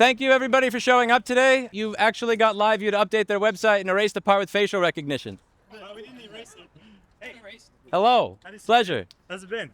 Thank you, everybody, for showing up today. You actually got Liveview to update their website and erase the part with facial recognition. We didn't erase it. Hey, Hello. Pleasure. how's it been?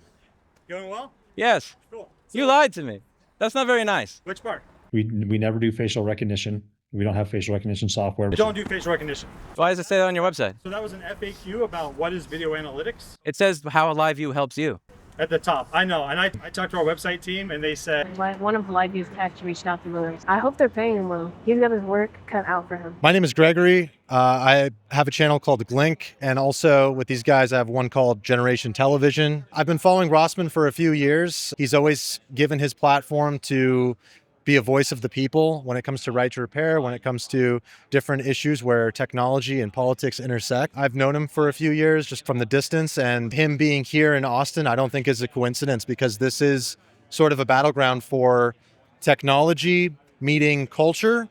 Going well? Yes. Cool. You lied to me. That's not very nice. Which part? We never do facial recognition. We don't have facial recognition software. We don't do facial recognition. Why does it say that on your website? So that was an FAQ about what is video analytics It says how Liveview helps you. at the top. I know, and I talked to our website team, and they said, One of Liveview's techs reached out to Lewis. I hope they're paying him well. He's got his work cut out for him. My name is Gregory. I have a channel called Glink, and also with these guys, I have one called Generation Television. I've been following Rossman for a few years. He's always given his platform to be a voice of the people when it comes to right to repair, when it comes to different issues where technology and politics intersect. I've known him for a few years just from the distance, and him being here in Austin, I don't think is a coincidence, because this is sort of a battleground for technology meeting culture.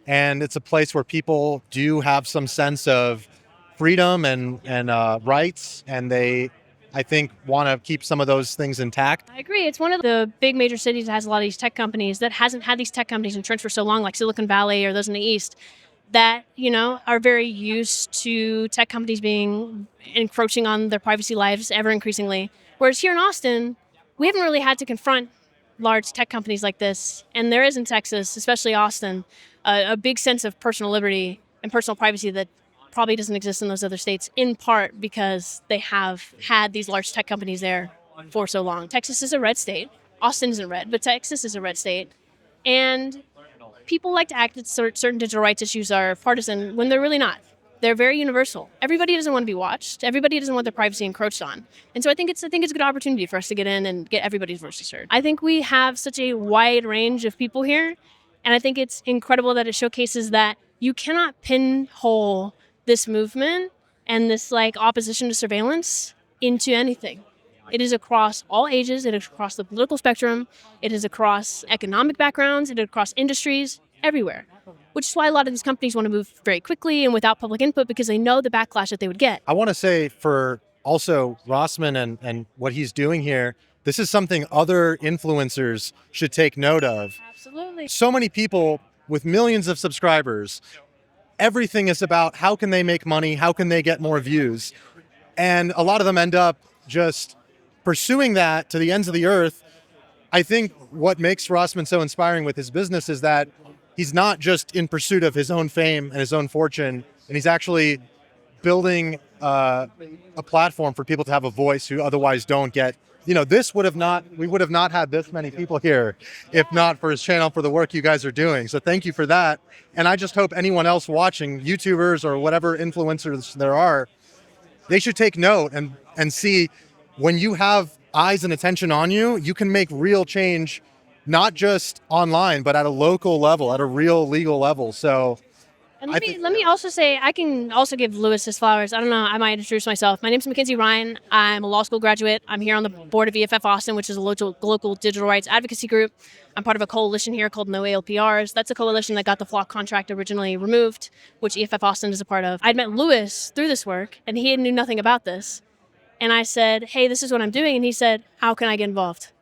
And it's a place where people do have some sense of freedom and rights, and they, I think, want to keep some of those things intact. I agree. It's one of the big major cities that has a lot of these tech companies that hasn't had these tech companies entrenched for so long, like Silicon Valley or those in the East, that, are very used to tech companies encroaching on their privacy lives ever increasingly. Whereas here in Austin, we haven't really had to confront large tech companies like this. And there is in Texas, especially Austin, a big sense of personal liberty and personal privacy that probably doesn't exist in those other states, in part because they have had these large tech companies there for so long. Texas is a red state. Austin isn't red, but Texas is a red state. And people like to act that certain digital rights issues are partisan when they're really not. They're very universal. Everybody doesn't want to be watched. Everybody doesn't want their privacy encroached on. And so I think it's a good opportunity for us to get in and get everybody's voices heard. I think we have such a wide range of people here, and I think it's incredible that it showcases that you cannot pinhole this movement and this opposition to surveillance into anything. It is across all ages, it is across the political spectrum, it is across economic backgrounds, it is across industries, everywhere. Which is why a lot of these companies want to move very quickly and without public input, because they know the backlash that they would get. I want to say for also Rossman and what he's doing here, this is something other influencers should take note of. Absolutely. So many people with millions of subscribers, everything is about how can they make money, how can they get more views. And a lot of them end up just pursuing that to the ends of the earth. I think what makes Rossman so inspiring with his business is that he's not just in pursuit of his own fame and his own fortune, and he's actually building a platform for people to have a voice who otherwise don't get. We would have not had this many people here if not for his channel, for the work you guys are doing. So thank you for that. And I just hope anyone else watching, YouTubers or whatever influencers there are, they should take note and see when you have eyes and attention on you, you can make real change, not just online, but at a local level, at a real legal level. So And let me also say, I can also give Lewis his flowers. I don't know, I might introduce myself. My name's Mackenzie Ryan. I'm a law school graduate. I'm here on the board of EFF Austin, which is a local digital rights advocacy group. I'm part of a coalition here called No ALPRs. That's a coalition that got the flock contract originally removed, which EFF Austin is a part of. I'd met Lewis through this work, and he knew nothing about this. And I said, hey, this is what I'm doing. And he said, how can I get involved?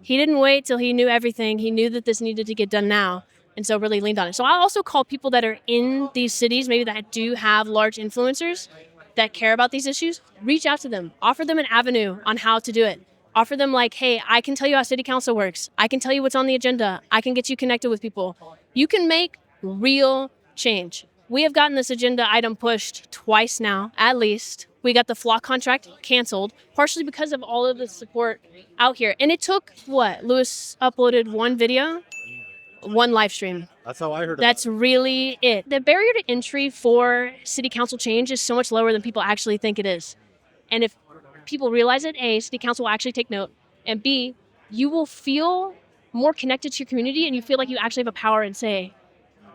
He didn't wait till he knew everything. He knew that this needed to get done now. And so really leaned on it. So I also call people that are in these cities, maybe that do have large influencers that care about these issues, reach out to them, offer them an avenue on how to do it. Offer them hey, I can tell you how city council works. I can tell you what's on the agenda. I can get you connected with people. You can make real change. We have gotten this agenda item pushed twice now, at least. We got the flock contract canceled, partially because of all of the support out here. And it took, Lewis uploaded one video? One live stream. that's how I heard it. That's really it. The barrier to entry for city council change is so much lower than people actually think it is. And if people realize it, A, city council will actually take note, and B, you will feel more connected to your community and you feel like you actually have a power and say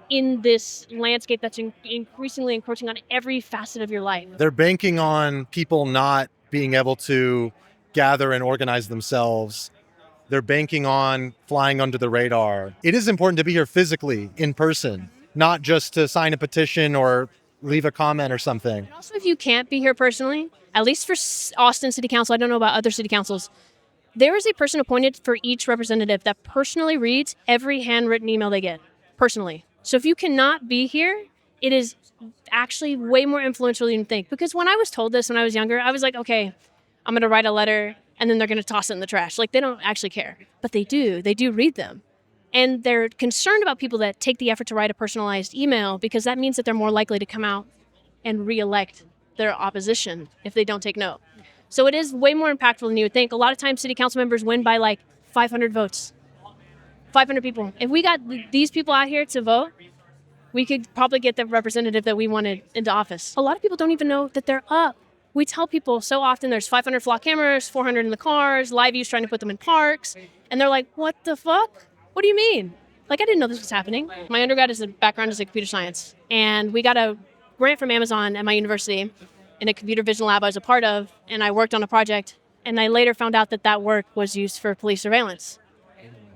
in this landscape that's increasingly encroaching on every facet of your life. They're banking on people not being able to gather and organize themselves. They're banking on flying under the radar. It is important to be here physically, in person, not just to sign a petition or leave a comment or something. Also, if you can't be here personally, at least for Austin City Council, I don't know about other city councils, There is a person appointed for each representative that personally reads every handwritten email they get, personally. So if you cannot be here, it is actually way more influential than you think. Because when I was told this when I was younger, I was like, okay, I'm going to write a letter and then they're going to toss it in the trash. Like, they don't actually care. But they do. They do read them. And they're concerned about people that take the effort to write a personalized email, because that means that they're more likely to come out and re-elect their opposition if they don't take note. So it is way more impactful than you would think. A lot of times city council members win by like 500 votes. 500 people. If we got these people out here to vote, we could probably get the representative that we wanted into office. A lot of people don't even know that they're up. We tell people so often there's 500 flock cameras, 400 in the cars, Liveview's trying to put them in parks, and they're like, what the fuck? What do you mean? Like, I didn't know this was happening. My undergrad background is in computer science, and we got a grant from Amazon at my university in a computer vision lab I was a part of, and I worked on a project, and I later found out that that work was used for police surveillance.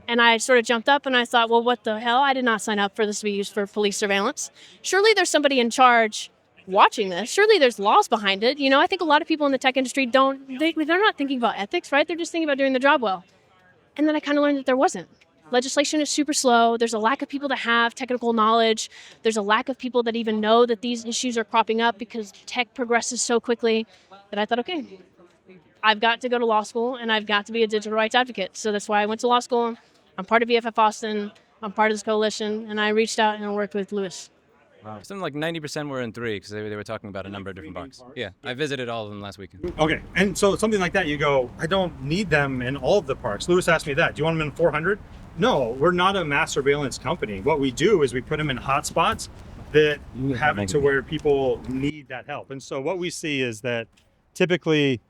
And I sort of jumped up and I thought, well, what the hell? I did not sign up for this to be used for police surveillance. Surely there's somebody in charge watching this. Surely there's laws behind it. You know, I think a lot of people in the tech industry they're not thinking about ethics, right? They're just thinking about doing the job well. And then I kind of learned that there wasn't. Legislation is super slow. There's a lack of people that have technical knowledge. There's a lack of people that even know that these issues are cropping up because tech progresses so quickly that I thought, okay, I've got to go to law school and I've got to be a digital rights advocate. So that's why I went to law school. I'm part of EFF Austin. I'm part of this coalition. And I reached out and worked with Lewis. Wow. Something like 90% were in 3 because they were talking about a number of different parks. Yeah, I visited all of them last weekend. Okay, and so something like that, you go, I don't need them in all of the parks. Lewis asked me that. Do you want them in 400? No, we're not a mass surveillance company. What we do is we put them in hotspots that have it to where people need that help. And so what we see is that typically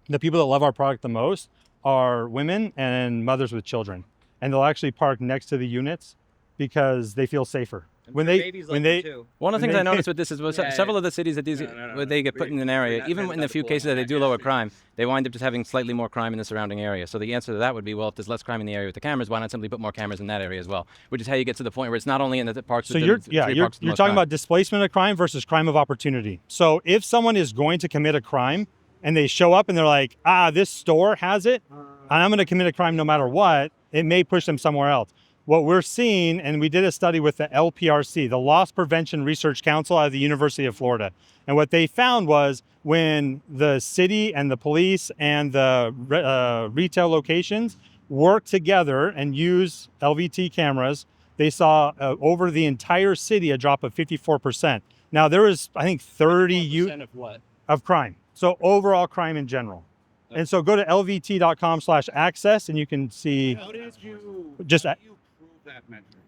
the people that love our product the most are women and mothers with children. And they'll actually park next to the units because they feel safer. One of the things I noticed with this is several of the cities that where they get put in an area, even in the few cases that they do lower crime, they wind up just having slightly more crime in the surrounding area. So the answer to that would be, well, if there's less crime in the area with the cameras, why not simply put more cameras in that area as well? Which is how you get to the point where it's not only in the parks. So you're talking about displacement of crime versus crime of opportunity. So if someone is going to commit a crime and they show up and they're like, this store has it, and I'm going to commit a crime no matter what, it may push them somewhere else. What we're seeing, and we did a study with the LPRC, the Loss Prevention Research Council out of the University of Florida. And what they found was when the city and the police and the retail locations work together and use LVT cameras, they saw over the entire city a drop of 54%. Now there was, I think, 30% of crime. So overall crime in general. And so go to lvt.com/access and you can see. How did you prove that metric?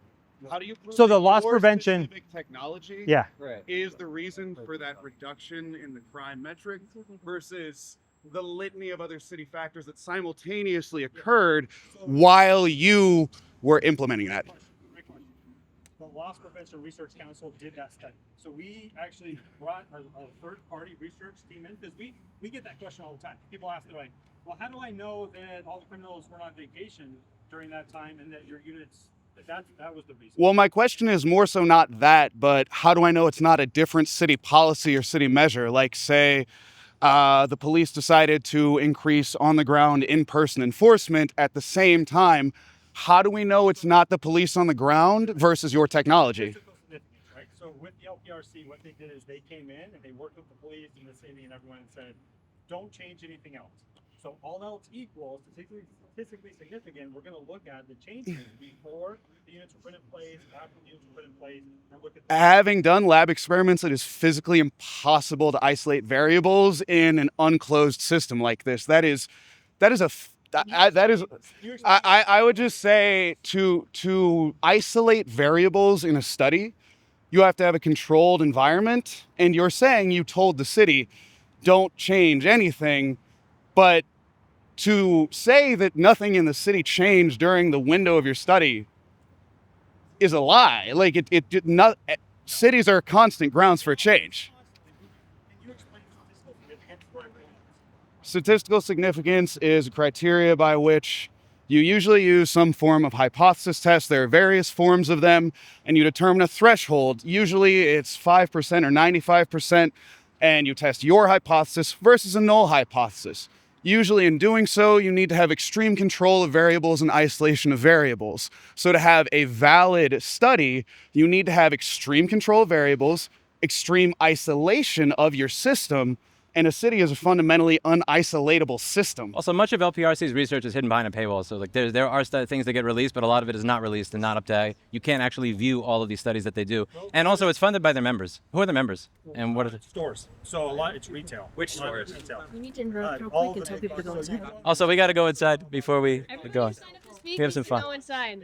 How do you prove so the loss prevention technology right. is the reason for that reduction in the crime metric versus the litany of other city factors that simultaneously occurred while you were implementing that? The Loss Prevention Research Council did that study. So we actually brought a third-party research team in because we get that question all the time. People ask, they're like, well, how do I know that all the criminals were on vacation during that time and that your units, that was the reason? Well, my question is more so not that, but how do I know it's not a different city policy or city measure? Like, say, the police decided to increase on-the-ground in-person enforcement at the same time. How do we know it's not the police on the ground versus your technology? Right? So with the LPRC, what they did is they came in and they worked with the police and the city and everyone and said, don't change anything else. So all else equal, statistically significant, we're going to look at the changes before the units were put in place, after the units were put in place, and look at Having done lab experiments, it is physically impossible to isolate variables in an unclosed system like this. I would just say to isolate variables in a study, you have to have a controlled environment. And you're saying you told the city, don't change anything. But to say that nothing in the city changed during the window of your study is a lie. Like cities are constant grounds for change. Statistical significance is a criteria by which you usually use some form of hypothesis test. There are various forms of them, and you determine a threshold. Usually it's 5% or 95%, and you test your hypothesis versus a null hypothesis. Usually in doing so, you need to have extreme control of variables and isolation of variables. So to have a valid study, you need to have extreme control of variables, extreme isolation of your system, and a city is a fundamentally unisolatable system. Also, much of LPRC's research is hidden behind a paywall. So, like, there are things that get released, but a lot of it is not released and not up to. You can't actually view all of these studies that they do. And also, it's funded by their members. Who are the members? And what are the Stores. So a lot, it's retail. Which A lot of stores? Retail. We need to interrupt real all quick and the tell people to go inside. Also, we got to go inside before we go on. We have some fun. Go inside.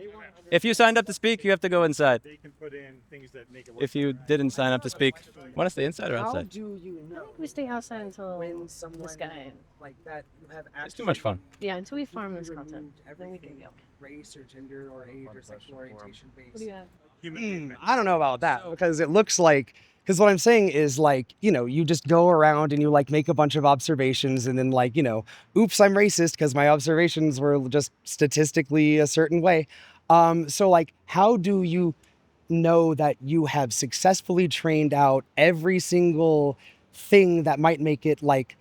If you signed up to speak, you have to go inside. They can put in things that make it work. If you didn't sign up to speak, want to stay inside or How outside? do you know We stay outside until when someone this guy. like that you have It's too much fun. Yeah, until we farm this content. Then we can everything go. race or gender or age or sexual orientation What based? do you have? I don't know about that because it looks like because what I'm saying is like, you know, you just go around and you like make a bunch of observations and then like, you know, oops, I'm racist because my observations were just statistically a certain way. So like, how do you know that you have successfully trained out every single thing that might make it like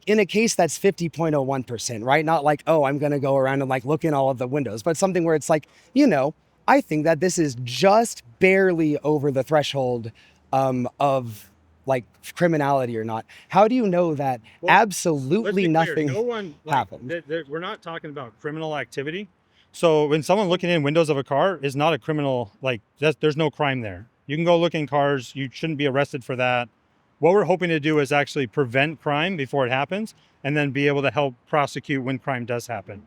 in a case that's 50.01%, right? Not like, oh, I'm going to go around and like look in all of the windows, but something where it's like, you know, I think that this is just barely over the threshold of like criminality or not. How do you know that absolutely nothing No one happened? We're not talking about criminal activity. So when someone looking in windows of a car is not a criminal, like there's no crime there. You can go look in cars. You shouldn't be arrested for that. What we're hoping to do is actually prevent crime before it happens and then be able to help prosecute when crime does happen.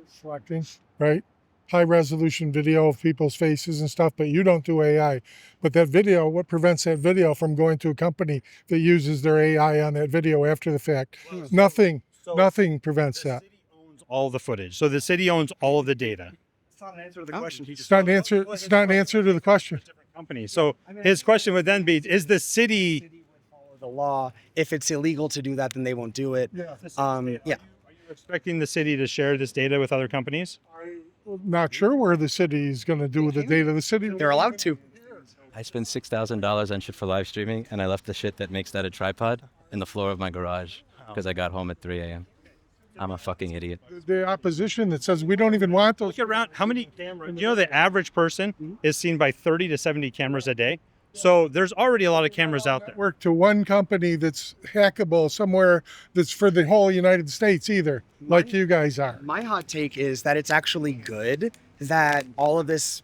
Selecting, right? High resolution video of people's faces and stuff, but you don't do AI. But that video, what prevents that video from going to a company that uses their AI on that video after the fact? Nothing prevents that. The city owns all the footage. So the city owns all of the data. It's not an answer to the question. It's not an answer. It's not an answer to the question. Company. So his question would then be, is the city Follow the law. If it's illegal to do that, then they won't do it. Yeah. Are you expecting the city to share this data with other companies? Not sure where the city is going to do with the data. The city. They're allowed to. I spent $6,000 on shit for live streaming, and I left the shit that makes that a tripod in the floor of my garage because I got home at 3 a.m. I'm a fucking idiot. The opposition that says we don't even want those. Look around. How many cameras? You know, the average person is seen by 30 to 70 cameras a day. So there's already a lot of cameras out there. Work to one company that's hackable somewhere that's for the whole United States either, like you guys are. My hot take is that it's actually good that all of this,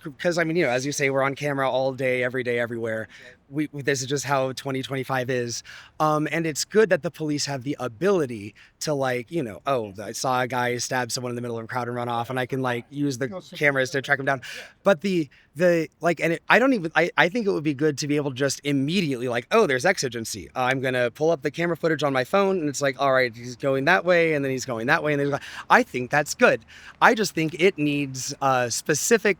because I mean, you know, as you say, we're on camera all day, every day, everywhere. This is just how 2025 is. And it's good that the police have the ability to like, you know, oh, I saw a guy stab someone in the middle of a crowd and run off and I can like use the cameras to track him down. But I think it would be good to be able to just immediately like, oh, there's exigency. I'm going to pull up the camera footage on my phone and it's like, all right, he's going that way and then he's going that way. And then I think that's good. I just think it needs specific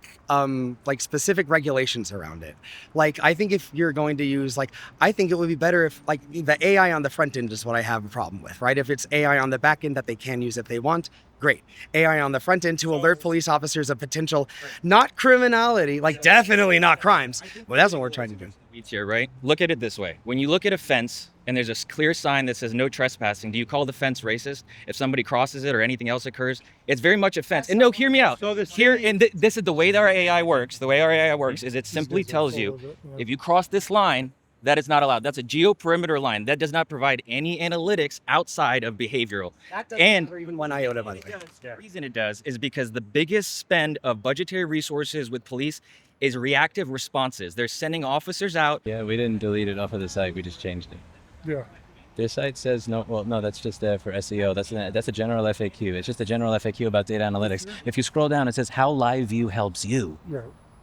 regulations around it. Like, I think if you're going to use I think it would be better if like the AI on the front end is what I have a problem with, right? If it's AI on the back end that they can use if they want, great. AI on the front end to alert police officers of potential, not criminality, like definitely not crimes. Well, that's what we're trying to do. Here, right? Look at it this way. When you look at a fence and there's a clear sign that says no trespassing, do you call the fence racist if somebody crosses it or anything else occurs? It's very much a fence. And no, hear me out. This is the way that our AI works. The way our AI works is it simply tells you if you cross this line, that is not allowed. That's a geoperimeter line. That does not provide any analytics outside of behavioral. That doesn't matter even 1 iota, by the way. The reason it does is because the biggest spend of budgetary resources with police is reactive responses. They're sending officers out. Yeah, we didn't delete it off of the site. We just changed it. Yeah. Their site says no. Well, no, that's just there for SEO. That's a general FAQ. It's just a general FAQ about data analytics. If you scroll down, it says how Liveview helps you. Yeah.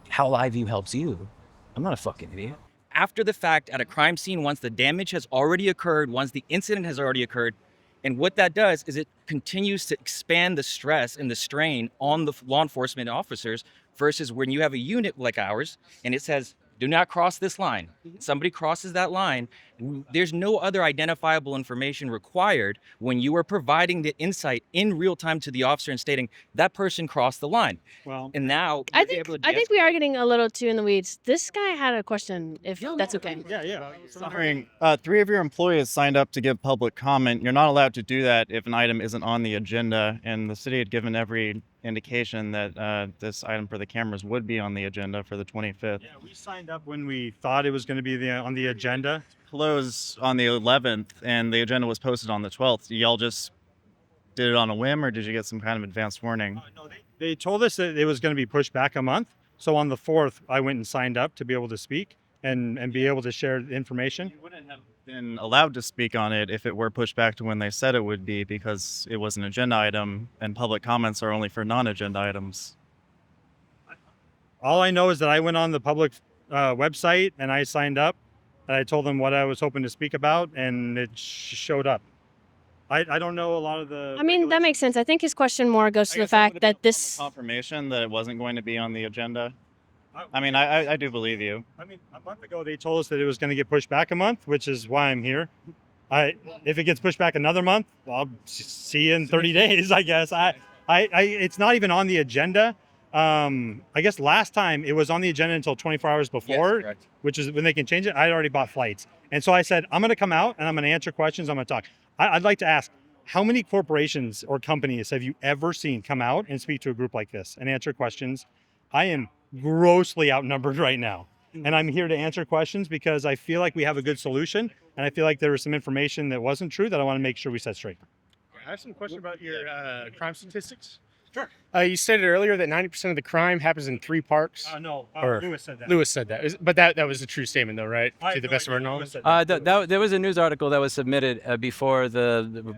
How Liveview helps you. I'm not a fucking idiot. After the fact at a crime scene, once the damage has already occurred, once the incident has already occurred. And what that does is it continues to expand the stress and the strain on the law enforcement officers versus when you have a unit like ours and it says Do not cross this line. Somebody crosses that line, there's no other identifiable information required when you are providing the insight in real time to the officer and stating that person crossed the line. Well, And now I think we are getting a little too in the weeds. This guy had a question, if that's okay. yeah. Wondering, 3 of your employees signed up to give public comment. You're not allowed to do that if an item isn't on the agenda, and the city had given every indication that this item for the cameras would be on the agenda for the 25th. Yeah, we signed up when we thought it was going to be on the agenda. Close on the 11th, and the agenda was posted on the 12th. Y'all just did it on a whim, or did you get some kind of advanced warning? No, they told us that it was going to be pushed back a month. So on the 4th, I went and signed up to be able to speak and be able to share information. You wouldn't have been allowed to speak on it if it were pushed back to when they said it would be, because it was an agenda item, and public comments are only for non-agenda items. All I know is that I went on the public website and I signed up, and I told them what I was hoping to speak about, and it showed up. I don't know a lot of the. I mean, that makes sense. I think his question more goes to the fact that this. Confirmation that it wasn't going to be on the agenda. I mean, I do believe you. I mean, a month ago they told us that it was going to get pushed back a month, which is why I'm here. If it gets pushed back another month, I'll see you in 30 days, I guess. It's not even on the agenda. I guess last time it was on the agenda until 24 hours before, Yes, which is when they can change it. I'd already bought flights. And so I said, I'm going to come out and I'm going to answer questions. I'm going to talk. I'd like to ask, how many corporations or companies have you ever seen come out and speak to a group like this and answer questions? I am grossly outnumbered right now. And I'm here to answer questions because I feel like we have a good solution. And I feel like there was some information that wasn't true that I want to make sure we set straight. I have some question about your crime statistics. Sure. You stated earlier that 90% of the crime happens in 3 parks. No, Or- Lewis said that. Lewis said that. But that was a true statement, though, right? To the best of our knowledge. There was a news article that was submitted before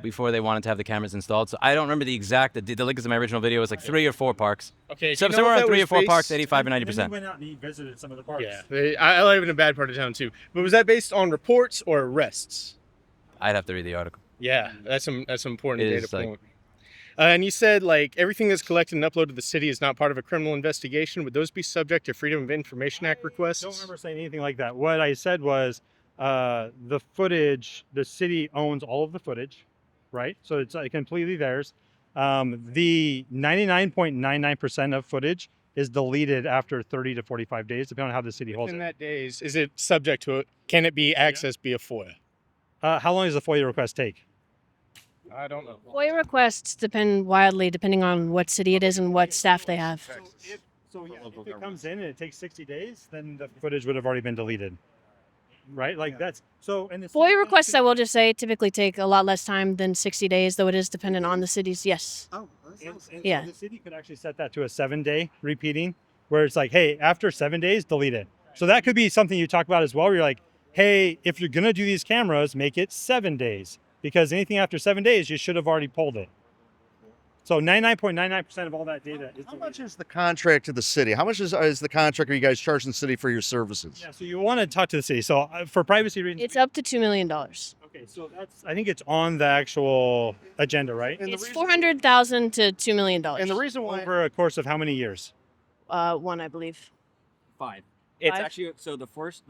before they wanted to have the cameras installed. So I don't remember the exact. The link is in my original video. It was like 3 or 4 parks. Okay. So do you know somewhere if around that 3 or was 4 parks, based- 85 or And he 90%. went out and he visited some of the parks. Yeah. I live in a bad part of town, too. But was that based on reports or arrests? I'd have to read the article. Yeah, that's an important It data is, like- point. And you said, like, everything that's collected and uploaded to the city is not part of a criminal investigation. Would those be subject to Freedom of Information Act requests? I don't remember saying anything like that. What I said was the footage, the city owns all of the footage, right? So it's completely theirs. The 99.99% of footage is deleted after 30 to 45 days, depending on how the city holds In it. that days, is it subject to it? Can it be accessed via FOIA? How long does the FOIA request take? I don't know. FOIA requests depend wildly depending on what city it is and what staff they have. If it comes in and it takes 60 days, then the footage would have already been deleted. Right? Like that's so. And FOIA requests, I will just say, typically take a lot less time than 60 days, though it is dependent on the cities. Yes. And Yeah. so the city could actually set that to a 7-day repeating, where it's like, hey, after 7 days, delete it. So that could be something you talk about as well, where you're like, hey, if you're gonna do these cameras, make it 7 days, because anything after 7 days, you should have already pulled it. So 99.99% of all that data is How deleted. much is the contract to the city? How much is the contract? Are you guys charging the city for your services? Yeah, so you want to talk to the city. So for privacy reasons, It's up to $2 million. okay. So I think it's on the actual agenda, right? It's $400,000 to $2 million. And the reason why Over a course of how many years? 1, I believe. 5. It's 5? actually so the first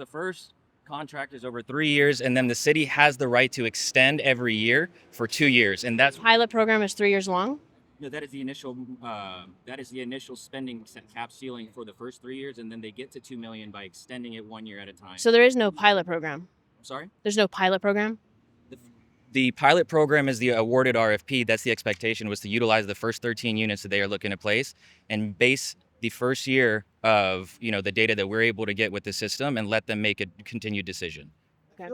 contract is over 3 years, and then the city has the right to extend every year for 2 years, and that's Pilot program is 3 years long. no, that is the initial spending cap ceiling for the first 3 years, and then they get to 2 million by extending it 1 year at a time. So there is no pilot program. I'm sorry. There's no pilot program. The pilot program is the awarded RFP. That's the expectation, was to utilize the first 13 units that they are looking to place and base the first year of the data that we're able to get with the system and let them make a continued decision. and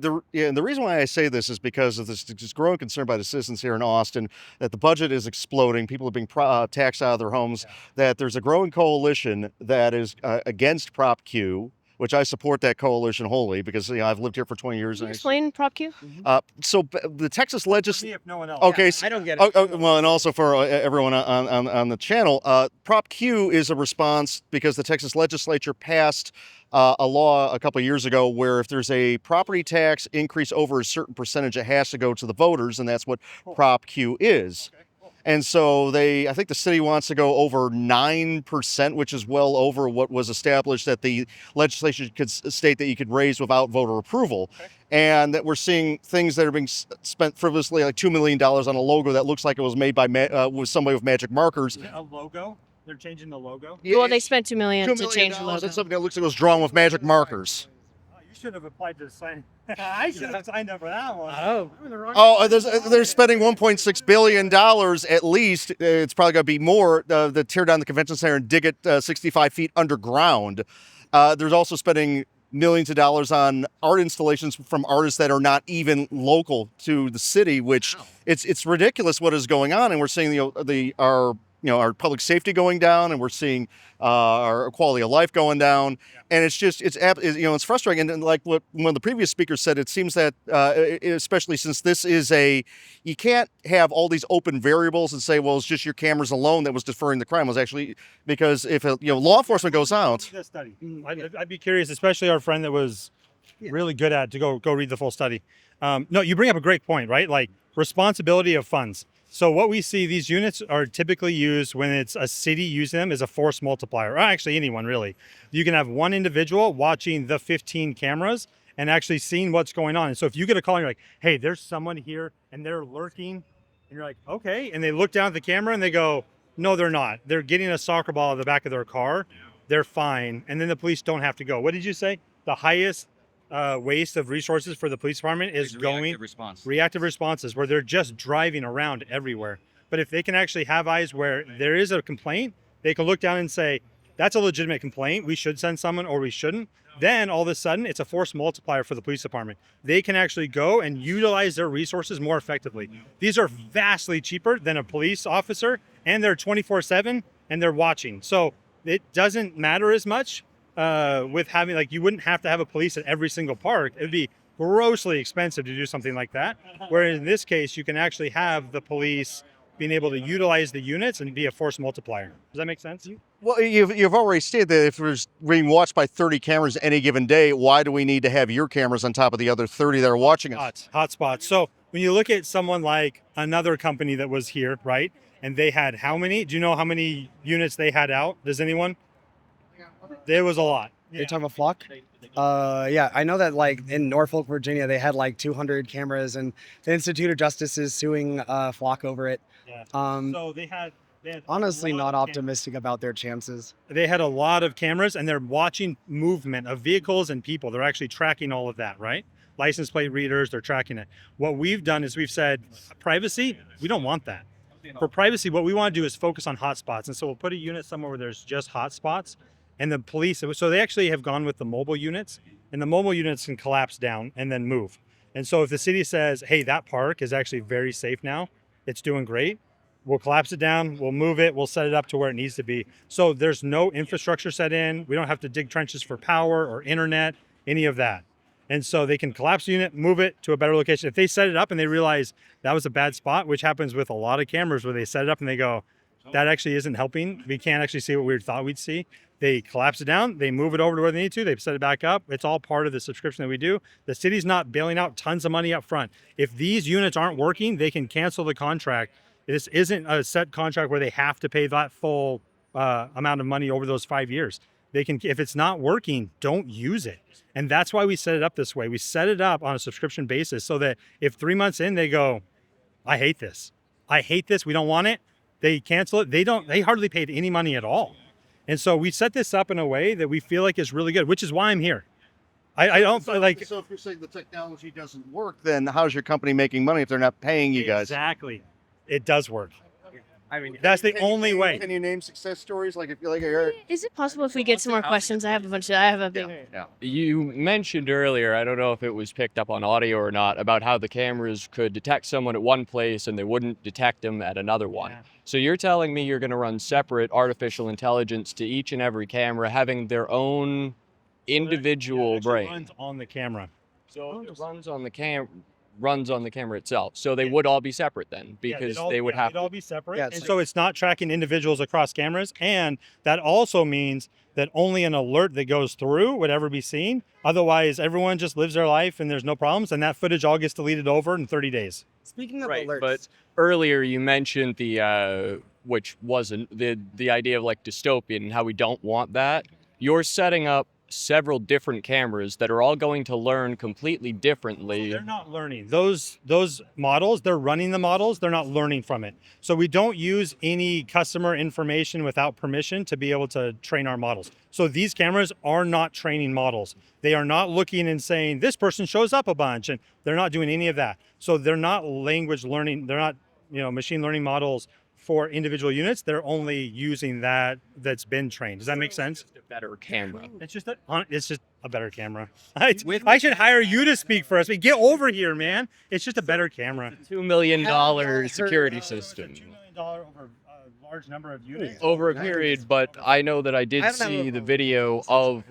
the reason why I say this is because of this growing concern by the citizens here in Austin that the budget is exploding. People are being taxed out of their homes. That there's a growing coalition that is against Prop Q, which I support that coalition wholly because I've lived here for 20 years. Can you explain Prop Q? The Texas legislature. If no one else. Okay, I don't get it. well, and also for everyone on the channel, Prop Q is a response because the Texas legislature passed a law a couple of years ago where if there's a property tax increase over a certain percentage, it has to go to the voters, and that's what Prop Q is. And so I think the city wants to go over 9%, which is well over what was established that the legislation could state that you could raise without voter approval. Okay. And that we're seeing things that are being spent frivolously, like $2 million on a logo that looks like it was made by with somebody with magic markers. A logo? They're changing the logo? Well, they spent $2 million $2 to million change the logo. on something that looks like it was drawn with magic markers. Oh, you should have applied to sign. I should have signed up for that one. Oh. They're spending $1.6 billion at least. It's probably going to be more to tear down the convention center and dig it 65 feet underground. There's also spending millions of dollars on art installations from artists that are not even local to the city, which it's ridiculous what is going on. And we're seeing our public safety going down, and we're seeing our quality of life going down. And it's frustrating. And like what one of the previous speakers said, it seems that especially since this is you can't have all these open variables and say, well, it's just your cameras alone that was deferring the crime. It was actually because if law enforcement goes out. This study. I'd be curious, especially our friend that was really good at to go read the full study. No, you bring up a great point, right? Like responsibility of funds. So what we see, these units are typically used when it's a city using them as a force multiplier, or actually anyone really. You can have one individual watching the 15 cameras and actually seeing what's going on. And so if you get a call and you're like, hey, there's someone here and they're lurking, and you're like, okay. And they look down at the camera and they go, no, they're not. They're getting a soccer ball at the back of their car. They're fine. And then the police don't have to go. What did you say? The highest waste of resources for the police department is reactive responses, where they're just driving around everywhere. But if they can actually have eyes where there is a complaint, they can look down and say, that's a legitimate complaint, we should send someone or we shouldn't. Then all of a sudden it's a force multiplier for the police department. They can actually go and utilize their resources more effectively. These are vastly cheaper than a police officer, and they're 24/7 and they're watching. So it doesn't matter as much with having, like, you wouldn't have to have a police at every single park. It would be grossly expensive to do something like that. Whereas in this case, you can actually have the police being able to utilize the units and be a force multiplier. Does that make sense? Well, you've already stated that if we're being watched by 30 cameras any given day, why do we need to have your cameras on top of the other 30 that are watching us? Hot spots. So when you look at someone like another company that was here, right? And they had how many? Do you know how many units they had out? Does anyone? There was a lot. You're talking about Flock? Yeah, I know that like in Norfolk, Virginia, they had like 200 cameras, and the Institute of Justice is suing Flock over it. Yeah. So they had honestly not optimistic about their chances. They had a lot of cameras, and they're watching movement of vehicles and people. They're actually tracking all of that, right? License plate readers, they're tracking it. What we've done is we've said, privacy, we don't want that. For privacy, what we want to do is focus on hotspots. And so we'll put a unit somewhere where there's just hotspots. And the police, so they actually have gone with the mobile units, and the mobile units can collapse down and then move. And so if the city says, hey, that park is actually very safe now, it's doing great, we'll collapse it down, we'll move it, we'll set it up to where it needs to be. So there's no infrastructure set in. We don't have to dig trenches for power or internet, any of that. And so they can collapse the unit, move it to a better location. If they set it up and they realize that was a bad spot, which happens with a lot of cameras where they set it up and they go, that actually isn't helping. We can't actually see what we thought we'd see. They collapse it down, they move it over to where they need to, they set it back up. It's all part of the subscription that we do. The city's not bailing out tons of money up front. If these units aren't working, they can cancel the contract. This isn't a set contract where they have to pay that full amount of money over those 5 years. They can, if it's not working, don't use it. And that's why we set it up this way. We set it up on a subscription basis so that if 3 months in they go, I hate this, we don't want it, they cancel it. They hardly paid any money at all. And so we set this up in a way that we feel like is really good, which is why I'm here. I don't like. So if you're saying the technology doesn't work, then how's your company making money if they're not paying you guys? Exactly. It does work. I mean, that's the only way. Can you name success stories? Like if you like, Is it possible if we get some more questions? I have a big. yeah. You mentioned earlier, I don't know if it was picked up on audio or not, about how the cameras could detect someone at one place and they wouldn't detect them at another one. Yeah. So you're telling me you're going to run separate artificial intelligence to each and every camera, having their own individual brain. It runs on the camera. So it runs on the camera. runs on the camera itself. So they would all be separate then, because they would have they'd all be separate. Yeah, and it's so it's not tracking individuals across cameras. And that also means that only an alert that goes through would ever be seen. Otherwise, everyone just lives their life and there's no problems. And that footage all gets deleted over in 30 days. Speaking of right. alerts, But earlier you mentioned the which wasn't the idea of like dystopian and how we don't want that. You're setting up several different cameras that are all going to learn completely differently. They're not learning. Those models, they're running the models, they're not learning from it. So we don't use any customer information without permission to be able to train our models. So these cameras are not training models. They are not looking and saying, this person shows up a bunch, and they're not doing any of that. So they're not language learning, they're not, machine learning models for individual units. They're only using that's been trained. Does that make sense? A better camera. It's just a better camera. I should hire you to speak for us. Get over here, man. It's just a better camera. $2 million security system. $2 million over a large number of units. Over a period, but I know that I did see the video of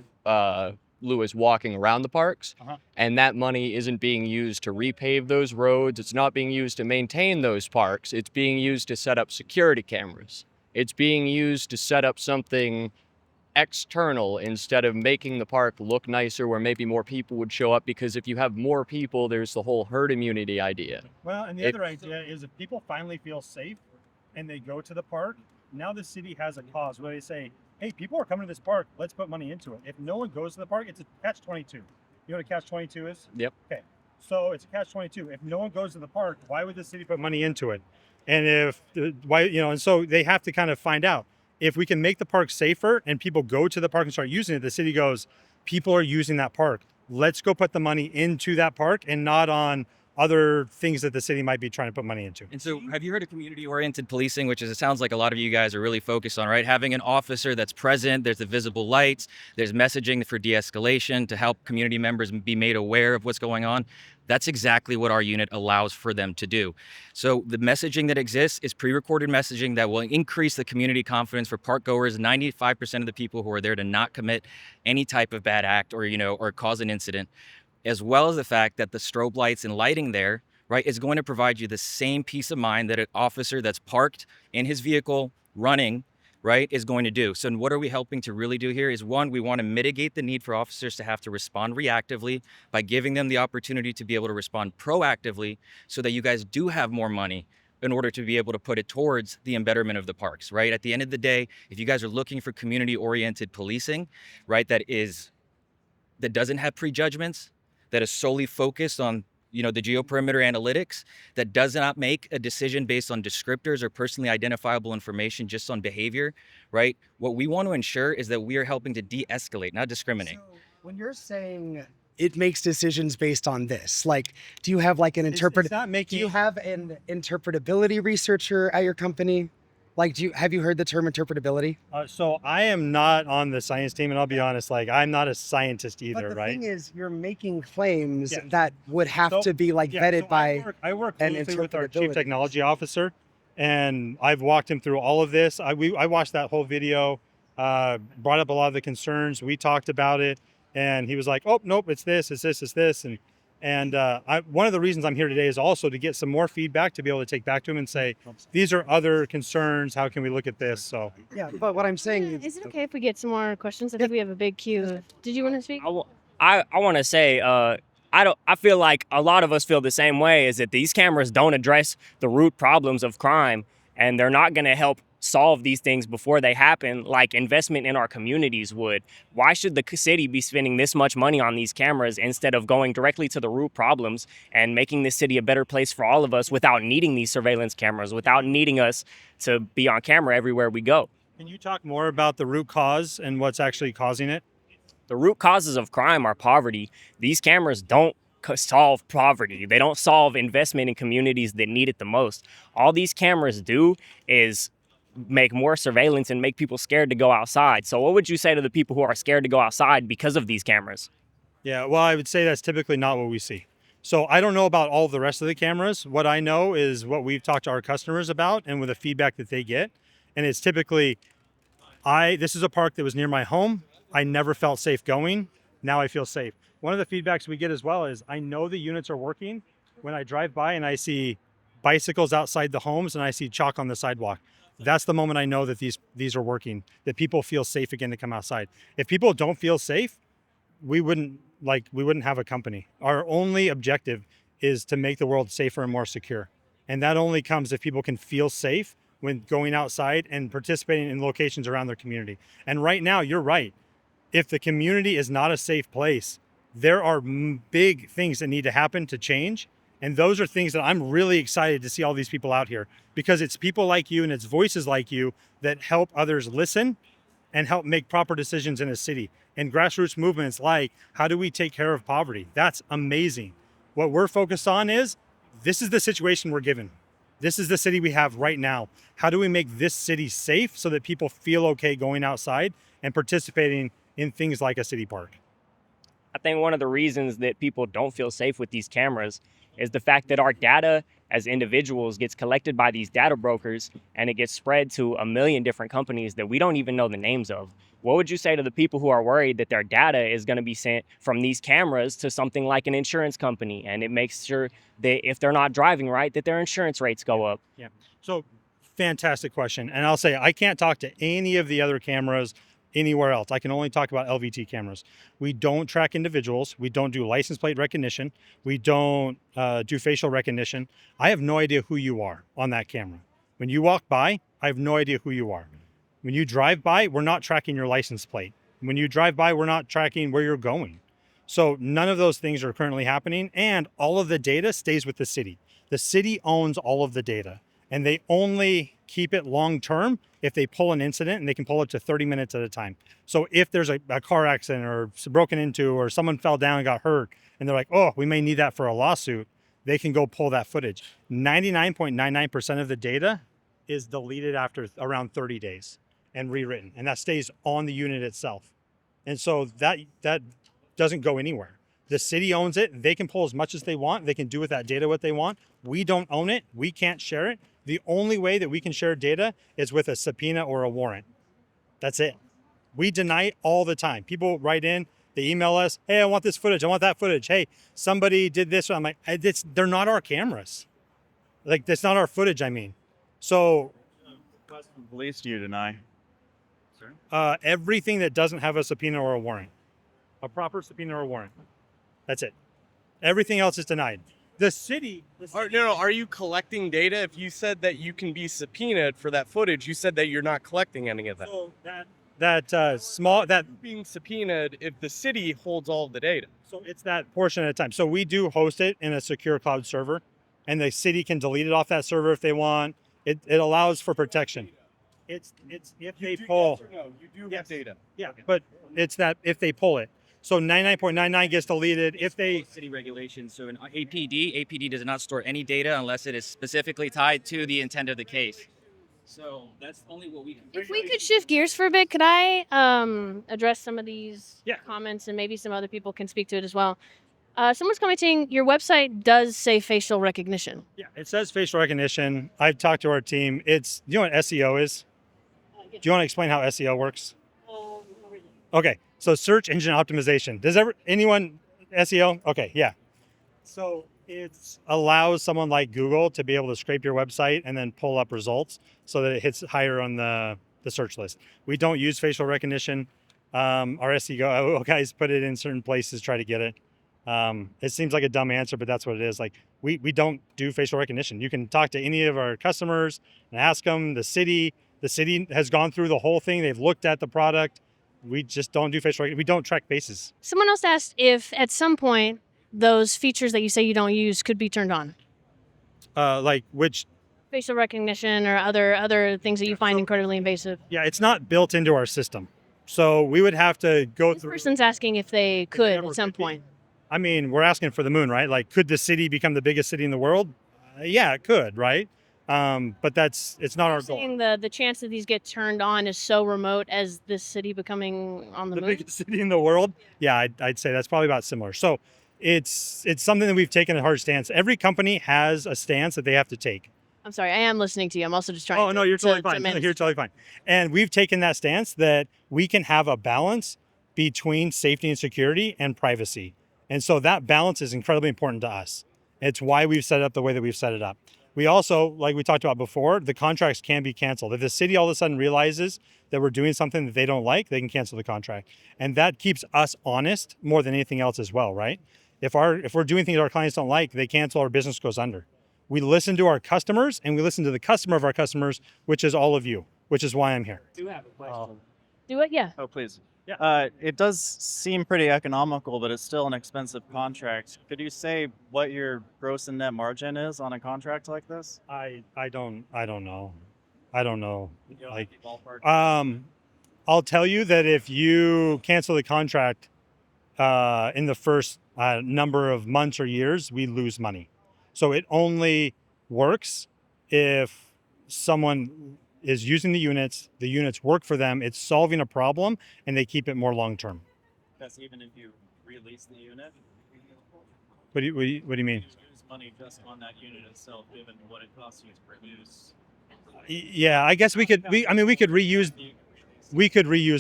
Lewis walking around the parks, and that money isn't being used to repave those roads. It's not being used to maintain those parks. It's being used to set up security cameras. It's being used to set up something external instead of making the park look nicer where maybe more people would show up, because if you have more people, there's the whole herd immunity idea. Well, and the other idea is if people finally feel safe and they go to the park, now the city has a cause where they say, hey, people are coming to this park, let's put money into it. If no one goes to the park, it's a catch-22. You know what a catch-22 is? Yep. Okay, so it's a catch-22. If no one goes to the park, why would the city put money into it? And and so they have to kind of find out. If we can make the park safer and people go to the park and start using it, the city goes, people are using that park. Let's go put the money into that park and not on other things that the city might be trying to put money into. And so have you heard of community-oriented policing, which is, it sounds like a lot of you guys are really focused on, right? Having an officer that's present, there's the visible lights, there's messaging for de-escalation to help community members be made aware of what's going on. That's exactly what our unit allows for them to do. So the messaging that exists is pre-recorded messaging that will increase the community confidence for park goers. 95% of the people who are there to not commit any type of bad act or cause an incident, as well as the fact that the strobe lights and lighting there, right, is going to provide you the same peace of mind that an officer that's parked in his vehicle running, right, is going to do. So what are we helping to really do here is, one, we want to mitigate the need for officers to have to respond reactively by giving them the opportunity to be able to respond proactively so that you guys do have more money in order to be able to put it towards the embetterment of the parks, right? At the end of the day, if you guys are looking for community-oriented policing, right, that doesn't have prejudgments, that is solely focused on the geoperimeter analytics, that does not make a decision based on descriptors or personally identifiable information just on behavior, right? What we want to ensure is that we are helping to de-escalate, not discriminate. So when you're saying it makes decisions based on this, like, do you have like an do you have an interpretability researcher at your company? Like, have you heard the term interpretability? So I am not on the science team, and I'll be honest, like, I'm not a scientist either, but the right? thing is, you're making claims that would have to be like vetted by I work an closely with our chief interpretability. technology officer, and I've walked him through all of this. I watched that whole video, brought up a lot of the concerns. We talked about it, and he was like, "Oh, nope, it's this, it's this, it's this," and one of the reasons I'm here today is also to get some more feedback to be able to take back to him and say, these are other concerns. How can we look at this? So yeah, but what I'm saying Is it okay if we get some more questions? I think we have a big queue. Did you want to speak? I want to say I feel like a lot of us feel the same way, is that these cameras don't address the root problems of crime, and they're not going to help solve these things before they happen like investment in our communities would. Why should the city be spending this much money on these cameras instead of going directly to the root problems and making this city a better place for all of us without needing these surveillance cameras, without needing us to be on camera everywhere we go? Can you talk more about the root cause and what's actually causing it? The root causes of crime are poverty. These cameras don't solve poverty. They don't solve investment in communities that need it the most. All these cameras do is make more surveillance and make people scared to go outside. So what would you say to the people who are scared to go outside because of these cameras? Yeah, well, I would say that's typically not what we see. So I don't know about all of the rest of the cameras. What I know is what we've talked to our customers about and with the feedback that they get. And it's typically, this is a park that was near my home. I never felt safe going. Now I feel safe. One of the feedbacks we get as well is, I know the units are working, when I drive by and I see bicycles outside the homes and I see chalk on the sidewalk. That's the moment I know that these are working, that people feel safe again to come outside. If people don't feel safe, we wouldn't have a company. Our only objective is to make the world safer and more secure. And that only comes if people can feel safe when going outside and participating in locations around their community. And right now, you're right. If the community is not a safe place, there are big things that need to happen to change. And those are things that I'm really excited to see all these people out here, because it's people like you and it's voices like you that help others listen and help make proper decisions in a city. And grassroots movements like, how do we take care of poverty? That's amazing. What we're focused on is, this is the situation we're given. This is the city we have right now. How do we make this city safe so that people feel okay going outside and participating in things like a city park? I think one of the reasons that people don't feel safe with these cameras is the fact that our data as individuals gets collected by these data brokers and it gets spread to a million different companies that we don't even know the names of. What would you say to the people who are worried that their data is going to be sent from these cameras to something like an insurance company, and it makes sure that if they're not driving right, that their insurance rates go up? Yeah. So fantastic question. And I'll say, I can't talk to any of the other cameras anywhere else. I can only talk about LVT cameras. We don't track individuals. We don't do license plate recognition. We don't do facial recognition. I have no idea who you are on that camera. When you walk by, I have no idea who you are. When you drive by, we're not tracking your license plate. When you drive by, we're not tracking where you're going. So none of those things are currently happening, and all of the data stays with the city. The city owns all of the data, and they only keep it long-term if they pull an incident, and they can pull it to 30 minutes at a time. So if there's a car accident or broken into, or someone fell down and got hurt, and they're like, oh, we may need that for a lawsuit, they can go pull that footage. 99.99% of the data is deleted after around 30 days and rewritten, and that stays on the unit itself. And so that doesn't go anywhere. The city owns it. They can pull as much as they want. They can do with that data what they want. We don't own it. We can't share it. The only way that we can share data is with a subpoena or a warrant. That's it. We deny it all the time. People write in, they email us, hey, I want this footage. I want that footage. Hey, somebody did this. I'm like, they're not our cameras. Like, that's not our footage, I mean. So What police do you deny? everything that doesn't have a subpoena or a warrant, a proper subpoena or a warrant. That's it. Everything else is denied. The city. Are you collecting data? If you said that you can be subpoenaed for that footage, you said that you're not collecting any of that. So that being subpoenaed if the city holds all of the data. So it's that portion at a time. So we do host it in a secure cloud server, and the city can delete it off that server if they want. It allows for protection. It's if they pull. No, you do get data. Yeah, but it's that if they pull it. So 99.99 gets deleted if they. City regulations. So in APD does not store any data unless it is specifically tied to the intent of the case. So that's only what we can. If we could shift gears for a bit, could I address some of these comments, and maybe some other people can speak to it as well? Someone's commenting, your website does say facial recognition. Yeah, it says facial recognition. I've talked to our team. Do you know what SEO is? Do you want to explain how SEO works? Okay, so search engine optimization. Does anyone SEO? Okay, yeah. So it allows someone like Google to be able to scrape your website and then pull up results so that it hits higher on the search list. We don't use facial recognition. Our SEO guys put it in certain places, try to get it. It seems like a dumb answer, but that's what it is. Like we don't do facial recognition. You can talk to any of our customers and ask them. The city has gone through the whole thing. They've looked at the product. We just don't do facial recognition. We don't track faces. Someone else asked if at some point those features that you say you don't use could be turned on. Like which? Facial recognition or other things that you find incredibly invasive. Yeah, it's not built into our system. So we would have to go through. This person's asking if they could at some point. I mean, we're asking for the moon, right? Like, could the city become the biggest city in the world? Yeah, it could, right? But it's not our goal. Saying the chance that these get turned on is so remote as this city becoming on the moon? The biggest city in the world? Yeah, I'd say that's probably about similar. So it's something that we've taken a hard stance. Every company has a stance that they have to take. I'm sorry, I am listening to you. I'm also just trying to... Oh, no, you're totally fine. You're totally fine. And we've taken that stance that we can have a balance between safety and security and privacy. And so that balance is incredibly important to us. It's why we've set it up the way that we've set it up. We also, like we talked about before, the contracts can be canceled. If the city all of a sudden realizes that we're doing something that they don't like, they can cancel the contract. And that keeps us honest more than anything else as well, right? If we're doing things our clients don't like, they cancel, our business goes under. We listen to our customers, and we listen to the customer of our customers, which is all of you, which is why I'm here. Do have a question. Do it, yeah. Oh, please. Yeah. It does seem pretty economical, but it's still an expensive contract. Could you say what your gross and net margin is on a contract like this? I don't know. I don't know. Like, Ballpark. I'll tell you that if you cancel the contract in the first number of months or years, we lose money. So it only works if someone is using the units work for them, it's solving a problem, and they keep it more long term. That's even if you release the unit? What do you mean? Use money just on that unit itself, given what it costs you to produce. Yeah, I guess we could reuse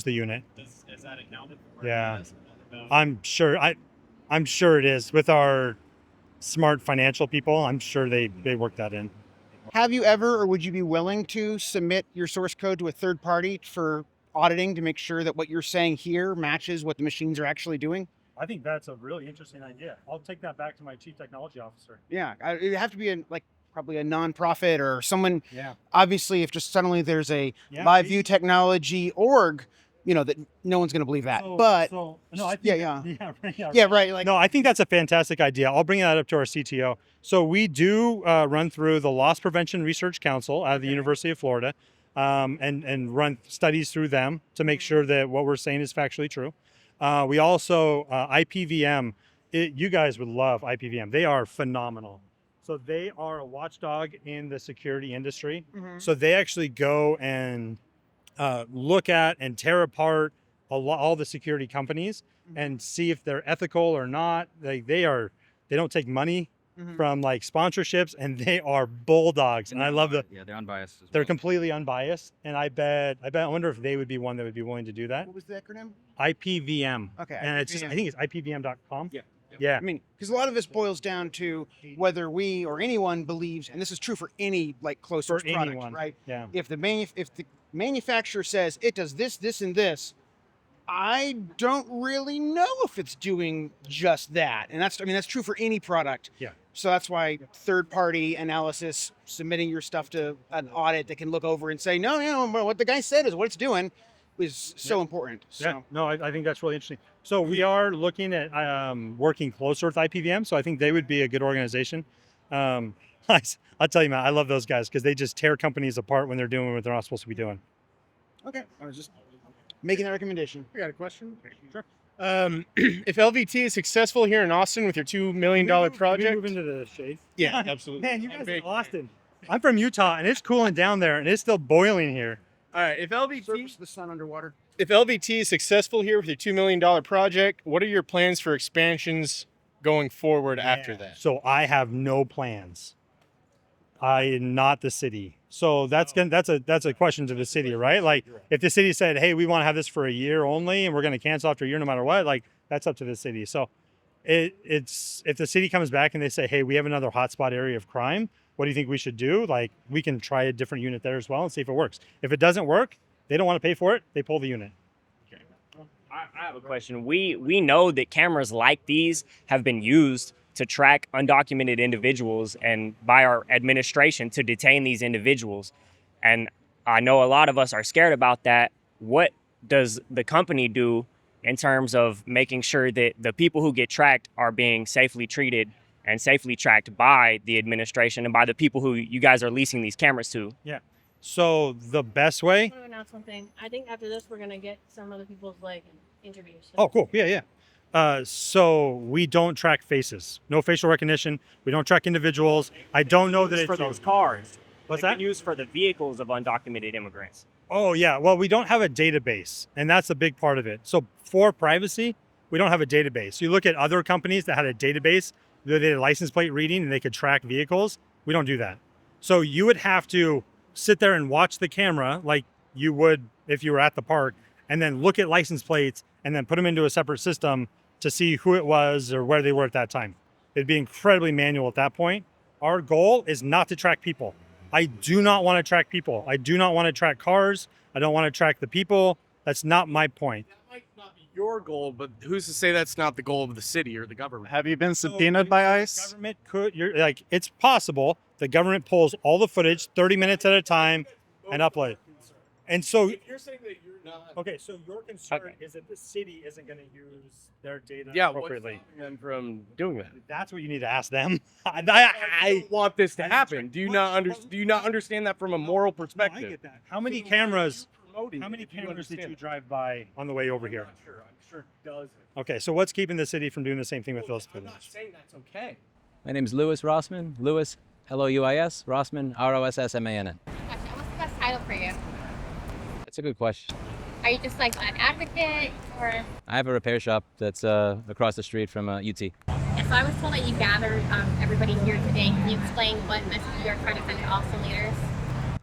the unit. Is that accounted for? Yeah. I'm sure it is. With our smart financial people, I'm sure they work that in. Have you ever, or would you be willing to submit your source code to a third party for auditing to make sure that what you're saying here matches what the machines are actually doing? I think that's a really interesting idea. I'll take that back to my chief technology officer. Yeah, it'd have to be probably a nonprofit or someone. Yeah. Obviously, if just suddenly there's a Yeah. Liveview technology org, that no one's going to believe that. No, I think, yeah, right. Like, no, I think that's a fantastic idea. I'll bring that up to our CTO. So we do run through the Loss Prevention Research Council out of the University of Florida, and run studies through them to make sure that what we're saying is factually true. We also IPVM. You guys would love IPVM. They are phenomenal. So they are a watchdog in the security industry. Mhm. So they actually go and look at and tear apart all the security companies and see if they're ethical or not. They don't take money from like sponsorships, and they are bulldogs. And I love they're unbiased. They're completely unbiased. And I wonder if they would be one that would be willing to do that. what was the acronym? IPVM. Okay, And I think it's IPVM.com. Yeah. I mean, because a lot of this boils down to whether we or anyone believes, and this is true for any closed source product, anyone, right? yeah. If the manufacturer says it does this, this, and this, I don't really know if it's doing just that, and that's true for any product. Yeah. So that's why third-party analysis, submitting your stuff to an audit that can look over and say, no, what the guy said is what it's doing, is so important. So. Yeah, no, I think that's really interesting. So we are looking at working closer with IPVM. So I think they would be a good organization. I'll tell you, man, I love those guys because they just tear companies apart when they're doing what they're not supposed to be doing. Okay, I was just making that recommendation. I got a question. Sure. If LVT is successful here in Austin with your $2 million project, Can we move into the shade? Yeah, absolutely. Man, you guys in Austin. I'm from Utah, and it's cooling down there, and it's still boiling here. All right, if LVT Surface the sun underwater. If LVT is successful here with your $2 million project, what are your plans for expansions going forward after that? So I have no plans. I am not the city. So that's a question to the city, right? Like if the city said, hey, we want to have this for a year only and we're going to cancel after a year no matter what, like that's up to the city. So it's if the city comes back and they say, hey, we have another hotspot area of crime, what do you think we should do? Like we can try a different unit there as well and see if it works. If it doesn't work, they don't want to pay for it, they pull the unit. I have a question. We know that cameras like these have been used to track undocumented individuals and by our administration to detain these individuals. And I know a lot of us are scared about that. What does the company do in terms of making sure that the people who get tracked are being safely treated and safely tracked by the administration and by the people who you guys are leasing these cameras to? Yeah. So the best way. I want to announce something. I think after this, we're gonna get some other people's interviews. Oh, cool. Yeah. So we don't track faces. No facial recognition. We don't track individuals. I don't know that it's for those cars. What's They've that? been used for the vehicles of undocumented immigrants. Oh, yeah. Well, we don't have a database, and that's a big part of it. So for privacy, we don't have a database. So you look at other companies that had a database, they had license plate reading, and they could track vehicles. We don't do that. So you would have to sit there and watch the camera like you would if you were at the park, and then look at license plates and then put them into a separate system to see who it was or where they were at that time. It'd be incredibly manual at that point. Our goal is not to track people. I do not want to track people. I do not want to track cars. I don't want to track the people. That's not my point. That might not be your goal, but who's to say that's not the goal of the city or the government? Have you been subpoenaed by ICE? Government could, it's possible the government pulls all the footage 30 minutes at a time and upload it. And so You're saying that you're not. Okay, so your concern is that the city isn't going to use their data Yeah, appropriately. what's stopping them from doing that? That's what you need to ask them. I don't want this to happen. Do you not understand that from a moral perspective? I get that. How many cameras? How many cameras did you drive by on the way over here? I'm sure dozens. Okay, so what's keeping the city from doing the same thing with those I'm not footage? saying that's okay. My name is Louis Rossman. Louis, Louis, Rossman, Rossmann. What's the best title for you? That's a good question. Are you just like an advocate or? I have a repair shop that's across the street from UT. Yeah, so I was told that you gathered everybody here today. Can you explain what message you're trying to send to Austin leaders?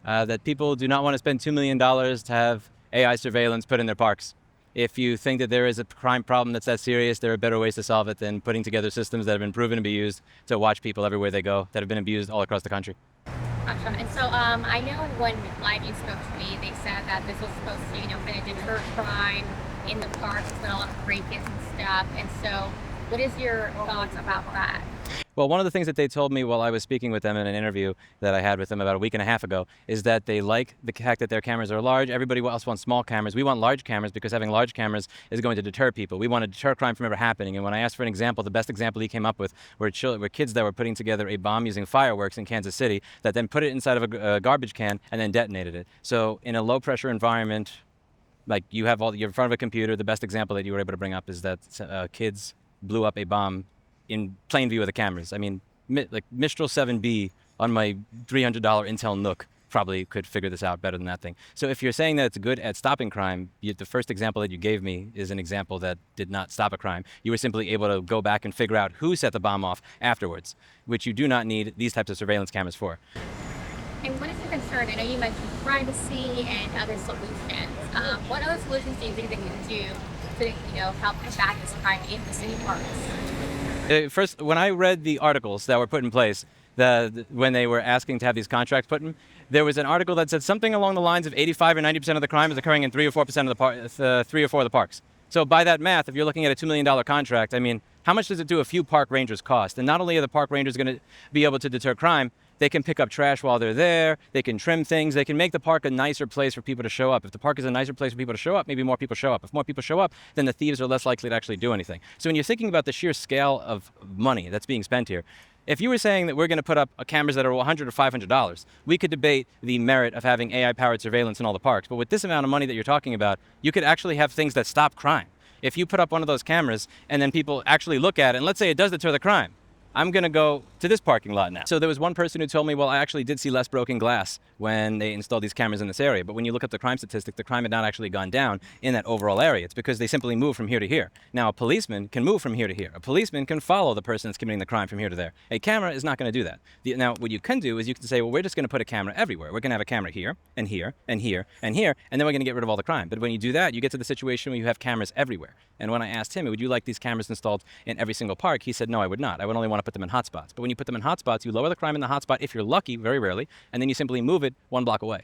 That people do not want to spend $2 million to have AI surveillance put in their parks. If you think that there is a crime problem that's that serious, there are better ways to solve it than putting together systems that have been proven to be used to watch people everywhere they go, that have been abused all across the country. Gotcha. And so I know when Liveview spoke to me, they said that this was supposed to, kind of deter crime in the parks. There's been a lot of break-ins and stuff. And so what is your thoughts about that? Well, one of the things that they told me while I was speaking with them in an interview that I had with them about a week and a half ago is that they like the fact that their cameras are large. Everybody else wants small cameras. We want large cameras because having large cameras is going to deter people. We want to deter crime from ever happening. And when I asked for an example, the best example he came up with were kids that were putting together a bomb using fireworks in Kansas City that then put it inside of a garbage can and then detonated it. So in a low-pressure environment, like you're in front of a computer, the best example that you were able to bring up is that kids blew up a bomb in plain view of the cameras. I mean, like Mistral 7B on my $300 Intel Nook probably could figure this out better than that thing. So if you're saying that it's good at stopping crime, the first example that you gave me is an example that did not stop a crime. You were simply able to go back and figure out who set the bomb off afterwards, which you do not need these types of surveillance cameras for. And what is your concern? I know you mentioned privacy and other solutions. What other solutions do you think they can do to, help combat this crime in the city parks? First, when I read the articles that were put in place, when they were asking to have these contracts put in, there was an article that said something along the lines of 85 or 90% of the crime is occurring in 3 or 4% of the 3 or 4 of the parks. So by that math, if you're looking at a $2 million contract, I mean, how much does it do a few park rangers cost? And not only are the park rangers going to be able to deter crime, they can pick up trash while they're there, they can trim things, they can make the park a nicer place for people to show up. If the park is a nicer place for people to show up, maybe more people show up. If more people show up, then the thieves are less likely to actually do anything. So when you're thinking about the sheer scale of money that's being spent here, if you were saying that we're going to put up cameras that are $100 or $500, we could debate the merit of having AI-powered surveillance in all the parks. But with this amount of money that you're talking about, you could actually have things that stop crime. If you put up one of those cameras and then people actually look at it, and let's say it does deter the crime, I'm going to go to this parking lot now. So there was one person who told me, well, I actually did see less broken glass when they installed these cameras in this area. But when you look up the crime statistic, the crime had not actually gone down in that overall area. It's because they simply move from here to here. Now, a policeman can move from here to here. A policeman can follow the person that's committing the crime from here to there. A camera is not going to do that. Now, what you can do is you can say, well, we're just going to put a camera everywhere. We're going to have a camera here, and here, and here, and here, and then we're going to get rid of all the crime. But when you do that, you get to the situation where you have cameras everywhere. And when I asked him, would you like these cameras installed in every single park? He said, no, I would not. I would only want to put them in hotspots. But when you put them in hotspots, you lower the crime in the hotspot if you're lucky, very rarely, and then you simply move it 1 block away.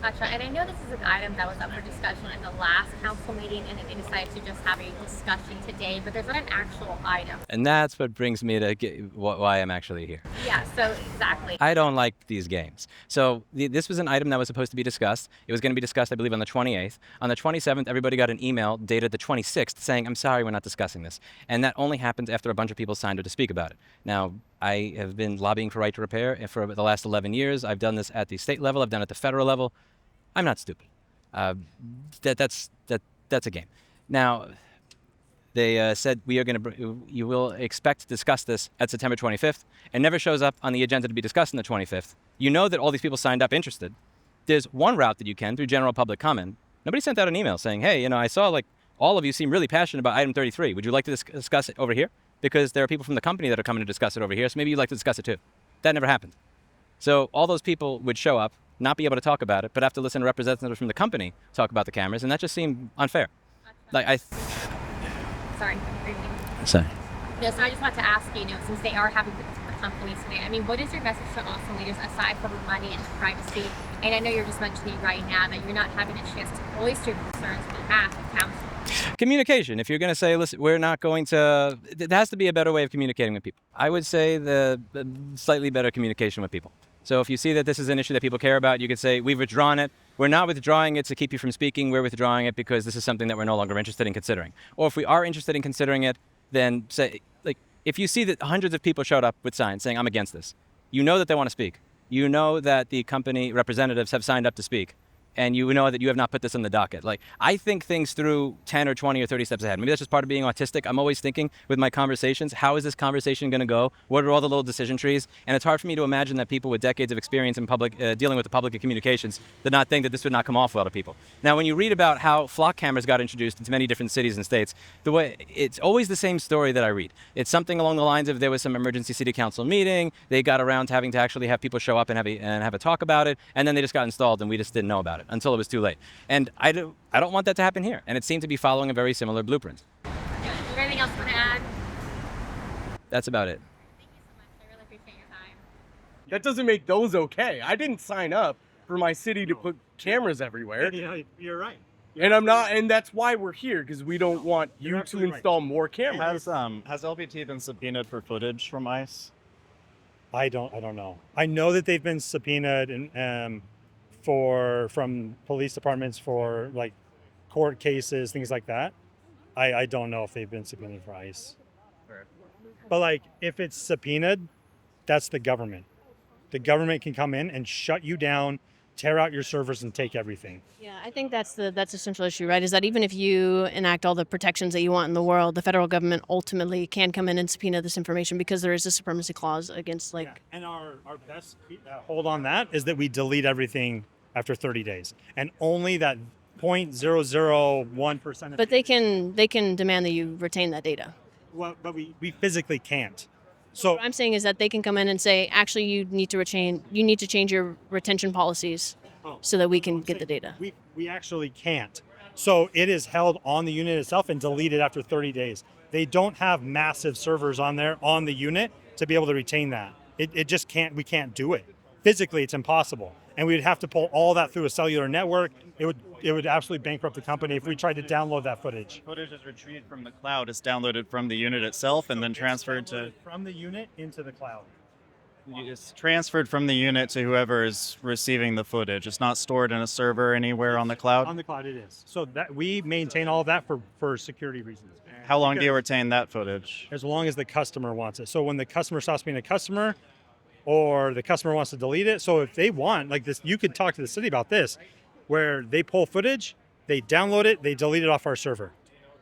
Gotcha. And I know this is an item that was up for discussion in the last council meeting, and then they decided to just have a discussion today, but there's not an actual item. And that's what brings me to why I'm actually here. Yeah, so exactly. I don't like these games. So this was an item that was supposed to be discussed. It was going to be discussed, I believe, on the 28th. On the 27th, everybody got an email dated the 26th saying, I'm sorry, we're not discussing this. And that only happened after a bunch of people signed up to speak about it. Now, I have been lobbying for right to repair for the last 11 years. I've done this at the state level. I've done it at the federal level. I'm not stupid. That's a game. Now, they said you will expect to discuss this at September 25th. It never shows up on the agenda to be discussed on the 25th. You know that all these people signed up interested. There's one route that you can through general public comment. Nobody sent out an email saying, hey, I saw like all of you seem really passionate about item 33. Would you like to discuss it over here? Because there are people from the company that are coming to discuss it over here, so maybe you'd like to discuss it too. That never happened. So all those people would show up, not be able to talk about it, but have to listen to representatives from the company talk about the cameras, and that just seemed unfair. Like Sorry. Sorry. So I just want to ask you, since they are having this with the companies today, I mean, what is your message to Austin leaders aside from money and privacy? And I know you're just mentioning right now that you're not having a chance to voice your concerns on behalf of council. Communication. If you're going to say, listen, we're not going to, there has to be a better way of communicating with people. I would say the slightly better communication with people. So if you see that this is an issue that people care about, you could say, we've withdrawn it. We're not withdrawing it to keep you from speaking. We're withdrawing it because this is something that we're no longer interested in considering. Or if we are interested in considering it, then say, like, if you see that hundreds of people showed up with signs saying, I'm against this, you know that they want to speak. You know that the company representatives have signed up to speak. And you know that you have not put this on the docket. Like, I think things through 10 or 20 or 30 steps ahead. Maybe that's just part of being autistic. I'm always thinking with my conversations, how is this conversation going to go? What are all the little decision trees? And it's hard for me to imagine that people with decades of experience in public, dealing with the public communications did not think that this would not come off well to people. Now, when you read about how flock cameras got introduced into many different cities and states, it's always the same story that I read. It's something along the lines of there was some emergency city council meeting. They got around to having to actually have people show up and have a talk about it. And then they just got installed and we just didn't know about it until it was too late. And I don't want that to happen here. And it seemed to be following a very similar blueprint. Anything else you want to add? That's about it. Thank you so much. I really appreciate your time. That doesn't make those okay. I didn't sign up for my city to put cameras everywhere. Yeah, you're right. And I'm not, and that's why we're here, because we don't want you to install more cameras. Has LBT been subpoenaed for footage from ICE? I don't know. I know that they've been subpoenaed and from police departments for like court cases, things like that. I don't know if they've been subpoenaed for ICE. But like, if it's subpoenaed, that's the government. The government can come in and shut you down, tear out your servers, and take everything. Yeah, I think that's the central issue, right? Is that even if you enact all the protections that you want in the world, the federal government ultimately can come in and subpoena this information because there is a supremacy clause against like. Yeah. And our best hold on that is that we delete everything after 30 days, and only that 0.001%. But they can demand that you retain that data. Well, but we physically can't. So what I'm saying is that they can come in and say, actually, you need to change your retention policies so that we can get the data. We actually can't. So it is held on the unit itself and deleted after 30 days. They don't have massive servers on there on the unit to be able to retain that. It just can't. We can't do it. Physically, it's impossible. And we would have to pull all that through a cellular network. It would absolutely bankrupt the company if we tried to download that footage. Footage is retrieved from the cloud. It's downloaded from the unit itself and then transferred to... From the unit into the cloud. It's transferred from the unit to whoever is receiving the footage. It's not stored in a server anywhere on the cloud? On the cloud it is. So that we maintain all of that for security reasons. How long do you retain that footage? As long as the customer wants it. So when the customer stops being a customer, or the customer wants to delete it. So if they want, like this, you could talk to the city about this, where they pull footage, they download it, they delete it off our server.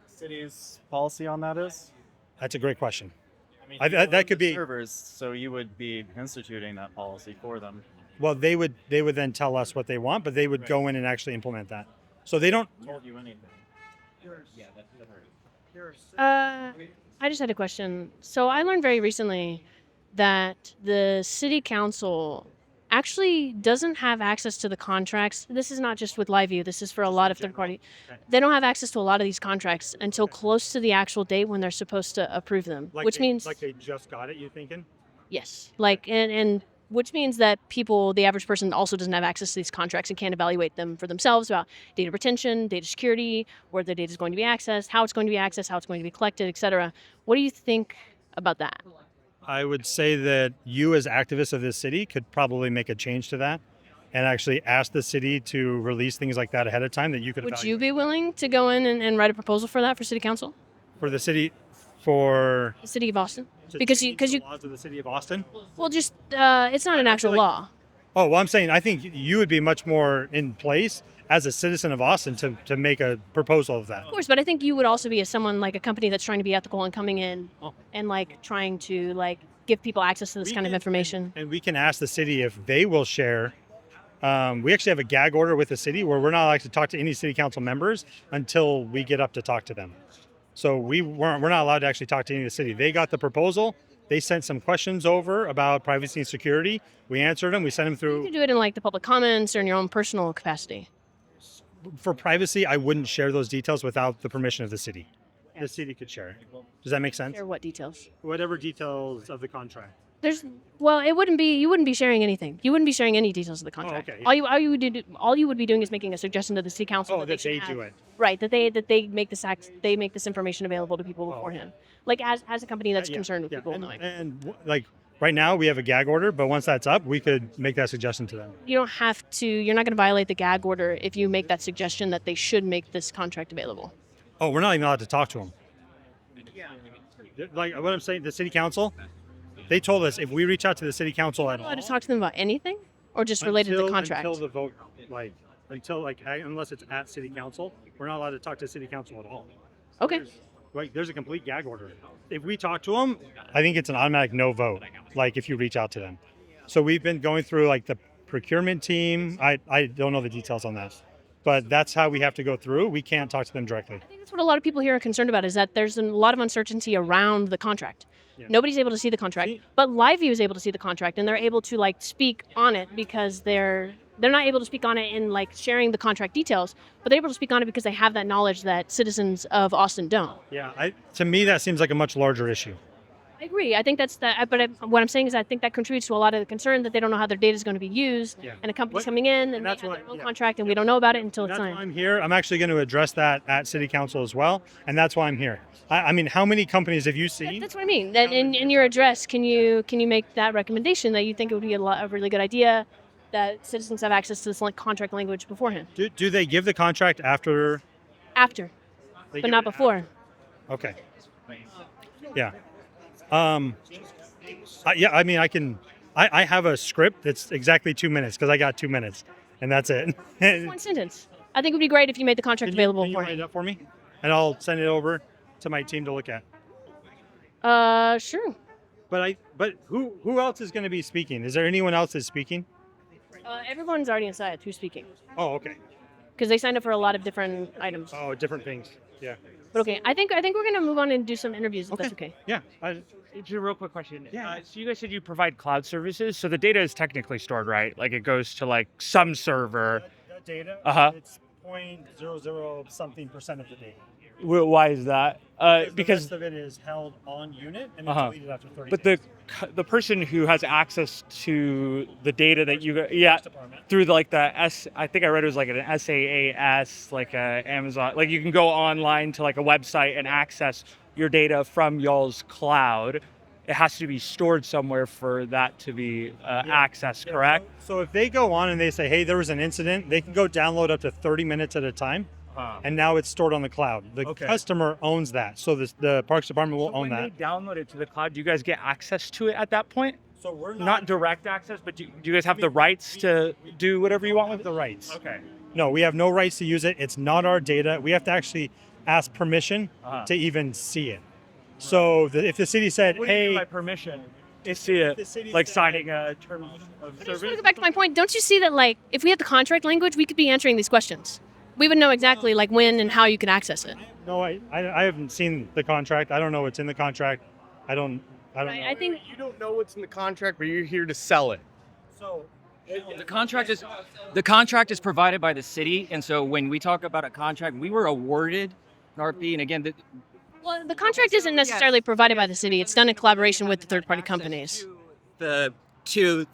City's policy on that is? That's a great question. I mean, that could be servers, so you would be instituting that policy for them. Well, they would then tell us what they want, but they would go in and actually implement that. So they don't. Told you anything. I just had a question. So I learned very recently that the city council actually doesn't have access to the contracts. This is not just with Liveview. This is for a lot of third party. They don't have access to a lot of these contracts until close to the actual date when they're supposed to approve them, which means like they just got it. You thinking? Yes, like and which means that the average person also doesn't have access to these contracts and can't evaluate them for themselves about data retention, data security, where the data is going to be accessed, how it's going to be accessed, how it's going to be collected, etc. What do you think about that? I would say that you as activists of this city could probably make a change to that and actually ask the city to release things like that ahead of time that you could Would you be willing to go in and write a proposal for that for city council? For the city, for the city of Austin? to Because change you the laws of the city of Austin? well just it's not an actual law. Oh, well, I'm saying I think you would be much more in place as a citizen of Austin to make a proposal of that. Of course, but I think you would also be as someone like a company that's trying to be ethical and coming in and like trying to like give people access to this kind of information. And we can ask the city if they will share. We actually have a gag order with the city where we're not allowed to talk to any city council members until we get up to talk to them. So we're not allowed to actually talk to any of the city. They got the proposal. They sent some questions over about privacy and security. We answered them. We sent them through. You can do it in like the public comments or in your own personal capacity. For privacy, I wouldn't share those details without the permission of the city. the city could share. Does that make sense? Share what details? Whatever details of the contract. It wouldn't be, you wouldn't be sharing anything. You wouldn't be sharing any details of the contract. okay, yeah. All you would be doing is making a suggestion to the city council That should they have- do it. Right, that they make this information available to people beforehand. Like as a company that's concerned with people knowing. And like right now we have a gag order, but once that's up, we could make that suggestion to them. You don't have to, you're not going to violate the gag order if you make that suggestion that they should make this contract available. Oh, we're not even allowed to talk to them. Like what I'm saying, the city council, they told us if we reach out to the city council at all, Allowed to talk to them about anything, or just related to the contract. until the vote, unless it's at city council, we're not allowed to talk to city council at all. Okay. There's a complete gag order. If we talk to them, I think it's an automatic no vote. Like if you reach out to them. So we've been going through like the procurement team. I don't know the details on that, but that's how we have to go through. We can't talk to them directly. That's what a lot of people here are concerned about, is that there's a lot of uncertainty around the contract. Yeah. Nobody's able to see the contract, but Liveview is able to see the contract, and they're able to like speak on it because they're not able to speak on it in like sharing the contract details, but they're able to speak on it because they have that knowledge that citizens of Austin don't. Yeah, to me that seems like a much larger issue. I agree. I think that's what I'm saying is I think that contributes to a lot of the concern that they don't know how their data is going to be used, and a company's coming in and they have their own contract, and we don't know about it until it's That's signed. why I'm here. I'm actually going to address that at city council as well, and that's why I'm here. I mean, how many companies have you seen? That's what I mean. That in your address, can you make that recommendation that you think it would be a really good idea that citizens have access to this contract language beforehand? Do they give the contract after? After, They but give not it before. Okay. Yeah. Yeah. I mean, I have a script that's exactly 2 minutes because I got 2 minutes, and that's it. One sentence. I think it would be great if you made the contract available Can you write beforehand. it up for me, and I'll send it over to my team to look at. Sure. But who else is going to be speaking? Is there anyone else that's speaking? Everyone's already inside. Who's speaking? Oh, okay. Because they signed up for a lot of different items. Oh, different things. Yeah. But okay, I think we're gonna move on and do some interviews if that's okay. Yeah. Just a real quick question. Yeah. So you guys said you provide cloud services. So the data is technically stored, right? Like it goes to like some server. That data. It's 0.00 something% of the data. Why is that? Because the rest of it is held on unit and it's deleted after 30 But days. the person who has access to the data that you through like I think I read it was like an SaaS, like Amazon, like you can go online to like a website and access your data from y'all's cloud. It has to be stored somewhere for that to be accessed, correct? So if they go on and they say, hey, there was an incident, they can go download up to 30 minutes at a time. And now it's stored on the cloud. The customer owns that. So the Parks Department will own that. When they download it to the cloud, do you guys get access to it at that point? So we're not direct access, but do you guys have the rights to do whatever you want with the rights? Okay. No, we have no rights to use it. It's not our data. We have to actually ask permission to even see it. So if the city said, What do you hey, mean by permission? To see it, like signing a term of I just want service. to go back to my point. Don't you see that like if we had the contract language, we could be answering these questions. We would know exactly like when and how you can access it. no, I haven't seen the contract. I don't know what's in the contract. I don't know. I think You don't know what's in the contract, but you're here to sell it. So The contract is provided by the city, and so when we talk about a contract, we were awarded an RFP, and again, well, the contract isn't necessarily provided by the city. It's done in collaboration with the third-party companies. To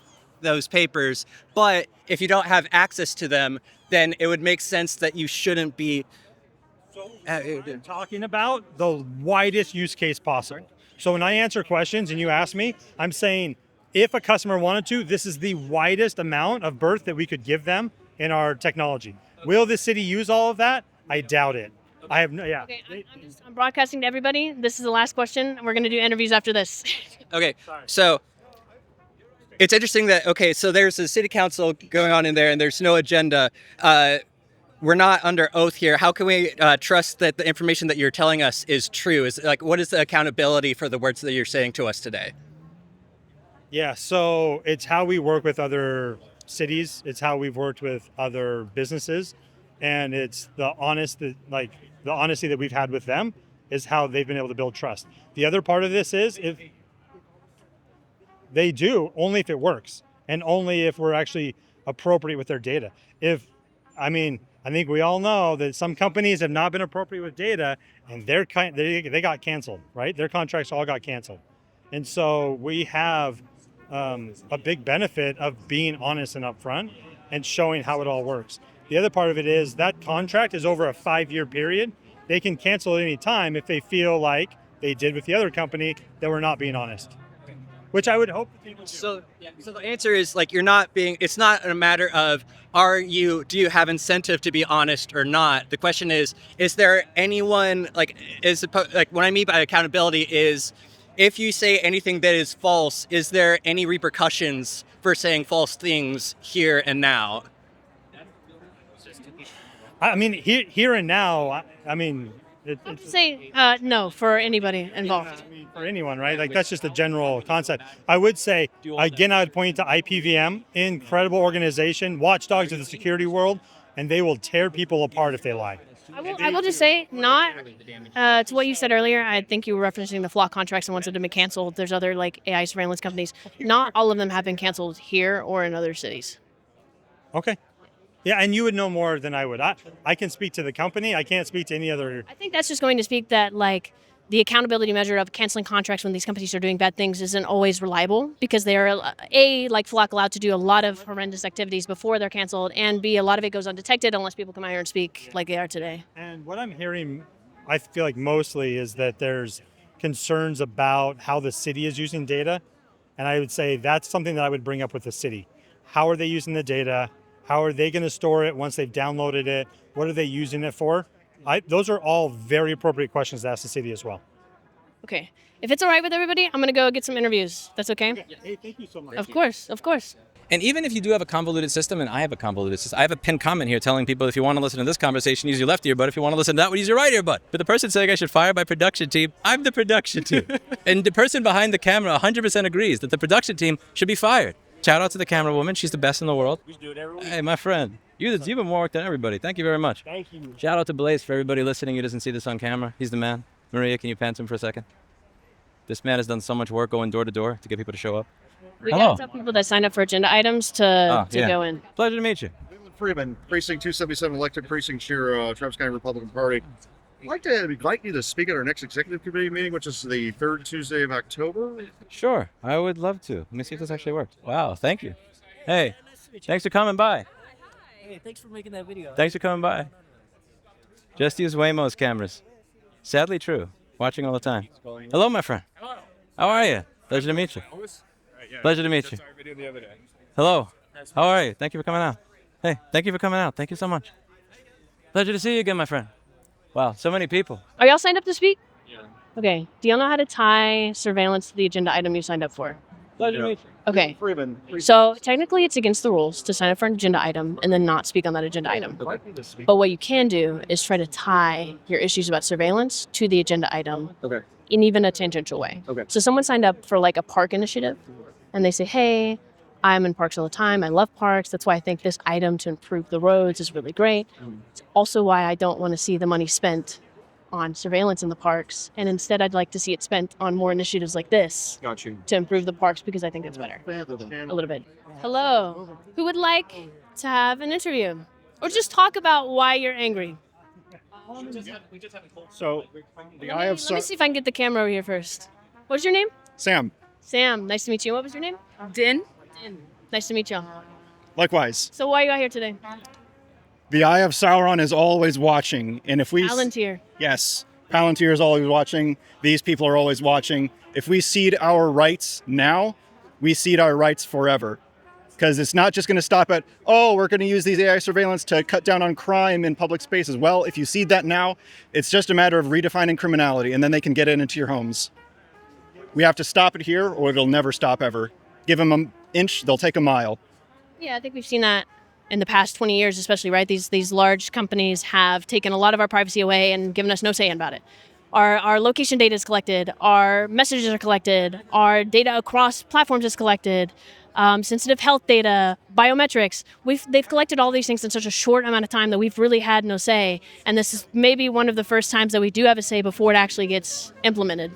those papers, but if you don't have access to them, then it would make sense that you shouldn't be talking about the widest use case possible. So when I answer questions and you ask me, I'm saying if a customer wanted to, this is the widest amount of berth that we could give them in our technology. Will the city use all of that? I doubt it. I have no, yeah. Okay, I'm broadcasting to everybody. This is the last question. We're going to do interviews after this. Okay, so it's interesting that, so there's a city council going on in there and there's no agenda. We're not under oath here. How can we trust that the information that you're telling us is true? What is the accountability for the words that you're saying to us today? Yeah, so it's how we work with other cities. It's how we've worked with other businesses. And it's the honesty that we've had with them is how they've been able to build trust. The other part of this is if they do, only if it works and only if we're actually appropriate with their data. If I think we all know that some companies have not been appropriate with data, and they got canceled, right? Their contracts all got canceled. And so we have a big benefit of being honest and upfront and showing how it all works. The other part of it is that contract is over a 5-year period. They can cancel at any time if they feel like they did with the other company that we're not being honest, which I would hope that people do. So the answer is like it's not a matter of do you have incentive to be honest or not? The question is there anyone like what I mean by accountability is if you say anything that is false, is there any repercussions for saying false things here and now? I mean, here and now, I mean, I would say no for anybody involved. For anyone, right? Like that's just a general concept. I would say, again, I would point to IPVM, incredible organization, watchdogs of the security world, and they will tear people apart if they lie. I will just say, not to what you said earlier, I think you were referencing the flock contracts and ones that have been canceled. There's other like AI surveillance companies. Not all of them have been canceled here or in other cities. Okay. Yeah, and you would know more than I would. I can speak to the company. I can't speak to any other. I think that's just going to speak that like the accountability measure of canceling contracts when these companies are doing bad things isn't always reliable because they are like Flock allowed to do a lot of horrendous activities before they're canceled, and B, a lot of it goes undetected unless people come out here and speak like they are today. And what I'm hearing, I feel like mostly is that there's concerns about how the city is using data, and I would say that's something that I would bring up with the city. How are they using the data? How are they going to store it once they've downloaded it? What are they using it for? Those are all very appropriate questions to ask the city as well. Okay. If it's all right with everybody, I'm going to go get some interviews. That's okay? Hey, thank you so much. Of course, of course. And even if you do have a convoluted system, and I have a convoluted system, I have a pinned comment here telling people if you want to listen to this conversation, use your left earbud. If you want to listen to that one, use your right earbud. But the person saying I should fire my production team, I'm the production team. And the person behind the camera 100% agrees that the production team should be fired. Shout out to the camera woman. She's the best in the world. We do it every week. Hey, my friend. You've been more work than everybody. Thank you very much. Thank you. Shout out to Blaze for everybody listening who doesn't see this on camera. He's the man. Maria, can you pan to him for a second? This man has done so much work going door to door to get people to show up. We got to tell people that signed up for agenda items to go in. Pleasure to meet you. Freeman, Precinct 277, elected precinct chair, Travis County Republican Party. I'd like to invite you to speak at our next executive committee meeting, which is the third Tuesday of October. Sure, I would love to. Let me see if this actually works. Wow, thank you. Hey, thanks for coming by. Hey, thanks for making that video. Thanks for coming by. Just use Waymo's cameras. Sadly true. Watching all the time. Hello, my friend. Hello. How are you? Pleasure to meet you. Pleasure to meet you. Hello. How are you? Thank you for coming out. Hey, thank you for coming out. Thank you so much. Pleasure to see you again, my friend. Wow, so many people. Are y'all signed up to speak? Yeah. Okay. Do y'all know how to tie surveillance to the agenda item you signed up for? Pleasure to meet you. Okay. Freeman. So technically it's against the rules to sign up for an agenda item and then not speak on that agenda item. But what you can do is try to tie your issues about surveillance to the agenda item in even a tangential way. So someone signed up for like a park initiative and they say, hey, I'm in parks all the time. I love parks. That's why I think this item to improve the roads is really great. It's also why I don't want to see the money spent on surveillance in the parks. And instead, I'd like to see it spent on more initiatives like this to improve the parks because I think it's better. A little bit. Hello. Who would like to have an interview? Or just talk about why you're angry? So, Let me see if I can get the camera over here first. What's your name? Sam. Sam. Nice to meet you. What was your name? Din. Nice to meet you. Likewise. So why are you out here today? The Eye of Sauron is always watching, and if we Palantir. Yes, Palantir is always watching. These people are always watching. If we cede our rights now, we cede our rights forever. Because it's not just going to stop at, oh, we're going to use these AI surveillance to cut down on crime in public spaces. Well, if you cede that now, it's just a matter of redefining criminality, and then they can get it into your homes. We have to stop it here, or it'll never stop ever. Give them an inch, they'll take a mile. Yeah, I think we've seen that in the past 20 years, especially, right? These large companies have taken a lot of our privacy away and given us no say about it. Our location data is collected, our messages are collected, our data across platforms is collected, sensitive health data, biometrics. They've collected all these things in such a short amount of time that we've really had no say. And this is maybe one of the first times that we do have a say before it actually gets implemented.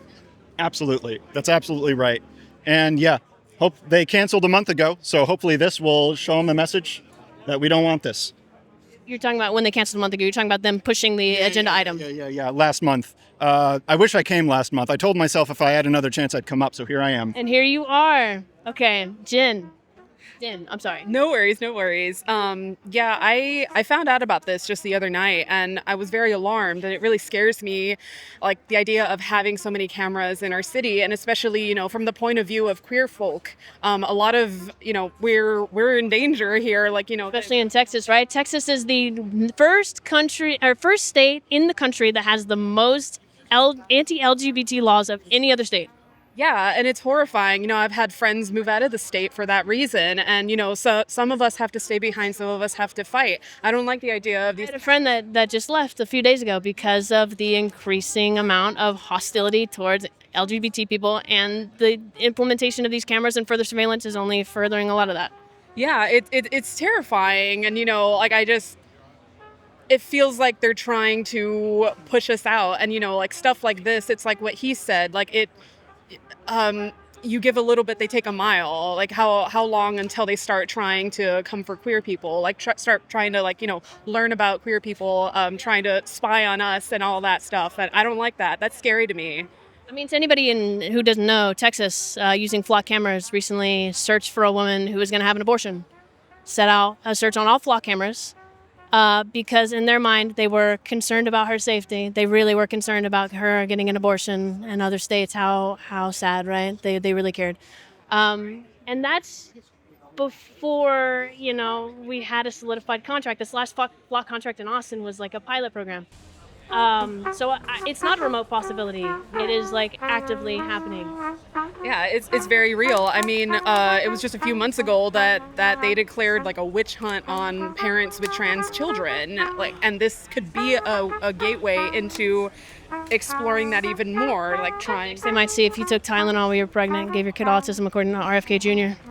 Absolutely. That's absolutely right. And yeah, hope they canceled a month ago, so hopefully this will show them a message that we don't want this. You're talking about when they canceled a month ago. You're talking about them pushing the agenda item. Yeah. Last month. I wish I came last month. I told myself if I had another chance, I'd come up. So here I am. And here you are. Okay, Jen, I'm sorry. No worries, no worries. Yeah, I found out about this just the other night, and I was very alarmed, and it really scares me, like the idea of having so many cameras in our city, and especially, you know, from the point of view of queer folk. A lot of, you know, we're in danger here, like, you know, Especially in Texas, right? Texas is the first state in the country that has the most anti-LGBT laws of any other state. Yeah, and it's horrifying. You know, I've had friends move out of the state for that reason. And, you know, so some of us have to stay behind, some of us have to fight. I don't like the idea of these. I had a friend that just left a few days ago because of the increasing amount of hostility towards LGBT people, and the implementation of these cameras and further surveillance is only furthering a lot of that. Yeah, it's terrifying. And, you know, like it feels like they're trying to push us out. And, you know, like stuff like this, it's like what he said, like you give a little bit, they take a mile. Like how long until they start trying to come for queer people? Like start trying to, like, you know, learn about queer people, trying to spy on us and all that stuff. And I don't like that. That's scary to me. I mean, to anybody who doesn't know, Texas, using flock cameras, recently searched for a woman who was going to have an abortion. Set out a search on all flock cameras. Because in their mind, they were concerned about her safety. They really were concerned about her getting an abortion. In other states, how sad, right? They really cared. And that's before, you know, we had a solidified contract. This last flock contract in Austin was like a pilot program. So it's not a remote possibility. It is like actively happening. Yeah, it's very real. I mean, it was just a few months ago that they declared like a witch hunt on parents with trans children. Like, and this could be a gateway into exploring that even more. Like trying. They might see if you took Tylenol while you were pregnant and gave your kid autism, according to RFK Jr.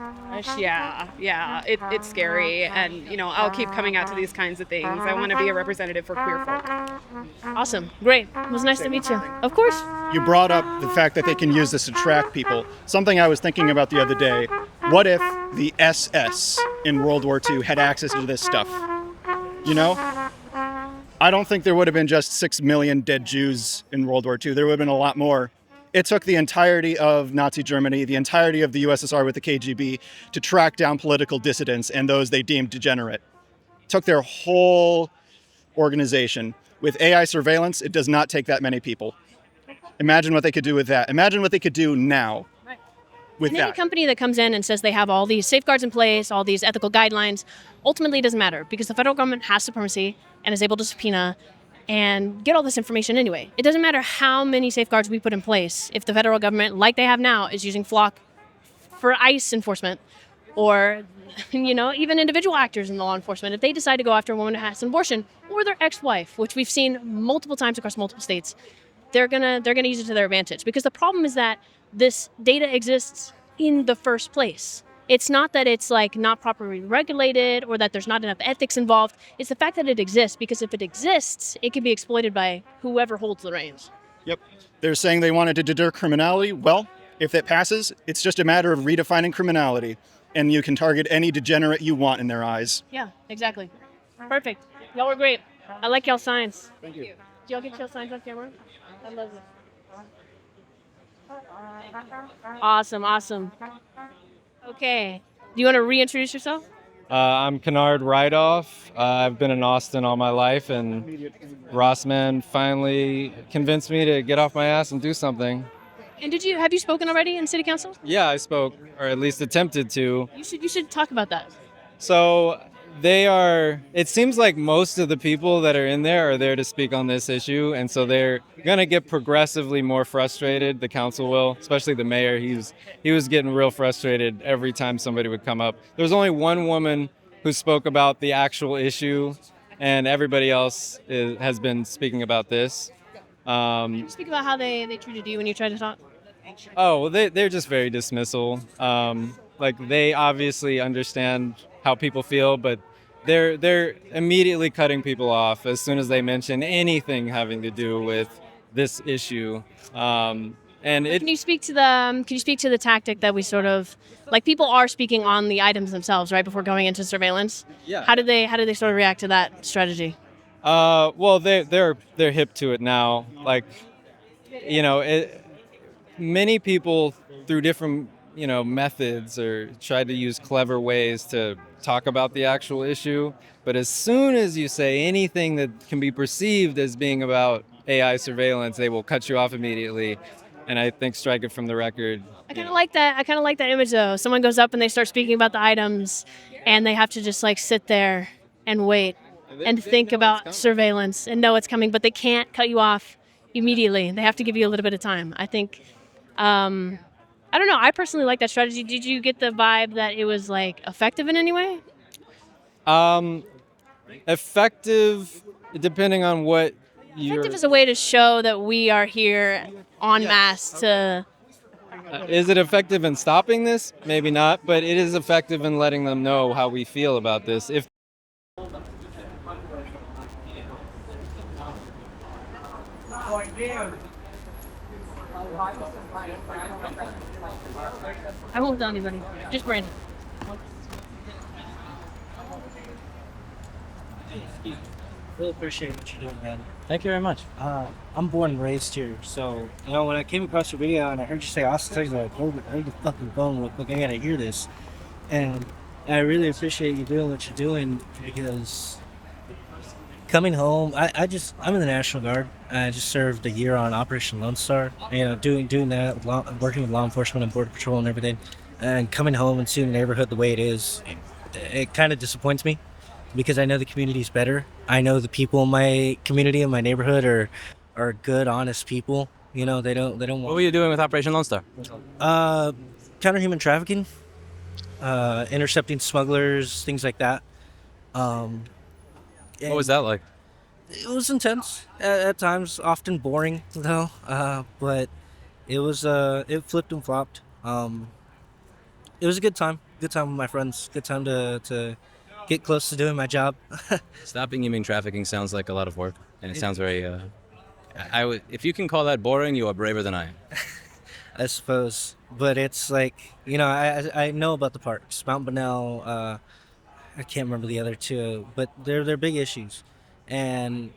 Yeah, it's scary, and you know, I'll keep coming out to these kinds of things. I want to be a representative for queer folk. Awesome, great. It was nice to meet you. Of course. You brought up the fact that they can use this to track people. Something I was thinking about the other day. What if the SS in World War II had access to this stuff? You know? I don't think there would have been just 6 million dead Jews in World War II. There would have been a lot more. It took the entirety of Nazi Germany, the entirety of the USSR with the KGB, to track down political dissidents and those they deemed degenerate. It took their whole organization. With AI surveillance, it does not take that many people. Imagine what they could do with that. Imagine what they could do now with And that. any company that comes in and says they have all these safeguards in place, all these ethical guidelines, ultimately it doesn't matter, because the federal government has supremacy and is able to subpoena and get all this information anyway. It doesn't matter how many safeguards we put in place if the federal government, like they have now, is using flock for ICE enforcement, or, you know, even individual actors in the law enforcement. If they decide to go after a woman who has an abortion, or their ex-wife, which we've seen multiple times across multiple states, they're gonna use it to their advantage. Because the problem is that this data exists in the first place. It's not that it's like not properly regulated or that there's not enough ethics involved. It's the fact that it exists, because if it exists, it can be exploited by whoever holds the reins. Yep. They're saying they wanted to deter criminality. Well, if that passes, it's just a matter of redefining criminality, and you can target any degenerate you want in their eyes. Yeah, exactly. Perfect. Y'all were great. I like y'all signs. Thank you. Did y'all get y'all signs on camera? I love it. Awesome. Okay. Do you want to reintroduce yourself? I'm Kennard Ridoff. I've been in Austin all my life, and Rossman finally convinced me to get off my ass and do something. And have you spoken already in city council? Yeah, I spoke, or at least attempted to. You should talk about that. So it seems like most of the people that are in there are there to speak on this issue, and so they're going to get progressively more frustrated. The council will, especially the mayor. He was getting real frustrated every time somebody would come up. There was only one woman who spoke about the actual issue, and everybody else has been speaking about this. Can you speak about how they treated you when you tried to talk? Oh, well, they're just very dismissal. Like, they obviously understand how people feel, but they're immediately cutting people off as soon as they mention anything having to do with this issue. And Can you speak to the tactic that we sort of like people are speaking on the items themselves right before going into surveillance? Yeah. How do they sort of react to that strategy? Well, they're hip to it now. Like, many people through different methods or try to use clever ways to talk about the actual issue. But as soon as you say anything that can be perceived as being about AI surveillance, they will cut you off immediately. And I think strike it from the record. I kind of like that. I kind of like that image though. Someone goes up and they start speaking about the items, and they have to just like sit there and wait and think about surveillance and know it's coming, but they can't cut you off immediately. They have to give you a little bit of time. I think. I don't know. I personally like that strategy. Did you get the vibe that it was like effective in any way? Effective, depending on what you're. Effective is a way to show that we are here en masse to. Is it effective in stopping this? Maybe not, but it is effective in letting them know how we feel about this. If I won't tell anybody. Just Brandon. Really appreciate what you're doing, man. Thank you very much. I'm born and raised here, so when I came across your video and I heard you say Austin, Texas, I was like, hold the fucking phone real quick. I gotta hear this, and I really appreciate you doing what you're doing because coming home, I'm in the National Guard. I just served a year on Operation Lone Star. Doing that, working with law enforcement and border patrol and everything, and coming home and seeing the neighborhood the way it is, it kind of disappoints me. Because I know the community's better. I know the people in my community and my neighborhood are good, honest people. They don't want. What were you doing with Operation Lone Star? Counter human trafficking, intercepting smugglers, things like that. What was that like? It was intense at times, often boring though. But it was it flipped and flopped. It was a good time. Good time with my friends. Good time to get close to doing my job. Stopping human trafficking sounds like a lot of work, and it sounds very. If you can call that boring, you are braver than I am. I suppose, but it's like I know about the parks, Mount Bonnell. I can't remember the other two, but they're big issues, and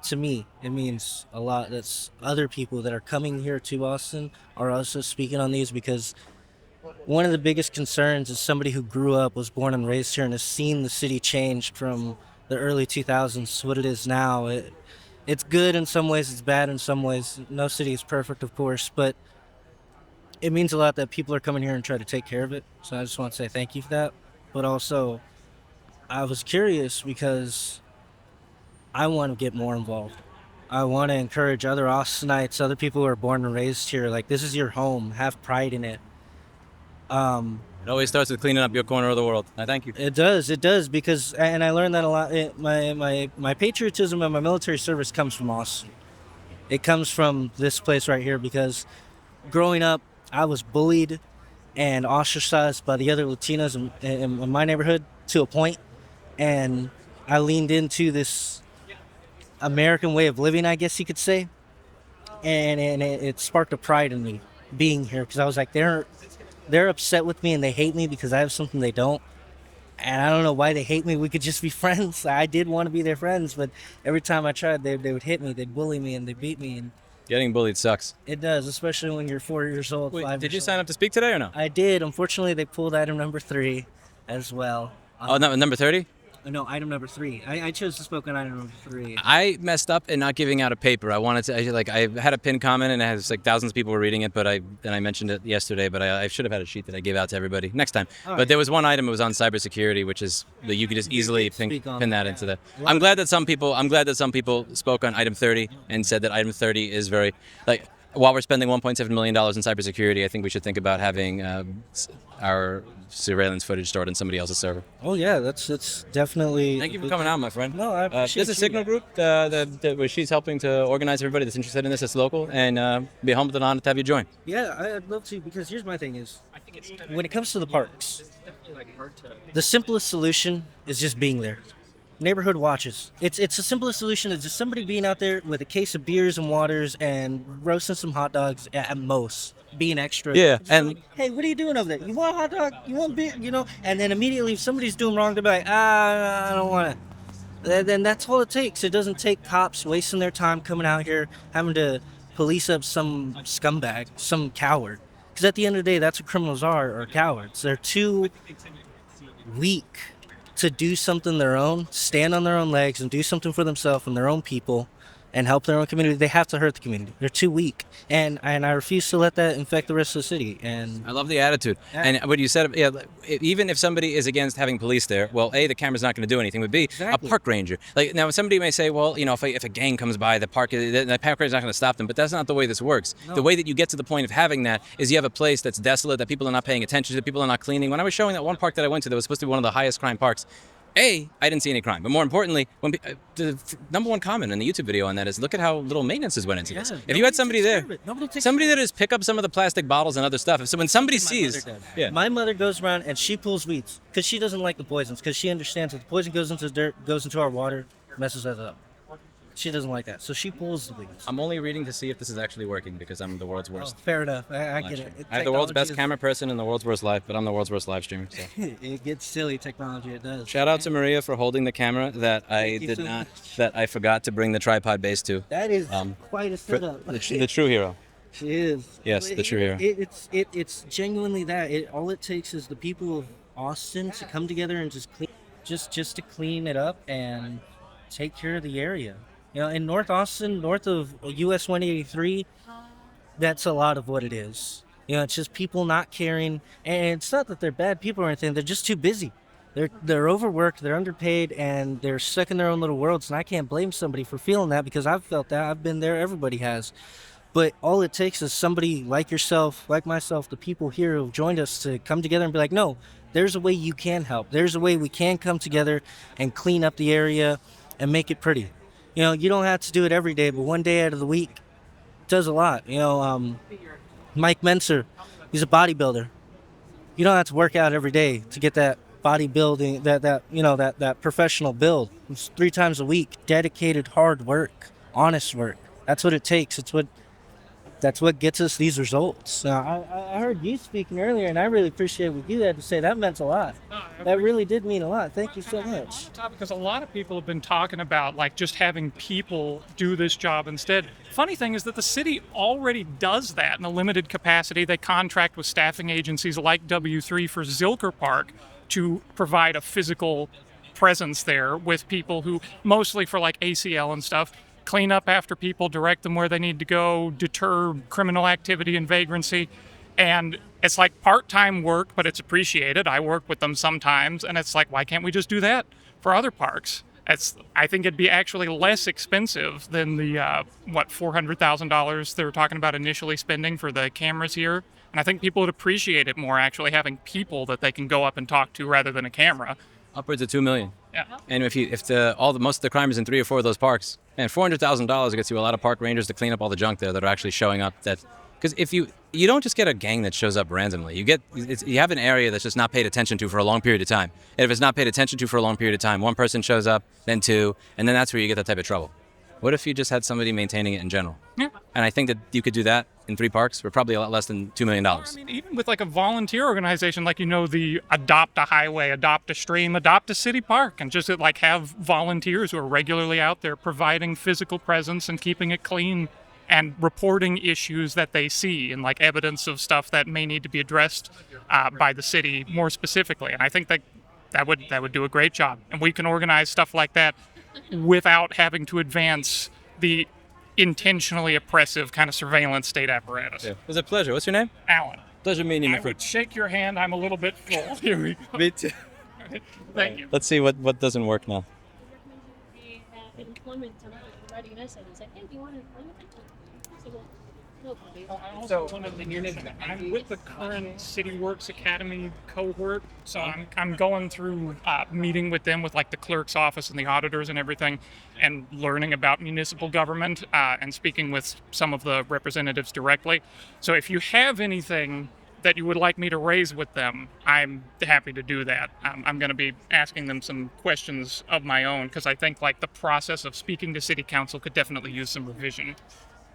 to me, it means a lot. That's other people that are coming here to Austin are also speaking on these because. One of the biggest concerns is somebody who grew up, was born and raised here, and has seen the city change from the early 2000s to what it is now. It's good in some ways, it's bad in some ways. No city is perfect, of course, but it means a lot that people are coming here and try to take care of it. So I just want to say thank you for that. But also, I was curious because I want to get more involved. I want to encourage other Austinites, other people who are born and raised here. Like, this is your home. Have pride in it. It always starts with cleaning up your corner of the world. I thank you. It does because, and I learned that a lot. My patriotism and my military service comes from Austin. It comes from this place right here because growing up, I was bullied and ostracized by the other Latinos in my neighborhood to a point, and I leaned into this American way of living, I guess you could say, and it sparked a pride in me being here because I was like, they're upset with me and they hate me because I have something they don't. And I don't know why they hate me. We could just be friends. I did want to be their friends, but every time I tried, they would hit me. They'd bully me and they'd beat me. And getting bullied sucks. It does, especially when you're 4 years old. Wait, 5 did years you old. sign up to speak today or no? I did. Unfortunately, they pulled item number 3 as well. Oh, no, number 30? No, item number 3. I chose to speak on item number 3. I messed up in not giving out a paper. I wanted to, I had a pinned comment and it has thousands of people were reading it, but I mentioned it yesterday, but I should have had a sheet that I gave out to everybody next time. But there was one item, it was on cybersecurity, which is that you could just easily pin that into that. I'm glad that some people spoke on item 30 and said that item 30 is very, while we're spending $1.7 million in cybersecurity, I think we should think about having our surveillance footage stored on somebody else's server. Oh yeah, that's definitely. Thank you for coming out, my friend. No, I appreciate There's a Signal group where she's helping to organize everybody that's interested in this. It's local, and be humbled and honored to have you join. Yeah, I'd love to because here's my thing is, when it comes to the parks, the simplest solution is just being there. neighborhood watches. It's the simplest solution is just somebody being out there with a case of beers and waters and roasting some hot dogs at most, being extra. Yeah, Just and like, hey, what are you doing over there? You want a hot dog? You want beer? You know? And then immediately, if somebody's doing wrong, they'll be like, I don't want it. Then that's all it takes. It doesn't take cops wasting their time coming out here having to police up some scumbag, some coward. Because at the end of the day, that's what criminals are cowards. They're too weak to do something their own, stand on their own legs and do something for themselves and their own people and help their own community. They have to hurt the community. They're too weak. And I refuse to let that infect the rest of the city. And I love the attitude. And what you said, even if somebody is against having police there, well, A, the camera's not going to do anything, but B, Exactly. a park ranger. Like, now, somebody may say, well, if a gang comes by, the park ranger's not going to stop them, but that's not the way this works. No. The way that you get to the point of having that is you have a place that's desolate, that people are not paying attention to, people are not cleaning. When I was showing that one park that I went to that was supposed to be one of the highest crime parks, I didn't see any crime. But more importantly, the number one comment in the YouTube video on that is, look at how little maintenance has went into this. If you had somebody there, somebody that just pick up some of the plastic bottles and other stuff, so when somebody sees, my mother goes around and she pulls weeds because she doesn't like the poisons, because she understands that the poison goes into the dirt, goes into our water, messes us up. She doesn't like that, so she pulls the weeds. I'm only reading to see if this is actually working because I'm the world's worst. Fair enough. I get it. I have the world's best Technology camera person and the world's worst life, but I'm the world's worst live streamer. So. It gets silly, technology. It does. Shout out to Maria for holding the camera that I forgot to bring the tripod base to. That is quite a setup. The true hero. She is. Yes, the true hero. It's genuinely that. All it takes is the people of Austin to come together and just to clean it up and take care of the area. In North Austin, north of US 183, that's a lot of what it is. It's just people not caring, and it's not that they're bad people or anything. They're just too busy. They're overworked, they're underpaid, and they're stuck in their own little worlds. And I can't blame somebody for feeling that because I've felt that. I've been there. Everybody has. But all it takes is somebody like yourself, like myself, the people here who've joined us to come together and be like, no, there's a way you can help. There's a way we can come together and clean up the area and make it pretty. You don't have to do it every day, but one day out of the week does a lot. Mike Menser, he's a bodybuilder. You don't have to work out every day to get that bodybuilding, that professional build. It's 3 times a week, dedicated, hard work, honest work. That's what it takes. That's what gets us these results. I heard you speaking earlier, and I really appreciate what you had to say. That meant a lot. That really did mean a lot. Thank you so much. Because a lot of people have been talking about just having people do this job instead. Funny thing is that the city already does that in a limited capacity. They contract with staffing agencies like W3 for Zilker Park to provide a physical presence there with people who, mostly for ACL and stuff, clean up after people, direct them where they need to go, deter criminal activity and vagrancy. And it's part-time work, but it's appreciated. I work with them sometimes, and it's why can't we just do that for other parks? I think it'd be actually less expensive than the, $400,000 they were talking about initially spending for the cameras here. And I think people would appreciate it more, actually having people that they can go up and talk to rather than a camera. Upwards of $2 million. Yeah. And if most of the crime is in 3 or 4 of those parks, and $400,000 gets you a lot of park rangers to clean up all the junk there that are actually showing up. Because if you don't just get a gang that shows up randomly, you have an area that's just not paid attention to for a long period of time. And if it's not paid attention to for a long period of time, one person shows up, then 2, and then that's where you get that type of trouble. What if you just had somebody maintaining it in general? Yeah. And I think that you could do that in 3 parks for probably a lot less than $2 million. Even with a volunteer organization the Adopt a Highway, Adopt a Stream, Adopt a City Park, and just have volunteers who are regularly out there providing physical presence and keeping it clean and reporting issues that they see and evidence of stuff that may need to be addressed by the city more specifically. And I think that would do a great job. And we can organize stuff like that without having to advance the intentionally oppressive kind of surveillance state apparatus. Yeah. It was a pleasure. What's your name? Alan. Pleasure meeting you. I would shake your hand. I'm a little bit full. Here we go. Me too. Thank you. Let's see what doesn't work now. Employment writing an essay and say, hey, do you want employment? I also wanted to hear that I'm with the current City Works Academy cohort, so I'm going through meeting with them with the clerk's office and the auditors and everything, and learning about municipal government and speaking with some of the representatives directly. So if you have anything that you would like me to raise with them, I'm happy to do that. I'm going to be asking them some questions of my own because I think like the process of speaking to city council could definitely use some revision.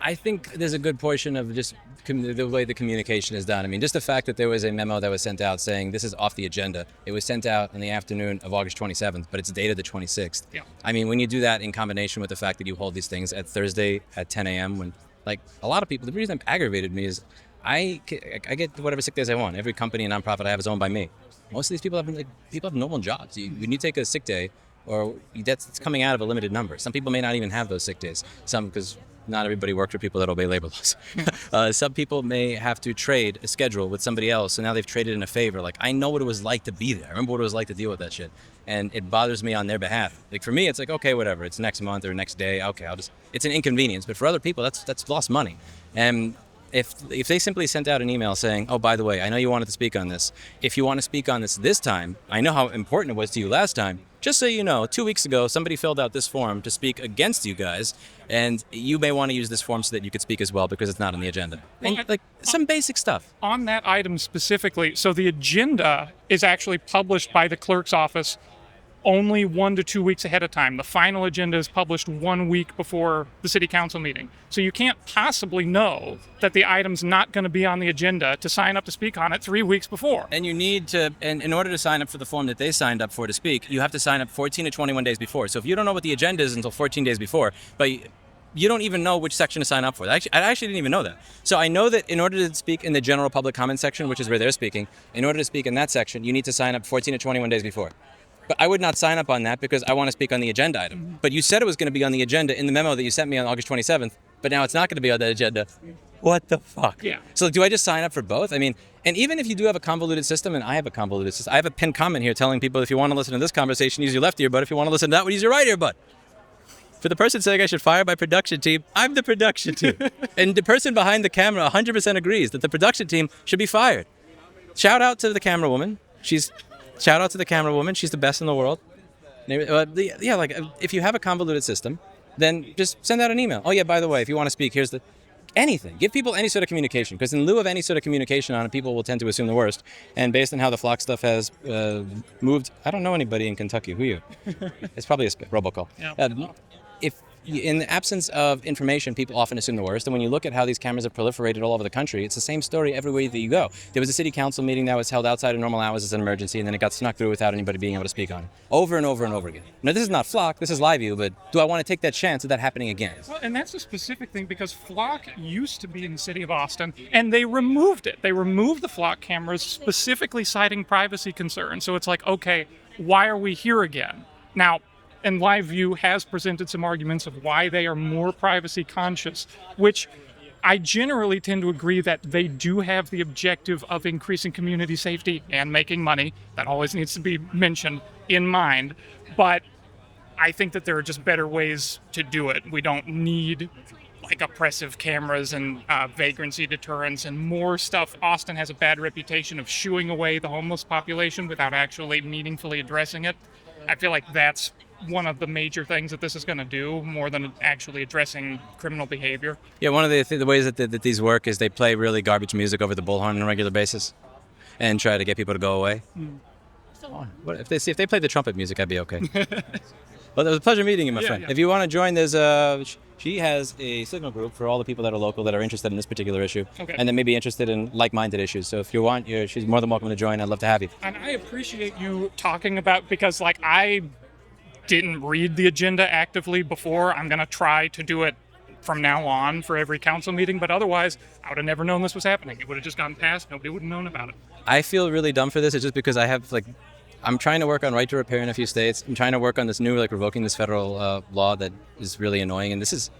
I think there's a good portion of just the way the communication is done. I mean, just the fact that there was a memo that was sent out saying this is off the agenda. It was sent out in the afternoon of August 27th, but it's dated the 26th. Yeah. I mean, when you do that in combination with the fact that you hold these things at Thursday at 10 a.m. when, like, a lot of people, the reason that aggravated me is I get whatever sick days I want. Every company and nonprofit I have is owned by me. Most of these people have normal jobs. When you take a sick day, or it's coming out of a limited number. Some people may not even have those sick days. Some because not everybody works for people that obey labor laws. Some people may have to trade a schedule with somebody else, so now they've traded in a favor. Like, I know what it was like to be there. I remember what it was like to deal with that shit. And it bothers me on their behalf. Like, for me, it's like, okay, whatever. It's next month or next day. Okay, it's an inconvenience. But for other people, that's lost money. And if they simply sent out an email saying, oh, by the way, I know you wanted to speak on this. If you want to speak on this time, I know how important it was to you last time. Just so you know, 2 weeks ago, somebody filled out this form to speak against you guys, and you may want to use this form so that you could speak as well because it's not on the agenda. And like some basic stuff. On that item specifically, so the agenda is actually published by the clerk's office only 1 to 2 weeks ahead of time. The final agenda is published 1 week before the city council meeting. So you can't possibly know that the item's not going to be on the agenda to sign up to speak on it 3 weeks before. And you need to, and in order to sign up for the form that they signed up for to speak, you have to sign up 14 to 21 days before. So if you don't know what the agenda is until 14 days before, but you don't even know which section to sign up for. I actually didn't even know that. So I know that in order to speak in the general public comment section, which is where they're speaking, in order to speak in that section, you need to sign up 14 to 21 days before. But I would not sign up on that because I want to speak on the agenda item. But you said it was going to be on the agenda in the memo that you sent me on August 27th, but now it's not going to be on that agenda. What the fuck? Yeah. So do I just sign up for both? I mean, and even if you do have a convoluted system, and I have a convoluted system, I have a pinned comment here telling people if you want to listen to this conversation, use your left earbud. If you want to listen to that one, use your right earbud. For the person saying I should fire my production team, I'm the production team. And the person behind the camera 100% agrees that the production team should be fired. Shout out to the camera woman. Shout out to the camera woman. She's the best in the world. Yeah, like if you have a convoluted system, then just send out an email. Oh yeah, by the way, if you want to speak, here's anything. Give people any sort of communication, because in lieu of any sort of communication on it, people will tend to assume the worst. And based on how the flock stuff has moved, I don't know anybody in Kentucky. Who are you? It's probably a robocall. Yeah. In the absence of information, people often assume the worst. And when you look at how these cameras have proliferated all over the country, it's the same story everywhere that you go. There was a city council meeting that was held outside of normal hours as an emergency, and then it got snuck through without anybody being able to speak on it. Over and over and over again. Now, this is not Flock, this is Liveview, but do I want to take that chance of that happening again? Well, and that's a specific thing because Flock used to be in the city of Austin, and they removed it. They removed the Flock cameras, specifically citing privacy concerns. So it's like, okay, why are we here again? Now, and Liveview has presented some arguments of why they are more privacy conscious, which I generally tend to agree that they do have the objective of increasing community safety and making money. That always needs to be mentioned in mind. But I think that there are just better ways to do it. We don't need like oppressive cameras and vagrancy deterrence and more stuff. Austin has a bad reputation of shooing away the homeless population without actually meaningfully addressing it. I feel like that's one of the major things that this is going to do, more than actually addressing criminal behavior. Yeah, one of the ways that these work is they play really garbage music over the bullhorn on a regular basis and try to get people to go away. What if they play the trumpet music, I'd be okay. Well, it was a pleasure meeting you, my friend. Yeah. If you want to join, she has a signal group for all the people that are local that are interested in this particular issue, and that may be interested in like-minded issues. So if you want, she's more than welcome to join. I'd love to have you. And I appreciate you talking about, because like I didn't read the agenda actively before. I'm going to try to do it from now on for every council meeting, but otherwise I would have never known this was happening. It would have just gone past. Nobody would have known about it. I feel really dumb for this. It's just because I'm trying to work on right to repair in a few states. I'm trying to work on this new, revoking this federal law that is really annoying. And this is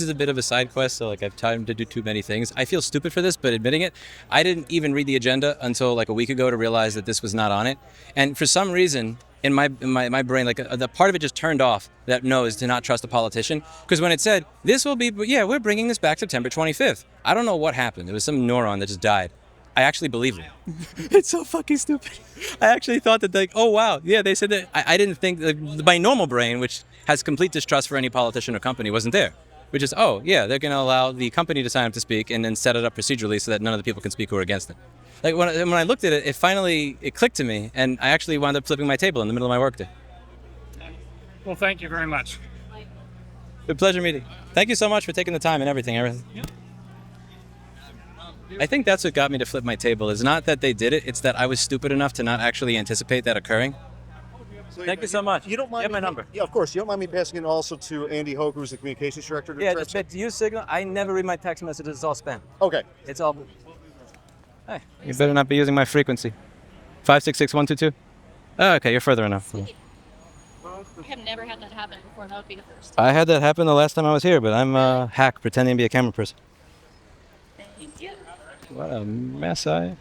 a bit of a side quest, so I've time to do too many things. I feel stupid for this, but admitting it, I didn't even read the agenda until a week ago to realize that this was not on it. And for some reason, in my brain, the part of it just turned off that knows to not trust a politician. Because when it said, we're bringing this back September 25th. I don't know what happened. There was some neuron that just died. I actually believed it. It's so fucking stupid. I actually thought that, oh wow, yeah, they said that. I didn't think, my normal brain, which has complete distrust for any politician or company, wasn't there. which is, oh, yeah, they're going to allow the company to sign up to speak and then set it up procedurally so that none of the people can speak who are against it. Like when I looked at it, it clicked to me, and I actually wound up flipping my table in the middle of my workday. Well, thank you very much. Good pleasure meeting. Thank you so much for taking the time and everything. I think that's what got me to flip my table. Is not that they did it; it's that I was stupid enough to not actually anticipate that occurring. Thank you so much. You don't mind You have my number. Yeah, of course. You don't mind me passing it also to Andy Hoke, who's the communications director? Yeah, just use Signal. I never read my text messages. It's all spam. Okay. It's all. Hey, you better not be using my frequency. 566-122. Oh, okay, you're further enough. I have never had that happen before. That would be the first. I had that happen the last time I was here, but I'm a hack pretending to be a camera person. Thank you. What a mess I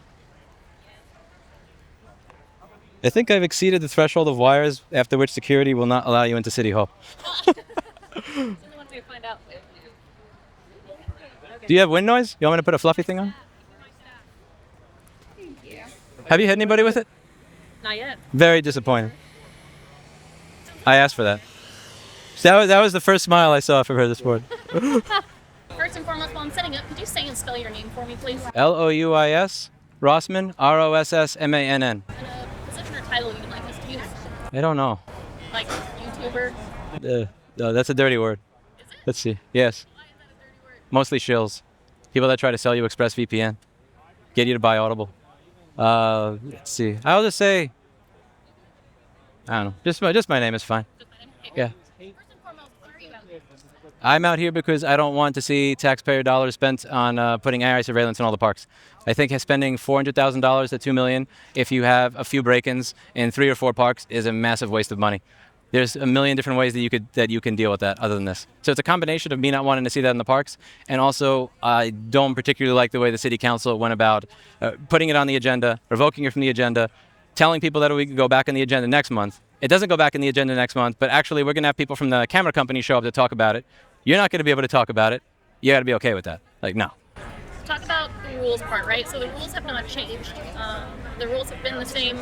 think I've exceeded the threshold of wires after which security will not allow you into City Hall. Once we find out. Do you have wind noise? You want me to put a fluffy thing on? Thank you. Have you hit anybody with it? Not yet. Very disappointed. I asked for that. That was the first smile I saw from her this morning. First and foremost, while I'm setting up, could you say and spell your name for me, please? Louis Rossman, Rossmann. Position or title you'd like us to use? I don't know. Like YouTuber? No, that's a dirty word. Let's see. Yes. Mostly shills. People that try to sell you ExpressVPN. Get you to buy Audible. Let's see. I'll just say, I don't know. Just my name is fine. Yeah. I'm out here because I don't want to see taxpayer dollars spent on putting AI surveillance in all the parks. I think spending $400,000 to $2 million if you have a few break-ins in 3 or 4 parks is a massive waste of money. There's a million different ways that you can deal with that other than this. So it's a combination of me not wanting to see that in the parks, and also I don't particularly like the way the city council went about putting it on the agenda, revoking it from the agenda, telling people that we could go back on the agenda next month. It doesn't go back in the agenda next month, but actually we're going to have people from the camera company show up to talk about it. You're not going to be able to talk about it. You got to be okay with that. Like, no. Talk about the rules part, right? So the rules have not changed. The rules have been the same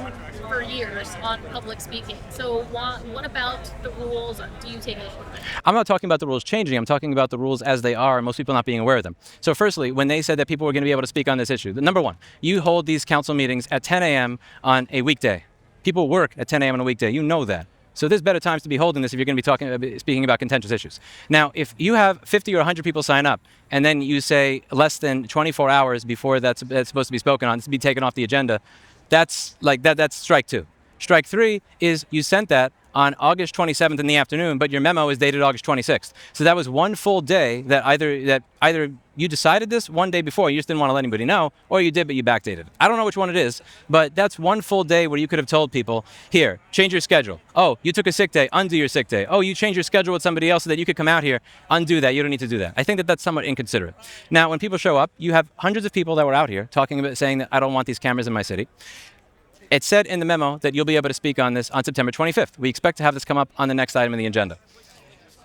for years on public speaking. So what about the rules do you take issue with? I'm not talking about the rules changing. I'm talking about the rules as they are and most people not being aware of them. So firstly, when they said that people were going to be able to speak on this issue, number one, you hold these council meetings at 10 a.m. on a weekday. People work at 10 a.m. on a weekday. You know that. So there's better times to be holding this if you're going to be speaking about contentious issues. Now, if you have 50 or 100 people sign up, and then you say less than 24 hours before that's supposed to be spoken on, it's to be taken off the agenda, that's strike 2. Strike 3 is you sent that on August 27th in the afternoon, but your memo is dated August 26th. So that was one full day that either you decided this one day before, you just didn't want to let anybody know, or you did, but you backdated it. I don't know which one it is, but that's one full day where you could have told people, here, change your schedule. Oh, you took a sick day, undo your sick day. Oh, you changed your schedule with somebody else so that you could come out here, undo that. You don't need to do that. I think that that's somewhat inconsiderate. Now, when people show up, you have hundreds of people that were out here talking about saying that I don't want these cameras in my city. It said in the memo that you'll be able to speak on this on September 25th. We expect to have this come up on the next item in the agenda.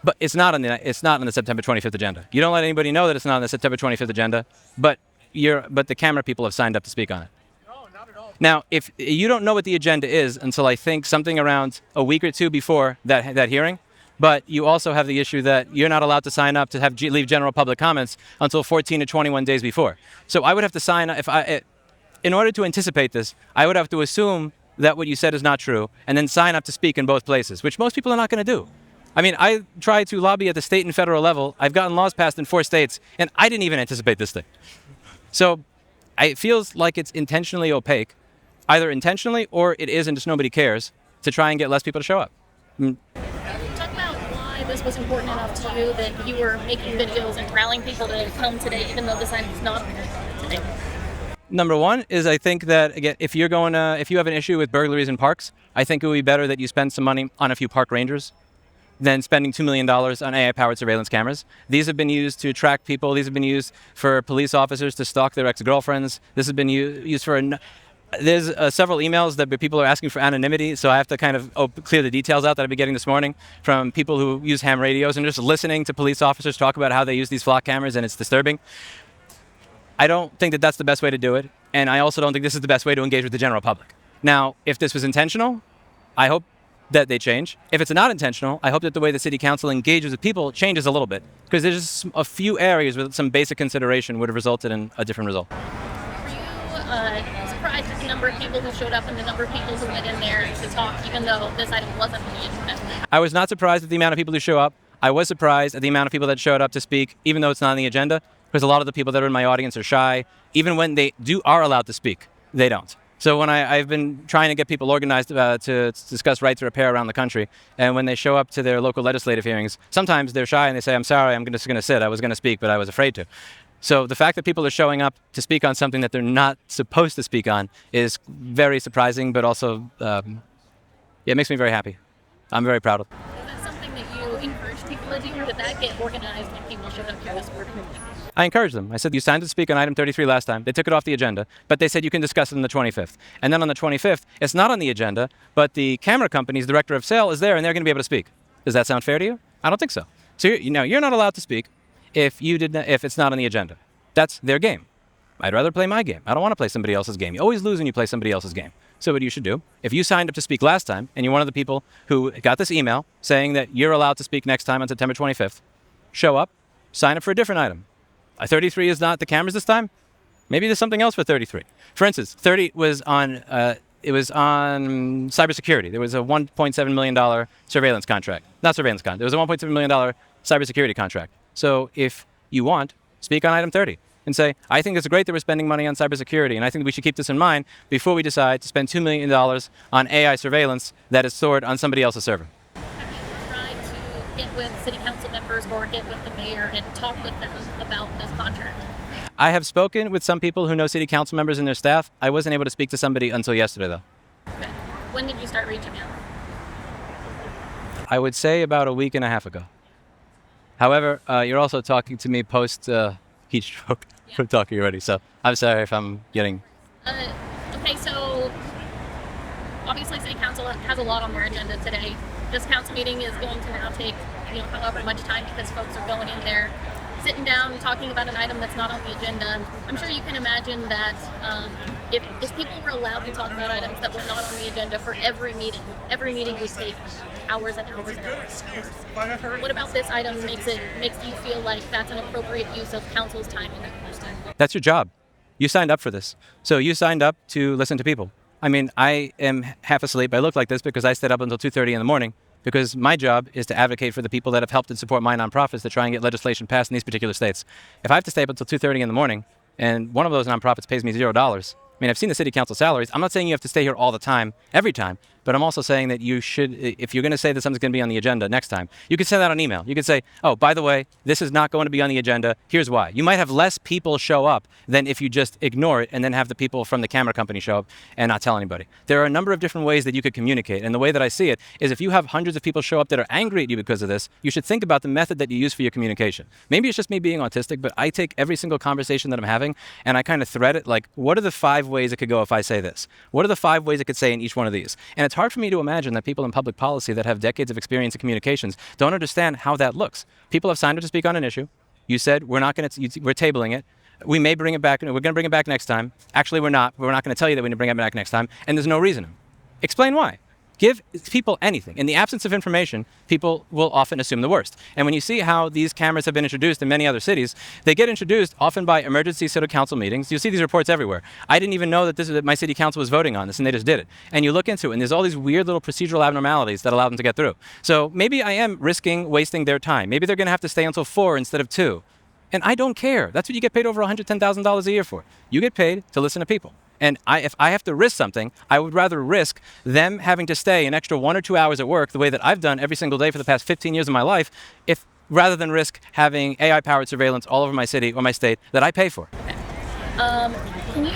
But it's not on the September 25th agenda. You don't let anybody know that it's not on the September 25th agenda, but the camera people have signed up to speak on it. Now, if you don't know what the agenda is until I think something around a week or two before that hearing, but you also have the issue that you're not allowed to sign up to leave general public comments until 14 to 21 days before. So I would have to sign in order to anticipate this, I would have to assume that what you said is not true and then sign up to speak in both places, which most people are not going to do. I mean, I try to lobby at the state and federal level. I've gotten laws passed in 4 states, and I didn't even anticipate this thing. So it feels like it's intentionally opaque, either intentionally or it is and just nobody cares, to try and get less people to show up. Talk about why this was important enough to you that you were making videos and rallying people to come today, even though the sign is not today. Number one is I think that, again, if you have an issue with burglaries in parks, I think it would be better that you spend some money on a few park rangers than spending $2 million on AI-powered surveillance cameras. These have been used to track people. These have been used for police officers to stalk their ex-girlfriends. This has been used for... There's several emails that people are asking for anonymity, so I have to kind of clear the details out that I've been getting this morning from people who use ham radios and just listening to police officers talk about how they use these flock cameras, and it's disturbing. I don't think that that's the best way to do it, and I also don't think this is the best way to engage with the general public. Now, if this was intentional, I hope that they change. If it's not intentional, I hope that the way the city council engages with people changes a little bit, because there's just a few areas where some basic consideration would have resulted in a different result. Surprised at the number of people who showed up and the number of people who went in there to talk, even though this item wasn't on the agenda? I was not surprised at the amount of people who show up. I was surprised at the amount of people that showed up to speak, even though it's not on the agenda, because a lot of the people that are in my audience are shy. Even when they are allowed to speak, they don't. So when I've been trying to get people organized to discuss right to repair around the country, and when they show up to their local legislative hearings, sometimes they're shy and they say, I'm sorry, I'm just going to sit. I was going to speak, but I was afraid to. So the fact that people are showing up to speak on something that they're not supposed to speak on is very surprising, but also, it makes me very happy. I'm very proud of it. Is that something that you encourage people to do, or did that get organized when people showed up here this morning? I encouraged them. I said, you signed to speak on item 33 last time. They took it off the agenda, but they said you can discuss it on the 25th. And then on the 25th, it's not on the agenda, but the camera company's director of sale is there, and they're going to be able to speak. Does that sound fair to you? I don't think so. So you're not allowed to speak if it's not on the agenda. That's their game. I'd rather play my game. I don't want to play somebody else's game. You always lose when you play somebody else's game. So what you should do, if you signed up to speak last time, and you're one of the people who got this email saying that you're allowed to speak next time on September 25th, show up, sign up for a different item. 33 is not the cameras this time. Maybe there's something else for 33. For instance, 30 was on cybersecurity. There was a $1.7 million surveillance contract. Not surveillance contract. There was a $1.7 million cybersecurity contract. So if you want, speak on item 30 and say, I think it's great that we're spending money on cybersecurity, and I think we should keep this in mind before we decide to spend $2 million on AI surveillance that is stored on somebody else's server. Get with city council members or get with the mayor and talk with them about this contract? I have spoken with some people who know city council members and their staff. I wasn't able to speak to somebody until yesterday, though. Okay. When did you start reaching out? I would say about a week and a half ago. However, you're also talking to me post heat stroke from talking already, so I'm sorry if I'm getting... Okay, so obviously city council has a lot on their agenda today. This council meeting is going to now take, however much time, because folks are going in there, sitting down and talking about an item that's not on the agenda. I'm sure you can imagine that if people were allowed to talk about items that were not on the agenda for every meeting would take hours and hours and hours. What about this item makes you feel like that's an appropriate use of council's time in that? That's your job. You signed up for this. So you signed up to listen to people. I mean, I am half asleep. I look like this because I stayed up until 2:30 in the morning, because my job is to advocate for the people that have helped and support my nonprofits to try and get legislation passed in these particular states. If I have to stay up until 2:30 in the morning and one of those nonprofits pays me $0, I mean, I've seen the city council salaries. I'm not saying you have to stay here all the time, every time, but I'm also saying that you should, if you're going to say that something's going to be on the agenda next time, you could send out an email. You could say, oh, by the way, this is not going to be on the agenda. Here's why. You might have less people show up than if you just ignore it and then have the people from the camera company show up and not tell anybody. There are a number of different ways that you could communicate. And the way that I see it is, if you have hundreds of people show up that are angry at you because of this, you should think about the method that you use for your communication. Maybe it's just me being autistic, but I take every single conversation that I'm having and I kind of thread it like, what are the 5 ways it could go if I say this? What are the 5 ways it could say in each one of these? And it's hard for me to imagine that people in public policy that have decades of experience in communications don't understand how that looks. People have signed up to speak on an issue. You said, we're tabling it. We may bring it back. We're going to bring it back next time. Actually, we're not. We're not going to tell you that we're going to bring it back next time. And there's no reason. Explain why. Give people anything. In the absence of information, people will often assume the worst. And when you see how these cameras have been introduced in many other cities, they get introduced often by emergency city council meetings. You see these reports everywhere. I didn't even know that my city council was voting on this, and they just did it. And you look into it, and there's all these weird little procedural abnormalities that allow them to get through. So maybe I am risking wasting their time. Maybe they're going to have to stay until 4 instead of 2. And I don't care. That's what you get paid over $110,000 a year for. You get paid to listen to people. And if I have to risk something, I would rather risk them having to stay an extra 1 or 2 hours at work, the way that I've done every single day for the past 15 years of my life, rather than risk having AI-powered surveillance all over my city or my state that I pay for. Okay. Can you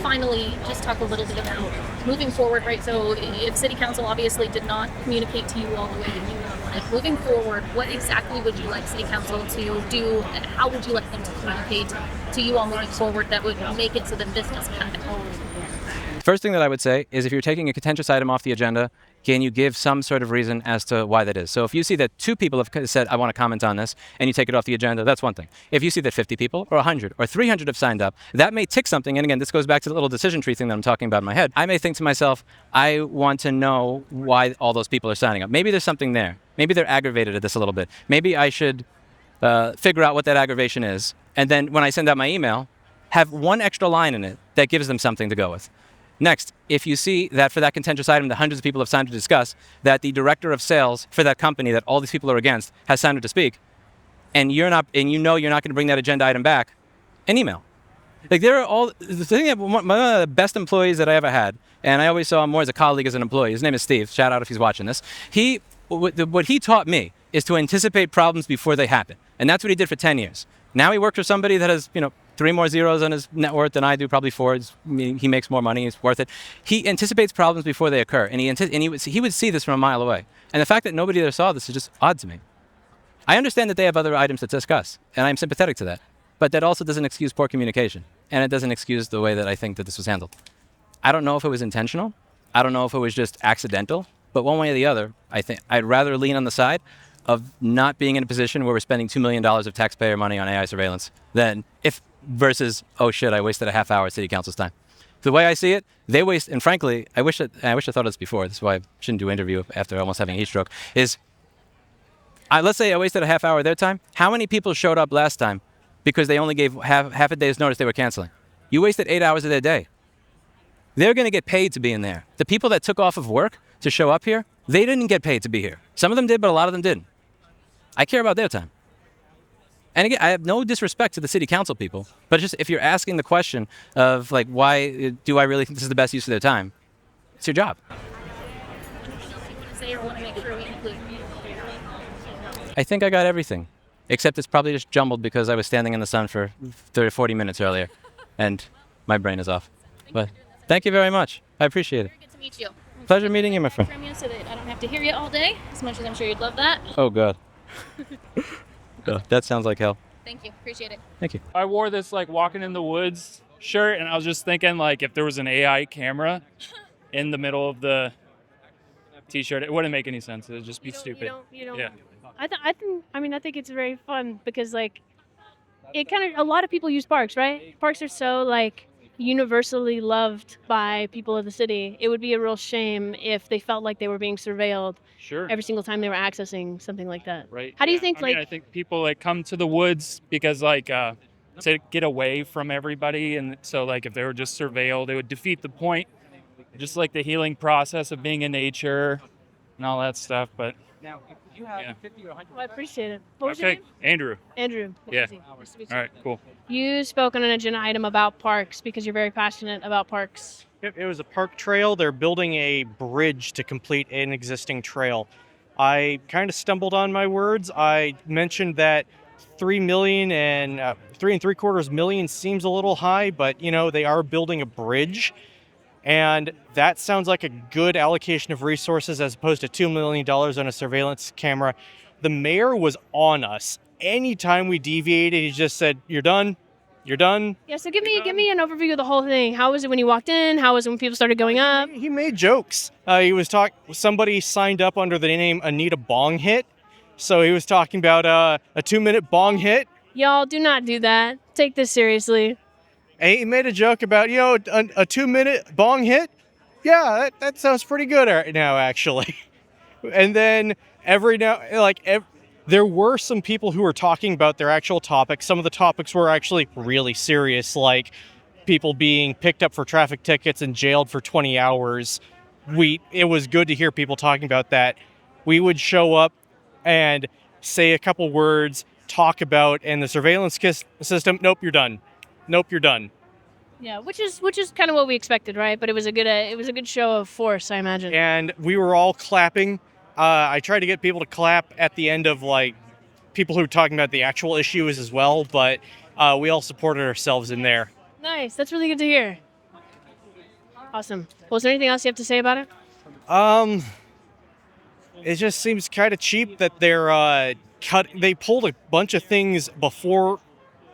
finally just talk a little bit about moving forward, right? So if City Council obviously did not communicate to you all the way that you wanted, moving forward, what exactly would you like City Council to do? How would you like them to communicate to you all moving forward that would make it so that this doesn't happen? First thing that I would say is, if you're taking a contentious item off the agenda, can you give some sort of reason as to why that is? So if you see that 2 people have said, I want to comment on this, and you take it off the agenda, that's one thing. If you see that 50 people or 100 or 300 have signed up, that may tick something. And again, this goes back to the little decision tree thing that I'm talking about in my head. I may think to myself, I want to know why all those people are signing up. Maybe there's something there. Maybe they're aggravated at this a little bit. Maybe I should figure out what that aggravation is. And then when I send out my email, have one extra line in it that gives them something to go with. Next, if you see that for that contentious item that hundreds of people have signed to discuss, that the director of sales for that company that all these people are against has signed to speak, and you're not going to bring that agenda item back, an email. Like there are all the thing that one of the best employees that I ever had, and I always saw him more as a colleague as an employee. His name is Steve. Shout out if he's watching this. What he taught me is to anticipate problems before they happen, and that's what he did for 10 years. Now he works for somebody that has 3 more zeros on his net worth than I do, probably 4. He makes more money. It's worth it. He anticipates problems before they occur, and he would see this from a mile away. And the fact that nobody there saw this is just odd to me. I understand that they have other items to discuss, and I'm sympathetic to that. But that also doesn't excuse poor communication, and it doesn't excuse the way that I think that this was handled. I don't know if it was intentional. I don't know if it was just accidental. But one way or the other, I think I'd rather lean on the side of not being in a position where we're spending $2 million of taxpayer money on AI surveillance versus, oh shit, I wasted a half hour at city council's time. The way I see it, they waste, and frankly, I wish I thought of this before. This is why I shouldn't do interview after almost having a heat stroke. Let's say I wasted a half hour of their time. How many people showed up last time because they only gave half a day's notice they were canceling? You wasted 8 hours of their day. They're going to get paid to be in there. The people that took off of work to show up here, they didn't get paid to be here. Some of them did, but a lot of them didn't. I care about their time. And again, I have no disrespect to the city council people, but just if you're asking the question of like, why do I really think this is the best use of their time? It's your job. I think I got everything, except it's probably just jumbled because I was standing in the sun for 30 or 40 minutes earlier, and my brain is off. But thank you very much. I appreciate it. Good to meet you. Pleasure meeting you, my friend. From you so that I don't have to hear you all day, as much as I'm sure you'd love that. Oh, God. Oh, that sounds like hell. Thank you. Appreciate it. Thank you. I wore this like walking in the woods shirt, and I was just thinking like if there was an AI camera in the middle of the t-shirt, it wouldn't make any sense. It would just be stupid. You don't. Yeah. I think it's very fun because like it kind of a lot of people use parks, right? Parks are so like universally loved by people of the city. It would be a real shame if they felt like they were being surveilled every single time they were accessing something like that. Right. How do you think I think people like come to the woods because like to get away from everybody, and so like if they were just surveilled, it would defeat the point. Just like the healing process of being in nature and all that stuff. But now, if you have 50 or 100, I appreciate it. What was your okay, name? Andrew. Andrew. Yeah. Nice to meet you. All right. Cool. You spoke on an agenda item about parks because you're very passionate about parks. It was a park trail. They're building a bridge to complete an existing trail. I kind of stumbled on my words. I mentioned that 3 million and 3.75 million seems a little high, but they are building a bridge, and that sounds like a good allocation of resources as opposed to $2 million on a surveillance camera. The mayor was on us. Anytime we deviated, he just said, "You're done. You're done." Yeah, so give me an overview of the whole thing. How was it when you walked in? How was it when people started going up? He made jokes. Somebody signed up under the name Anita Bong Hit, so he was talking about a 2-minute bong hit. Y'all do not do that. Take this seriously. And he made a joke about a 2-minute bong hit. Yeah, that sounds pretty good right now, actually. And then there were some people who were talking about their actual topics. Some of the topics were actually really serious, like people being picked up for traffic tickets and jailed for 20 hours. It was good to hear people talking about that. We would show up and say a couple words, talk about, and the surveillance system, nope, you're done. Nope, you're done. Yeah, which is kind of what we expected, right? But it was a good show of force, I imagine. And we were all clapping. I tried to get people to clap at the end of people who were talking about the actual issues as well, but we all supported ourselves in there. Nice, that's really good to hear. Awesome. Well, is there anything else you have to say about it? It just seems kind of cheap that they pulled a bunch of things before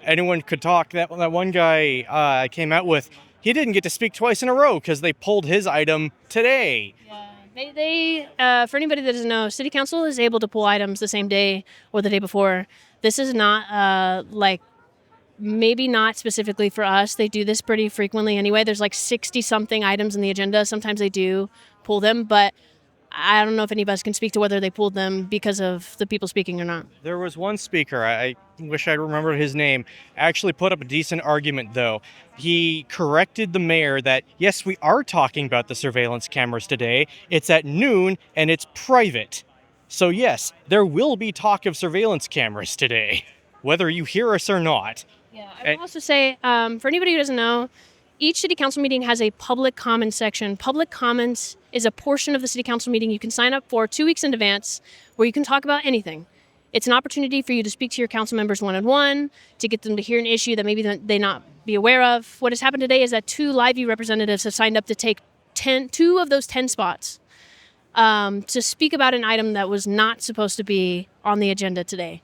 anyone could talk. That one guy I came out with, he didn't get to speak twice in a row because they pulled his item today. For anybody that doesn't know, City Council is able to pull items the same day or the day before. This is not maybe not specifically for us. They do this pretty frequently anyway. There's like 60 something items in the agenda. Sometimes they do pull them, but I don't know if any of us can speak to whether they pulled them because of the people speaking or not. There was one speaker, I wish I remembered his name, actually put up a decent argument though. He corrected the mayor that, yes, we are talking about the surveillance cameras today. It's at noon and it's private. So yes, there will be talk of surveillance cameras today, whether you hear us or not. Yeah, I would also say, for anybody who doesn't know, each city council meeting has a public comment section. Public comments is a portion of the city council meeting you can sign up for 2 weeks in advance where you can talk about anything. It's an opportunity for you to speak to your council members one-on-one, to get them to hear an issue that maybe they not be aware of. What has happened today is that 2 Liveview representatives have signed up to take 2 of those 10 spots to speak about an item that was not supposed to be on the agenda today.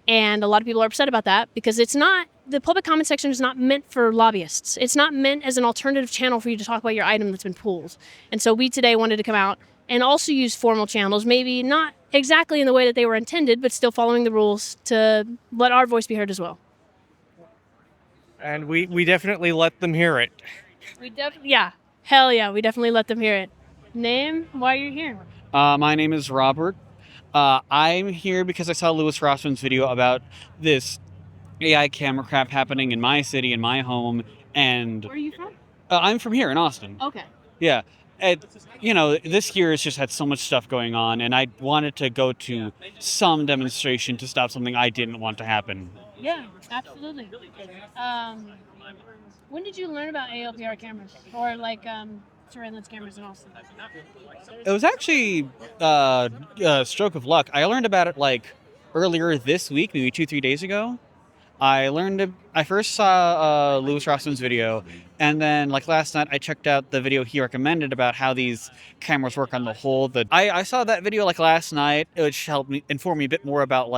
And a lot of people are upset about that because the public comment section is not meant for lobbyists. It's not meant as an alternative channel for you to talk about your item that's been pulled. And so we today wanted to come out and also use formal channels, maybe not exactly in the way that they were intended, but still following the rules to let our voice be heard as well. And we definitely let them hear it. Yeah, hell yeah, we definitely let them hear it. Name, why are you here? My name is Robert. I'm here because I saw Louis Rossman's video about this AI camera crap happening in my city, in my home, and... Where are you from? I'm from here in Austin. Okay. Yeah. This year has just had so much stuff going on, and I wanted to go to some demonstration to stop something I didn't want to happen. Yeah, absolutely. When did you learn about ALPR cameras or surveillance cameras in Austin? It was actually a stroke of luck. I learned about it earlier this week, maybe 2-3 days ago. I first saw Louis Rossman's video, and then last night I checked out the video he recommended about how these cameras work on the whole. I saw that video last night, which helped me inform me a bit more about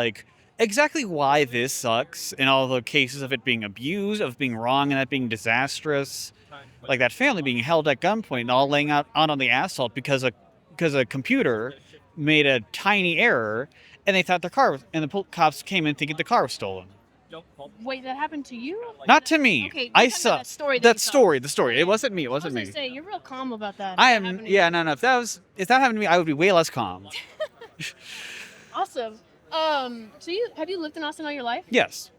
exactly why this sucks and all the cases of it being abused, of being wrong and that being disastrous. Like that family being held at gunpoint and all laying out on the asphalt because a computer made a tiny error and they thought the cops came in thinking the car was stolen. Wait, that happened to you? Not to me. Okay, I saw the story. The story. It wasn't me. It wasn't me. I was gonna say, you're real calm about that. I am. Yeah, no. If that happened to me, I would be way less calm. Awesome. Have you lived in Austin all your life? Yes.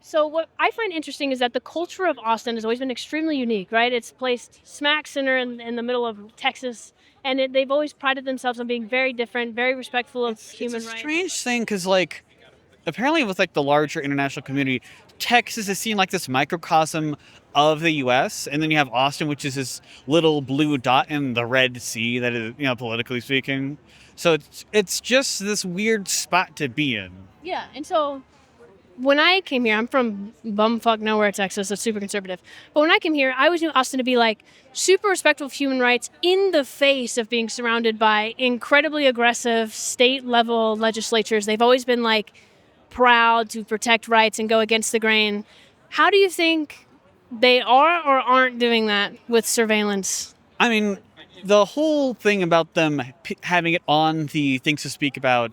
So what I find interesting is that the culture of Austin has always been extremely unique, right? It's placed smack center in the middle of Texas, and they've always prided themselves on being very different, very respectful of human rights. It's a strange thing because apparently with the larger international community, Texas is seen like this microcosm of the U.S. And then you have Austin, which is this little blue dot in the Red Sea that is, politically speaking. So it's just this weird spot to be in. Yeah, and so when I came here, I'm from bumfuck nowhere, Texas. It's super conservative. But when I came here, I always knew Austin to be super respectful of human rights in the face of being surrounded by incredibly aggressive state-level legislatures. They've always been proud to protect rights and go against the grain. How do you think they are or aren't doing that with surveillance? I mean, the whole thing about them having it on the Things to Speak About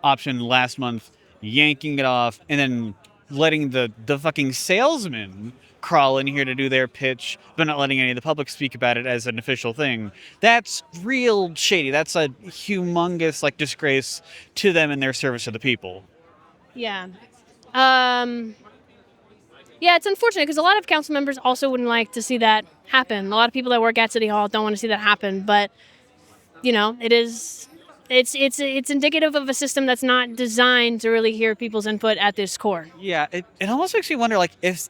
option last month, yanking it off, and then letting the fucking salesman crawl in here to do their pitch, but not letting any of the public speak about it as an official thing. That's real shady. That's a humongous disgrace to them and their service to the people. Yeah. Yeah, it's unfortunate because a lot of council members also wouldn't like to see that happen. A lot of people that work at City Hall don't want to see that happen, but it's indicative of a system that's not designed to really hear people's input at this core. Yeah, it almost makes me wonder if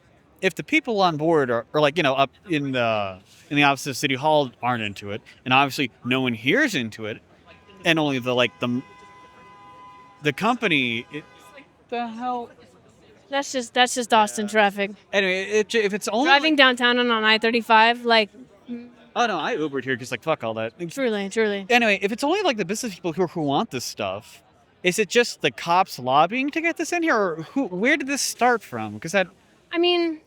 the people on board are up in the office of City Hall aren't into it, and obviously no one here is into it, and only the company. The hell? That's just Austin traffic. Anyway, if it's only driving downtown and on I-35, oh no, I Ubered here because fuck all that. Truly. Anyway, if it's only the business people who want this stuff, is it just the cops lobbying to get this in here, or where did this start from? Because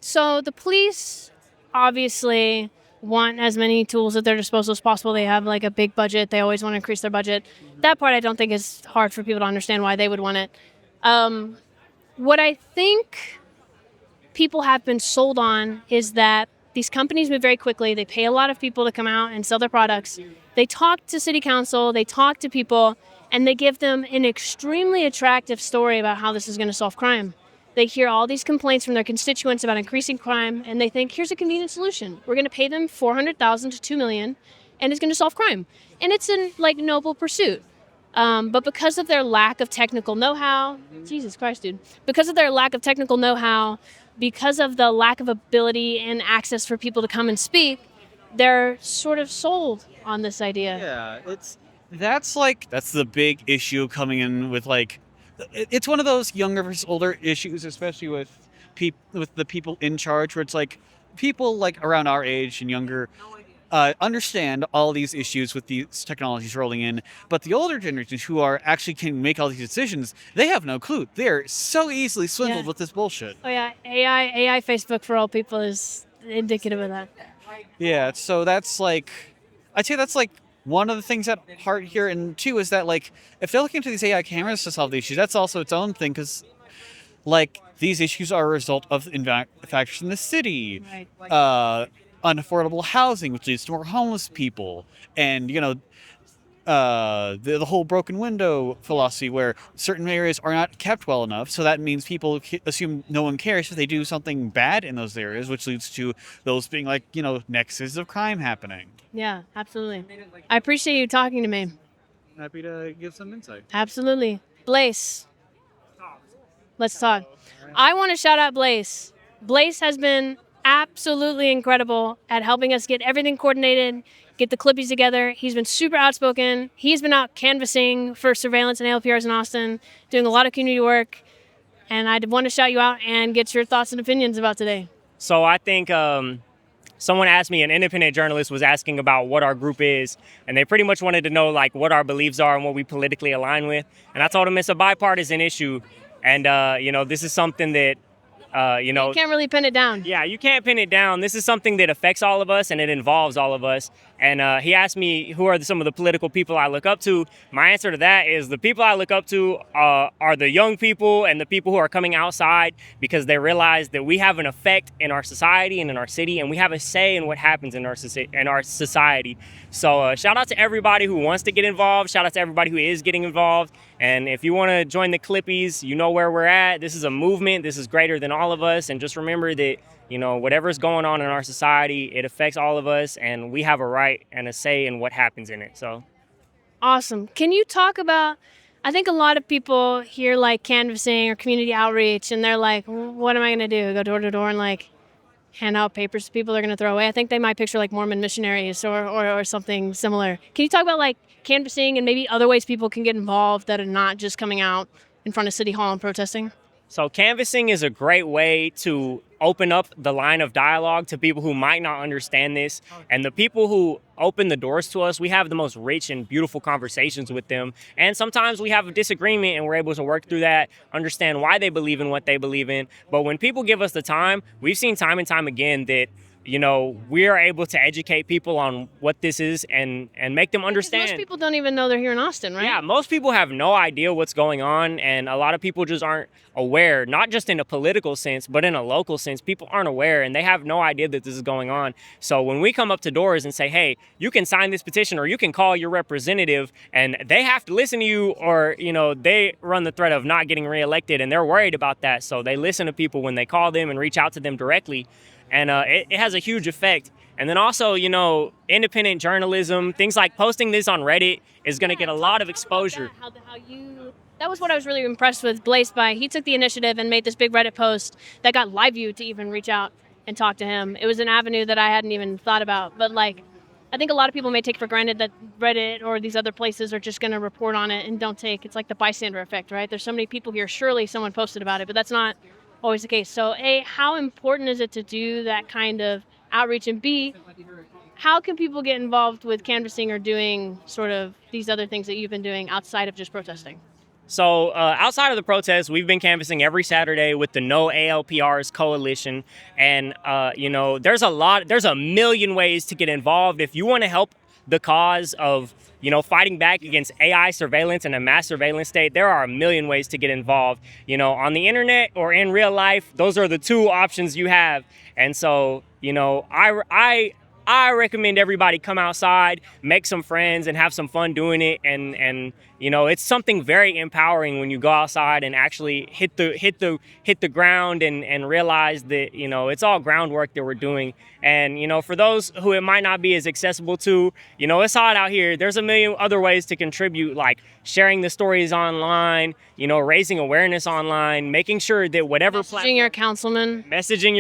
so the police obviously want as many tools at their disposal as possible. They have like a big budget. They always want to increase their budget. That part I don't think is hard for people to understand why they would want it. What I think people have been sold on is that these companies move very quickly. They pay a lot of people to come out and sell their products. They talk to city council, they talk to people, and they give them an extremely attractive story about how this is going to solve crime. They hear all these complaints from their constituents about increasing crime, and they think, here's a convenient solution. We're going to pay them $400,000 to $2 million, and it's going to solve crime. And it's a noble pursuit. But because of their lack of technical know-how, Jesus Christ, dude. Because of their lack of technical know-how, because of the lack of ability and access for people to come and speak, they're sort of sold on this idea. Yeah, that's the big issue coming in with it's one of those younger versus older issues, especially with the people in charge, where it's like people like around our age and younger understand all these issues with these technologies rolling in, but the older generations who are actually can make all these decisions, they have no clue. They're so easily swindled with this bullshit. Oh yeah, AI Facebook for all people is indicative of that. Yeah, so that's I'd say that's one of the things at heart here, and two is that if they're looking to these AI cameras to solve the issues, that's also its own thing, because these issues are a result of factors in the city. Right. Unaffordable housing, which leads to more homeless people, and the whole broken window philosophy, where certain areas are not kept well enough, so that means people assume no one cares if they do something bad in those areas, which leads to those being nexus of crime happening. Yeah, absolutely. I appreciate you talking to me. Happy to give some insight. Absolutely. Blaze. Let's talk. I want to shout out Blaze. Blaze has been absolutely incredible at helping us get everything coordinated, get the clippies together. He's been super outspoken. He's been out canvassing for surveillance and ALPRs in Austin, doing a lot of community work. And I want to shout you out and get your thoughts and opinions about today. So I think someone asked me, an independent journalist was asking about what our group is, and they pretty much wanted to know what our beliefs are and what we politically align with. And I told them it's a bipartisan issue, and this is something that you can't really pin it down. Yeah, you can't pin it down. This is something that affects all of us, and it involves all of us. And he asked me who are some of the political people I look up to. My answer to that is the people I look up to are the young people and the people who are coming outside, because they realize that we have an effect in our society and in our city, and we have a say in what happens in our society. So shout out to everybody who wants to get involved. Shout out to everybody who is getting involved. And if you want to join the Clippies, you know where we're at. This is a movement. This is greater than all of us. And just remember that whatever's going on in our society, it affects all of us, and we have a right and a say in what happens in it. So awesome. Can you talk about, I think a lot of people hear canvassing or community outreach, and they're like, what am I going to do? Go door to door and hand out papers to people they're going to throw away? I think they might picture Mormon missionaries or something similar. Can you talk about canvassing and maybe other ways people can get involved that are not just coming out in front of City Hall and protesting? So canvassing is a great way to open up the line of dialogue to people who might not understand this. And the people who open the doors to us, we have the most rich and beautiful conversations with them. And sometimes we have a disagreement and we're able to work through that, understand why they believe in what they believe in. But when people give us the time, we've seen time and time again that we are able to educate people on what this is and make them understand. Most people don't even know they're here in Austin, right? Yeah, most people have no idea what's going on, and a lot of people just aren't aware, not just in a political sense, but in a local sense. People aren't aware, and they have no idea that this is going on. So when we come up to doors and say, hey, you can sign this petition, or you can call your representative, and they have to listen to you, or, they run the threat of not getting reelected, and they're worried about that. So they listen to people when they call them and reach out to them directly. And it has a huge effect. And then also, independent journalism, things like posting this on Reddit is going to get a lot of exposure. That was what I was really impressed with Blaze by. He took the initiative and made this big Reddit post that got Liveview to even reach out and talk to him. It was an avenue that I hadn't even thought about. But I think a lot of people may take for granted that Reddit or these other places are just going to report on it and don't take. It's like the bystander effect, right? There's so many people here. Surely someone posted about it, but that's not always the case. So A, how important is it to do that kind of outreach? And B, how can people get involved with canvassing or doing sort of these other things that you've been doing outside of just protesting? So outside of the protests, we've been canvassing every Saturday with the No ALPRs Coalition. And, there's a million ways to get involved. If you want to help the cause of, fighting back against AI surveillance and a mass surveillance state, there are a million ways to get involved. On the internet or in real life, those are the two options you have. And so, I recommend everybody come outside, make some friends, and have some fun doing it. And it's something very empowering when you go outside and actually hit the ground and realize that it's all groundwork that we're doing. And for those who it might not be as accessible to, it's hot out here. There's a million other ways to contribute, like sharing the stories online, raising awareness online, making sure that whatever Messaging your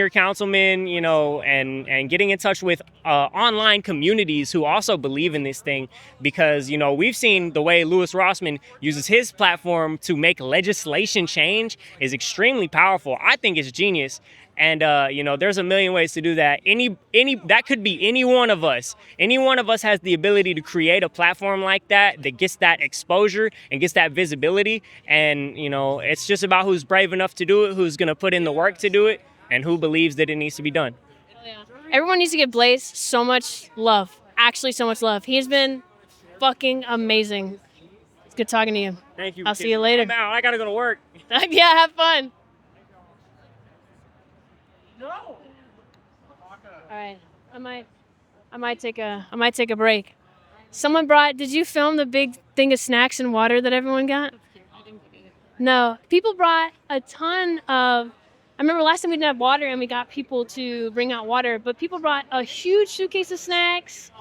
councilman, and getting in touch with online communities who also believe in this thing, because we've seen the way Louis Rossman uses his platform to make legislation change is extremely powerful. I think it's genius. And there's a million ways to do that. That could be any one of us. Any one of us has the ability to create a platform like that gets that exposure and gets that visibility. And it's just about who's brave enough to do it, who's gonna put in the work to do it, and who believes that it needs to be done. everyone needs to give Blaze so much love. Actually, so much love. He's been fucking amazing. It's good talking to you. Thank you. I'll see you later. I'm out. I gotta go to work. Yeah, have fun. No. All right, I might take a break. Someone brought. Did you film the big thing of snacks and water that everyone got? No, people brought a ton of. I remember last time we didn't have water and we got people to bring out water, but people brought a huge suitcase of snacks,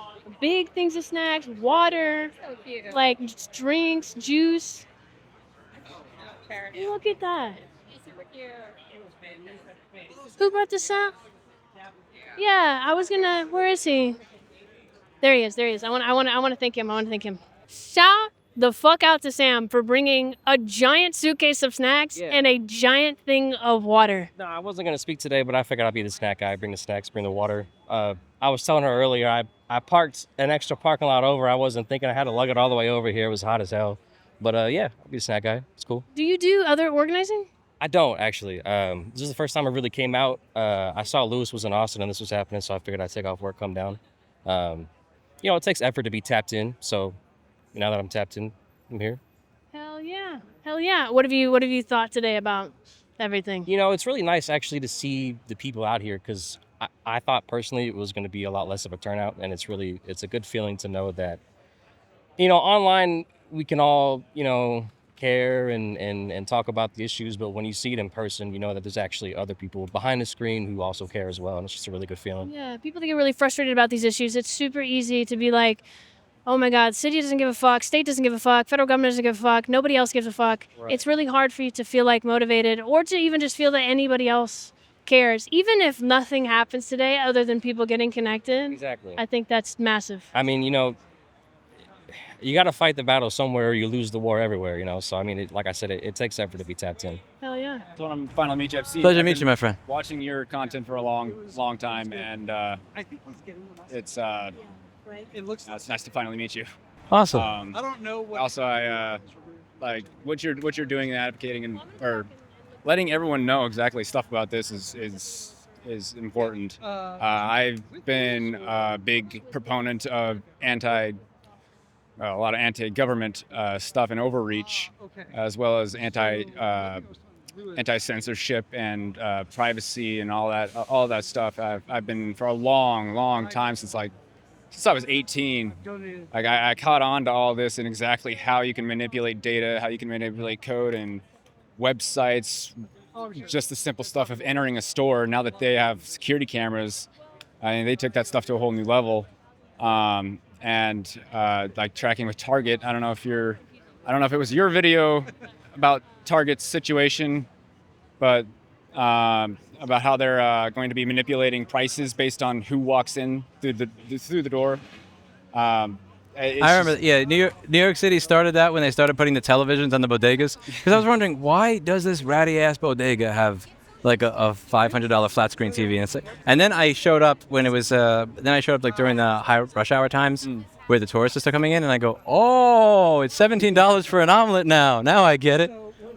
big things of snacks, water, like drinks, juice. Look at that. Who brought this out? Yeah, I was gonna. Where is he? There he is. There he is. I want to thank him. Shout the fuck out to Sam for bringing a giant suitcase of snacks and a giant thing of water. No, I wasn't gonna speak today, but I figured I'd be the snack guy. Bring the snacks, bring the water. I was telling her earlier, I parked an extra parking lot over. I wasn't thinking I had to lug it all the way over here. It was hot as hell. But yeah, I'll be the snack guy. It's cool. Do you do other organizing? I don't actually. This is the first time I really came out. I saw Lewis was in Austin and this was happening, so I figured I'd take off work, come down. It takes effort to be tapped in. So now that I'm tapped in, I'm here. Hell yeah. What have you thought today about everything? It's really nice actually to see the people out here, because I thought personally it was going to be a lot less of a turnout, and it's a good feeling to know that, online we can all, care and talk about the issues, but when you see it in person, you know that there's actually other people behind the screen who also care as well, and it's just a really good feeling. Yeah, people that get really frustrated about these issues, it's super easy to be like, oh my God, city doesn't give a fuck, state doesn't give a fuck, federal government doesn't give a fuck, nobody else gives a fuck. Right. It's really hard for you to feel like motivated, or to even just feel that anybody else cares, even if nothing happens today other than people getting connected. Exactly. I think that's massive. I mean, you got to fight the battle somewhere or you lose the war everywhere, So, I mean, like I said, it takes effort to be tapped in. Hell yeah. So when I'm finally meet you, Pleasure to meet you, my friend. Watching your content for a long time, and it's nice to finally meet you. Awesome. I don't know what. Also, I like what you're doing and advocating or letting everyone know exactly stuff about this is important. I've been a big proponent of a lot of anti-government stuff and overreach, as well as anti-censorship and privacy and all that stuff. I've been for a long time since I was 18. Like I caught on to all this and exactly how you can manipulate data, how you can manipulate code and websites. Just the simple stuff of entering a store. Now that they have security cameras, they took that stuff to a whole new level. And like tracking with Target. I don't know if it was your video about Target's situation, but about how they're going to be manipulating prices based on who walks in through the door. I remember, New York City started that when they started putting the televisions on the bodegas. Because I was wondering, why does this ratty ass bodega have like a $500 flat screen TV? And then I showed up when it was. Then I showed up like during the high rush hour times, where the tourists are coming in, and I go, oh, it's $17 for an omelet now. Now I get it.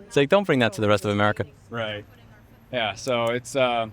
It's like, don't bring that to the rest of America. Right. Yeah. So it's. Yeah,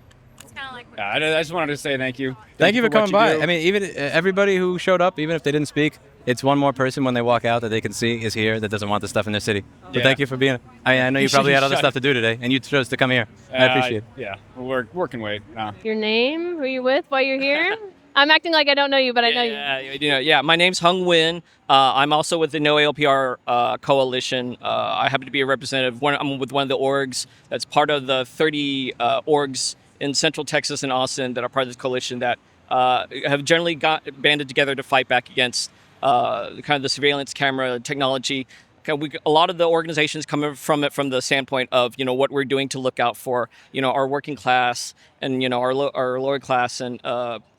I just wanted to say thank you. Thank you for what coming by. do. I mean, even everybody who showed up, even if they didn't speak, it's one more person when they walk out that they can see is here that doesn't want this stuff in their city. But Yeah. thank you for being. I know you probably had other Shut stuff it. to do today, and you chose to come here. I appreciate it. Yeah, we're working weight. Your name, who you're with, why you're here. I'm acting like I don't know you, but I know you. Yeah, my name's Hung Nguyen. I'm also with the No ALPR coalition. I happen to be a representative. I'm with one of the orgs that's part of the 30 orgs in Central Texas and Austin that are part of this coalition that have generally banded together to fight back against kind of the surveillance camera technology. A lot of the organizations come from it from the standpoint of what we're doing to look out for our working class and our lower class and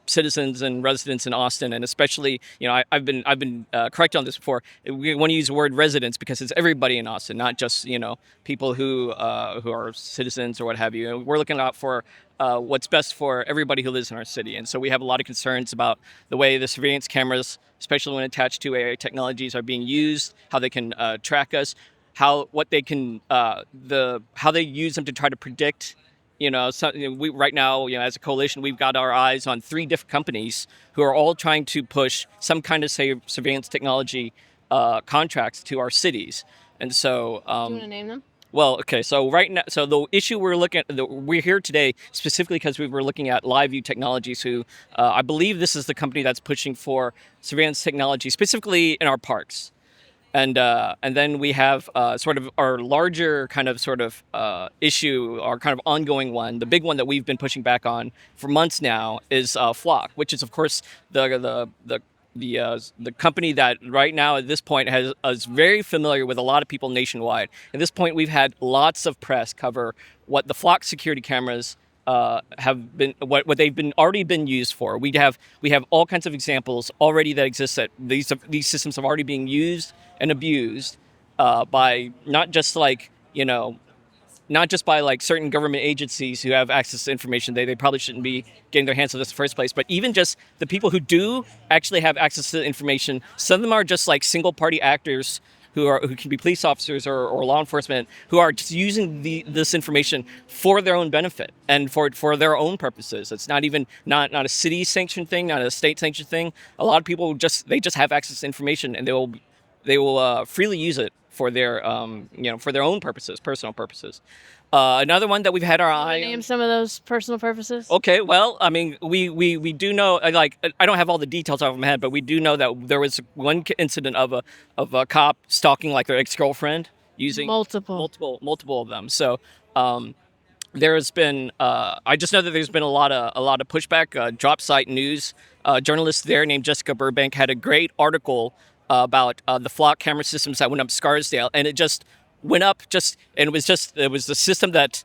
citizens and residents in Austin, and especially I've been corrected on this before. We want to use the word residents because it's everybody in Austin, not just people who are citizens or what have you. We're looking out for what's best for everybody who lives in our city, and so we have a lot of concerns about the way the surveillance cameras, especially when attached to AI technologies, are being used, how they can track us, how they use them to try to predict. We right now, as a coalition, we've got our eyes on 3 different companies who are all trying to push some kind of surveillance technology contracts to our cities, and so. Do you want to name them? Well, okay. So right now, the issue we're here today specifically because we were looking at Liveview Technologies, who I believe this is the company that's pushing for surveillance technology specifically in our parks. And then we have sort of our larger kind of issue, our kind of ongoing one. The big one that we've been pushing back on for months now is Flock, which is of course the company that right now at this point is very familiar with a lot of people nationwide. At this point, we've had lots of press cover what the Flock security cameras have been, what they've been already been used for. We have all kinds of examples already that exist that these systems have already been used and abused by not just by certain government agencies who have access to information. They probably shouldn't be getting their hands on this in the first place, but even just the people who do actually have access to the information, some of them are just like single party actors who can be police officers or law enforcement who are just using this information for their own benefit and for their own purposes. It's not even not a city sanctioned thing, not a state sanctioned thing. A lot of people just have access to information and they will freely use it for their for their own purposes, personal purposes. Another one that we've had our eye. Name some of those personal purposes. Okay, well, I mean, we do know. I don't have all the details off my head, but we do know that there was one incident of a cop stalking their ex-girlfriend using multiple of them. So there has been. I just know that there's been a lot of pushback. Drop Site News journalist there named Jessica Burbank had a great article about the Flock camera systems that went up Scarsdale, and it just went up and it was the system that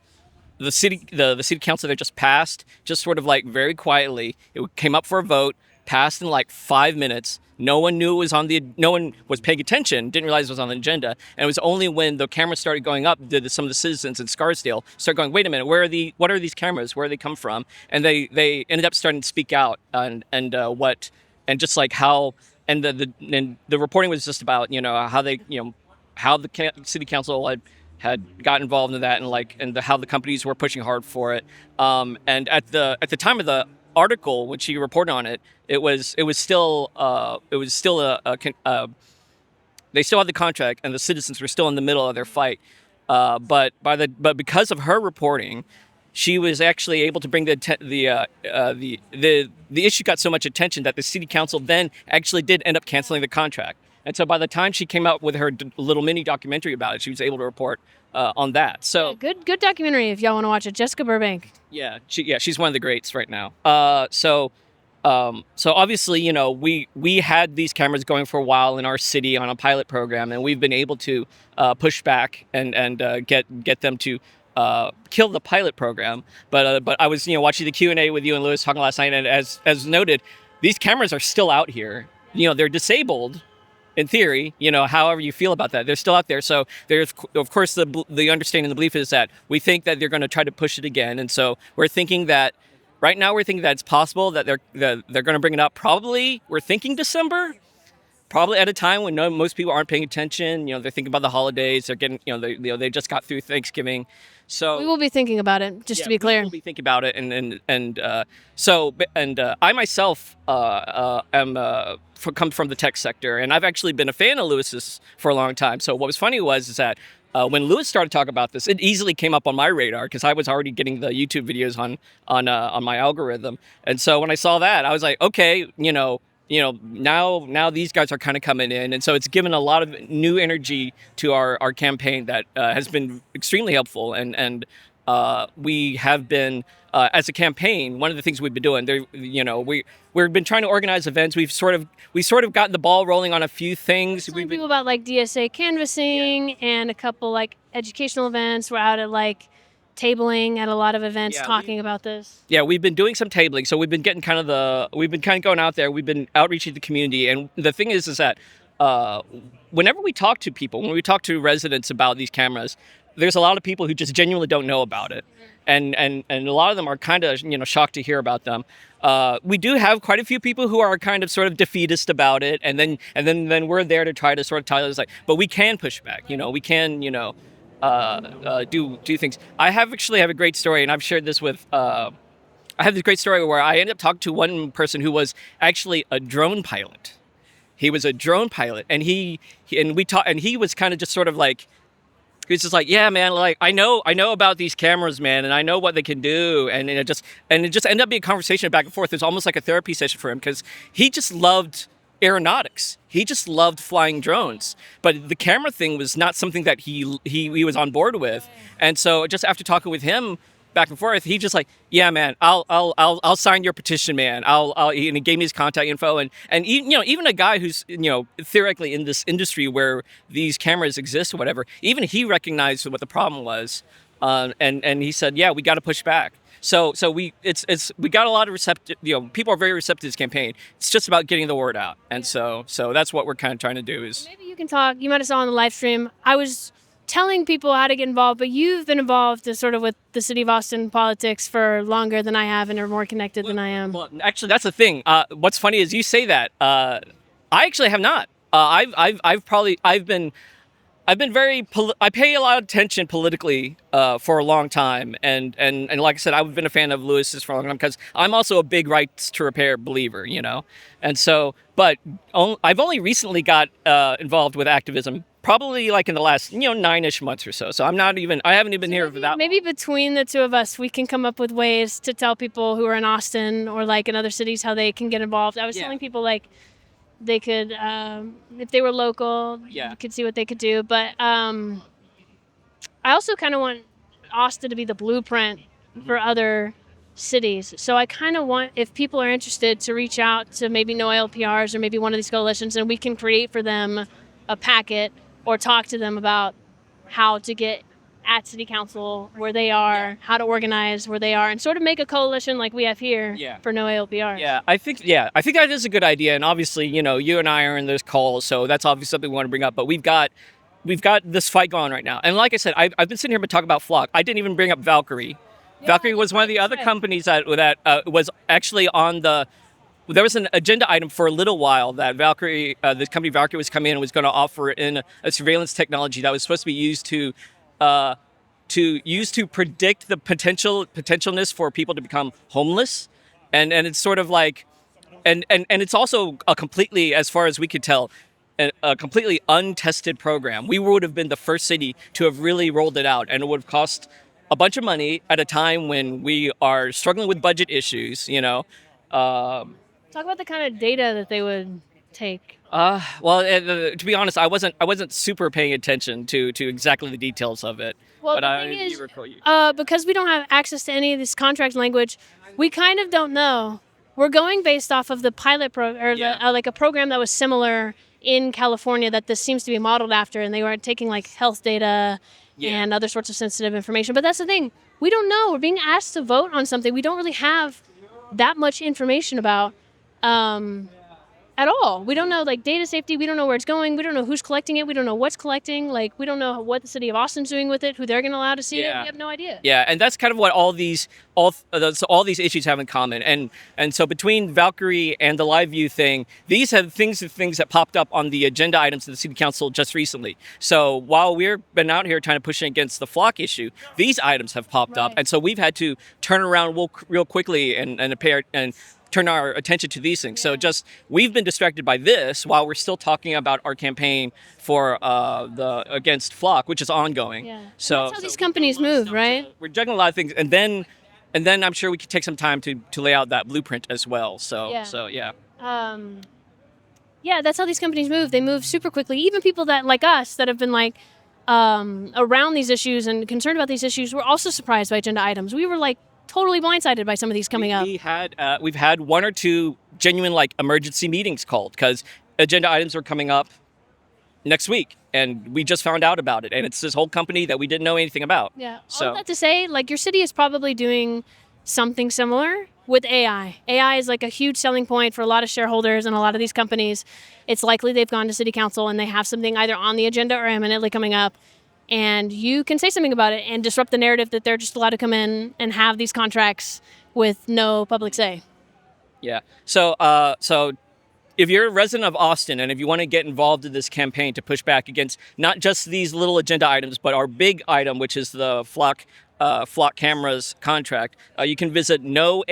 the city council there just passed, just sort of very quietly. It came up for a vote, passed in 5 minutes. No one knew it was no one was paying attention, didn't realize it was on the agenda. And it was only when the cameras started going up did some of the citizens in Scarsdale start going, wait a minute, what are these cameras? Where do they come from? And they ended up starting to speak out and just how, and the reporting was just about, how they, how the city council had got involved in that and how the companies were pushing hard for it. And at the time of the article, when she reported on it, it was still they still had the contract and the citizens were still in the middle of their fight. But because of her reporting, she was actually able to bring the issue got so much attention that the city council then actually did end up canceling the contract. And so by the time she came out with her little mini documentary about it, she was able to report on that. So yeah, good documentary if y'all want to watch it. Jessica Burbank. Yeah, she's one of the greats right now. So obviously, we had these cameras going for a while in our city on a pilot program, and we've been able to push back and get them to kill the pilot program. But I was watching the Q&A with you and Lewis talking last night, and as noted, these cameras are still out here. They're disabled. In theory, however you feel about that, they're still out there. So there's, of course, the understanding, the belief is that we think that they're going to try to push it again. And so we're thinking that right now it's possible that they're going to bring it up. Probably we're thinking December, probably at a time when most people aren't paying attention. They're thinking about the holidays. They're getting, they just got through Thanksgiving. So We will be thinking about it, just to be clear. We'll be thinking about it, and I myself come from the tech sector, and I've actually been a fan of Lewis's for a long time. So what was funny is that when Lewis started talking about this, it easily came up on my radar because I was already getting the YouTube videos on my algorithm, and so when I saw that, I was like, okay, now these guys are kind of coming in, and so it's given a lot of new energy to our campaign that has been extremely helpful, and we have been as a campaign, one of the things we've been doing there, we've been trying to organize events. We've sort of gotten the ball rolling on a few things. Telling people about like DSA canvassing and a couple like educational events. We're out at like tabling at a lot of events talking about this. Yeah, we've been doing some tabling. So we've been getting we've been going out there. We've been outreaching the community. And the thing is that whenever we talk to people, when we talk to residents about these cameras, there's a lot of people who just genuinely don't know about it. And a lot of them are kind of, shocked to hear about them. We do have quite a few people who are kind of sort of defeatist about it. And then we're there to try to sort of tell us but we can push back, we can, do things. I actually have a great story, and I've shared this with. I have this great story where I ended up talking to one person who was actually a drone pilot. He was a drone pilot, and he was kind of just sort of like. He was just like, yeah, man, like I know about these cameras, man, and I know what they can do, and it just ended up being a conversation back and forth. It was almost like a therapy session for him because he just loved aeronautics. He just loved flying drones, but the camera thing was not something that he was on board with. And so just after talking with him back and forth, he just like, yeah, man, I'll sign your petition, man. And he gave me his contact info, and even a guy who's theoretically in this industry where these cameras exist or whatever, even he recognized what the problem was, and he said, yeah, we got to push back. So we got a lot of receptive. People are very receptive to this campaign. It's just about getting the word out, and so that's what we're kind of trying to do. Is maybe you can talk. You might have saw on the live stream. I was telling people how to get involved, but you've been involved sort of with the city of Austin politics for longer than I have, and are more connected than I am. Well, actually, that's the thing. What's funny is you say that. I actually have not. I've been very. I pay a lot of attention politically for a long time, and like I said, I've been a fan of Lewis's for a long time because I'm also a big rights to repair believer, and so. But I've only recently got involved with activism, probably like in the last 9-ish months or so. So I haven't even been here for that. Maybe between the two of us, we can come up with ways to tell people who are in Austin or like in other cities how they can get involved. I was telling people like. They could, if they were local, you could see what they could do. But I also kind of want Austin to be the blueprint for other cities. So I kind of want, if people are interested, to reach out to maybe No LPRs or maybe one of these coalitions, and we can create for them a packet or talk to them about how to get at city council where they are, how to organize where they are, and sort of make a coalition like we have here for No LPR. Yeah, I think that is a good idea. And obviously, you and I are in those calls, so that's obviously something we want to bring up. But we've got this fight going right now. And like I said, I've been sitting here and talking about Flock. I didn't even bring up Valkyrie. Yeah, Valkyrie was one of the other companies that was actually on the. There was an agenda item for a little while that Valkyrie, the company Valkyrie, was coming in and was going to offer in a surveillance technology that was supposed to be used to predict the potentialness for people to become homeless, and it's sort of like, and it's also a completely, as far as we could tell, a completely untested program. We would have been the first city to have really rolled it out, and it would have cost a bunch of money at a time when we are struggling with budget issues. Talk about the kind of data that they would take. To be honest, I wasn't super paying attention to exactly the details of it. Well, the thing is, because we don't have access to any of this contract language, we kind of don't know. We're going based off of the pilot like a program that was similar in California that this seems to be modeled after, and they were taking like health data and other sorts of sensitive information. But that's the thing, we don't know. We're being asked to vote on something we don't really have that much information about. at all. We don't know like data safety. We don't know where it's going. We don't know who's collecting it. We don't know what's collecting. Like we don't know what the city of Austin's doing with it, who they're going to allow to see it. We have no idea. Yeah, and that's kind of what all these issues have in common. And so between Valkyrie and the Liveview thing, these have things that popped up on the agenda items of the city council just recently. So while we've been out here trying to push against the flock issue, these items have popped up, and so we've had to turn around real quickly and turn our attention to these things. So just we've been distracted by this while we're still talking about our campaign for the against flock, which is ongoing. Yeah. So That's how these companies move, right? we're juggling a lot of things, and then I'm sure we could take some time to lay out that blueprint as well. So yeah. Yeah, that's how these companies move. They move super quickly. Even people that like us that have been like around these issues and concerned about these issues were also surprised by agenda items. We were like totally blindsided by some of these coming up. We've had one or two genuine like emergency meetings called because agenda items are coming up next week, and we just found out about it, and it's this whole company that we didn't know anything about. Yeah. So All that to say, like your city is probably doing something similar with AI. AI is like a huge selling point for a lot of shareholders and a lot of these companies. It's likely they've gone to city council and they have something either on the agenda or imminently coming up. And you can say something about it and disrupt the narrative that they're just allowed to come in and have these contracts with no public say. Yeah. So if you're a resident of Austin and if you want to get involved in this campaign to push back against not just these little agenda items, but our big item, which is the flock cameras contract, you can visit noalprs.org.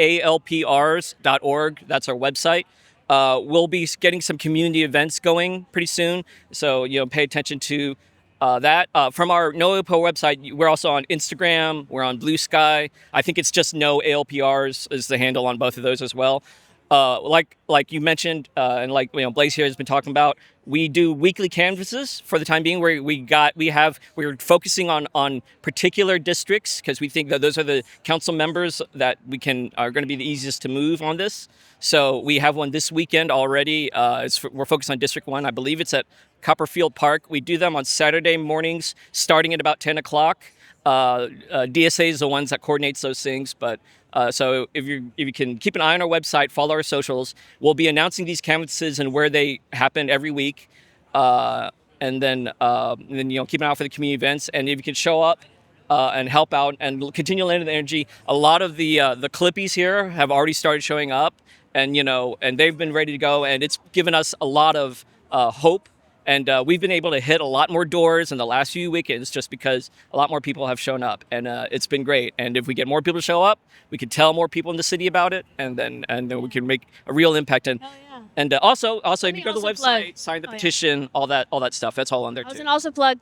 That's our website. We'll be getting some community events going pretty soon, so pay attention to that. From our NoALPR website, we're also on Instagram. We're on Blue Sky. I think it's just NoALPRs is the handle on both of those as well. Like you mentioned, and like Blaze here has been talking about, we do weekly canvases for the time being where we're focusing on particular districts because we think that those are the council members that are going to be the easiest to move on this. So we have one this weekend already. We're focused on District 1. I believe it's at Copperfield Park. We do them on Saturday mornings starting at about 10 o'clock. DSA is the ones that coordinates those things, but so if you can keep an eye on our website, follow our socials, we'll be announcing these canvases and where they happen every week, and then keep an eye out for the community events. And if you can show up and help out and continue lending the energy, a lot of the Clippies here have already started showing up, and they've been ready to go, and it's given us a lot of hope. And we've been able to hit a lot more doors in the last few weekends just because a lot more people have shown up, and it's been great. And if we get more people to show up, we can tell more people in the city about it, and then we can make a real impact. And also if you go to the website, sign the petition, all that stuff. That's all on there too. I was going to also plug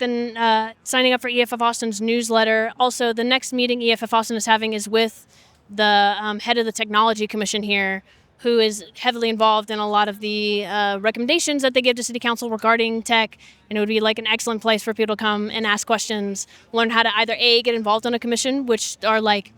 signing up for EFF Austin's newsletter. Also, the next meeting EFF Austin is having is with the head of the Technology Commission here, who is heavily involved in a lot of the recommendations that they give to City Council regarding tech. And it would be like an excellent place for people to come and ask questions, learn how to either A, get involved in a commission, which are like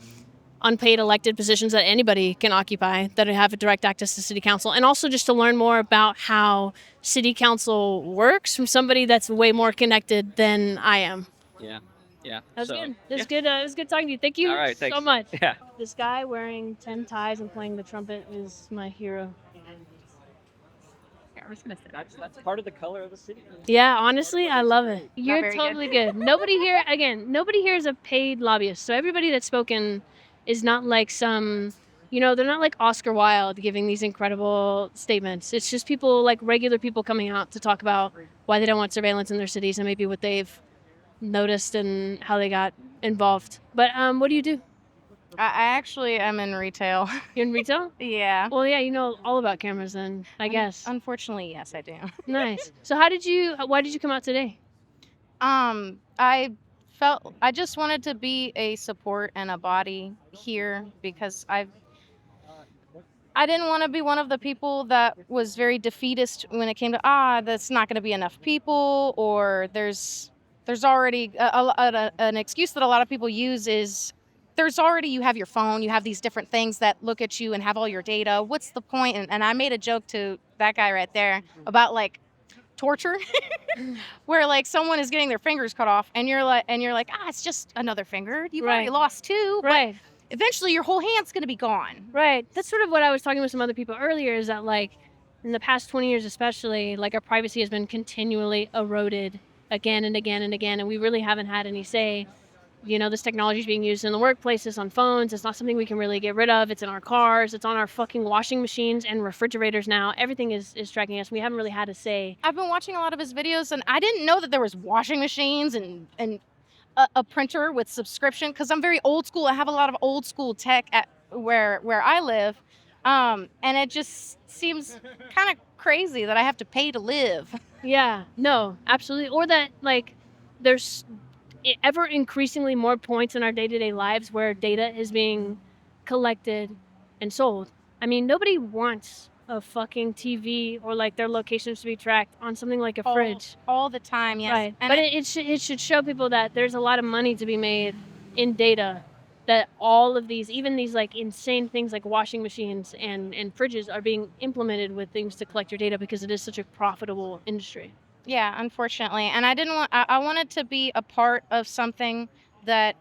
unpaid elected positions that anybody can occupy that have a direct access to City Council, and also just to learn more about how City Council works from somebody that's way more connected than I am. Yeah. That was good. It was good. It was good talking to you. Thank you All right, thanks. so much. Yeah. This guy wearing 10 ties and playing the trumpet is my hero. That's part of the color of the city. Yeah, honestly, I love it. You're very totally good. Nobody here is a paid lobbyist. So everybody that's spoken is not like some, they're not like Oscar Wilde giving these incredible statements. It's just people, like regular people coming out to talk about why they don't want surveillance in their cities and maybe what they've noticed and how they got involved. But what do you do? I actually am in retail. You're in retail? Yeah. Well, yeah, you know all about cameras then, I guess. Unfortunately, yes, I do. Nice. So why did you come out today? I just wanted to be a support and a body here because I didn't want to be one of the people that was very defeatist when it came to that's not going to be enough people, or there's already an excuse that a lot of people use is you have your phone, you have these different things that look at you and have all your data. What's the point? And I made a joke to that guy right there about like torture, where like someone is getting their fingers cut off, and you're like, it's just another finger. You've already lost two, right? But eventually, your whole hand's gonna be gone. Right. That's sort of what I was talking with some other people earlier. Is that like in the past 20 years especially, like our privacy has been continually eroded again and again and again, and we really haven't had any say. You know, this technology is being used in the workplaces, on phones. It's not something we can really get rid of. It's in our cars. It's on our fucking washing machines and refrigerators now. Everything is tracking us. We haven't really had a say. I've been watching a lot of his videos, and I didn't know that there was washing machines and a printer with subscription, because I'm very old school. I have a lot of old school tech at where I live, and it just seems kind of crazy that I have to pay to live. Yeah, no, absolutely. Or that, like, there's ever increasingly more points in our day-to-day lives where data is being collected and sold. I mean, nobody wants a fucking TV or like their locations to be tracked on something like a fridge all the time. Yes, right? and But it should show people that there's a lot of money to be made in data, that all of these, even these like insane things like washing machines and fridges, are being implemented with things to collect your data because it is such a profitable industry. Yeah, unfortunately. And I didn't want I wanted to be a part of something that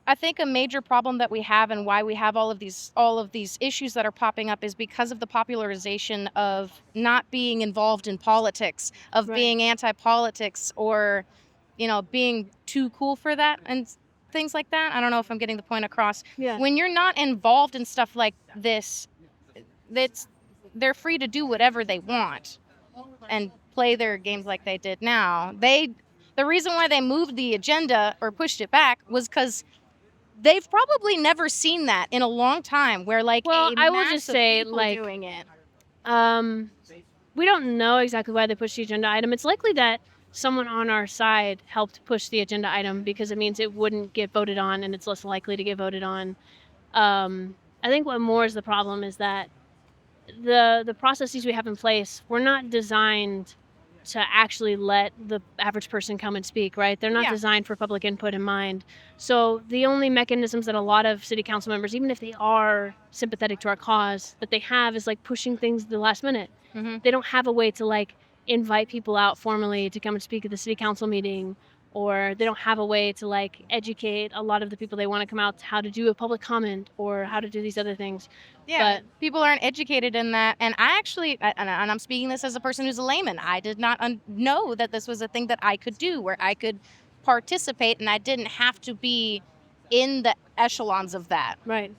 I think a major problem that we have, and why we have all of these issues that are popping up, is because of the popularization of not being involved in politics, of being anti-politics, or being too cool for that and things like that. I don't know if I'm getting the point across. Yeah. When you're not involved in stuff like this, they're free to do whatever they want and play their games like they did now. The reason why they moved the agenda or pushed it back was because they've probably never seen that in a long time, where like I will just say, people like, doing it. We don't know exactly why they pushed the agenda item. It's likely that someone on our side helped push the agenda item because it means it wouldn't get voted on and it's less likely to get voted on. I think what more is the problem is that the processes we have in place were not designed to actually let the average person come and speak, right? They're not designed for public input in mind. So the only mechanisms that a lot of city council members, even if they are sympathetic to our cause, that they have is like pushing things to the last minute. Mm-hmm. They don't have a way to like invite people out formally to come and speak at the city council meeting, or they don't have a way to like educate a lot of the people they want to come out to how to do a public comment or how to do these other things. Yeah, people aren't educated in that. And I actually, and I'm speaking this as a person who's a layman, I did not know that this was a thing that I could do, where I could participate and I didn't have to be in the echelons of that. Right.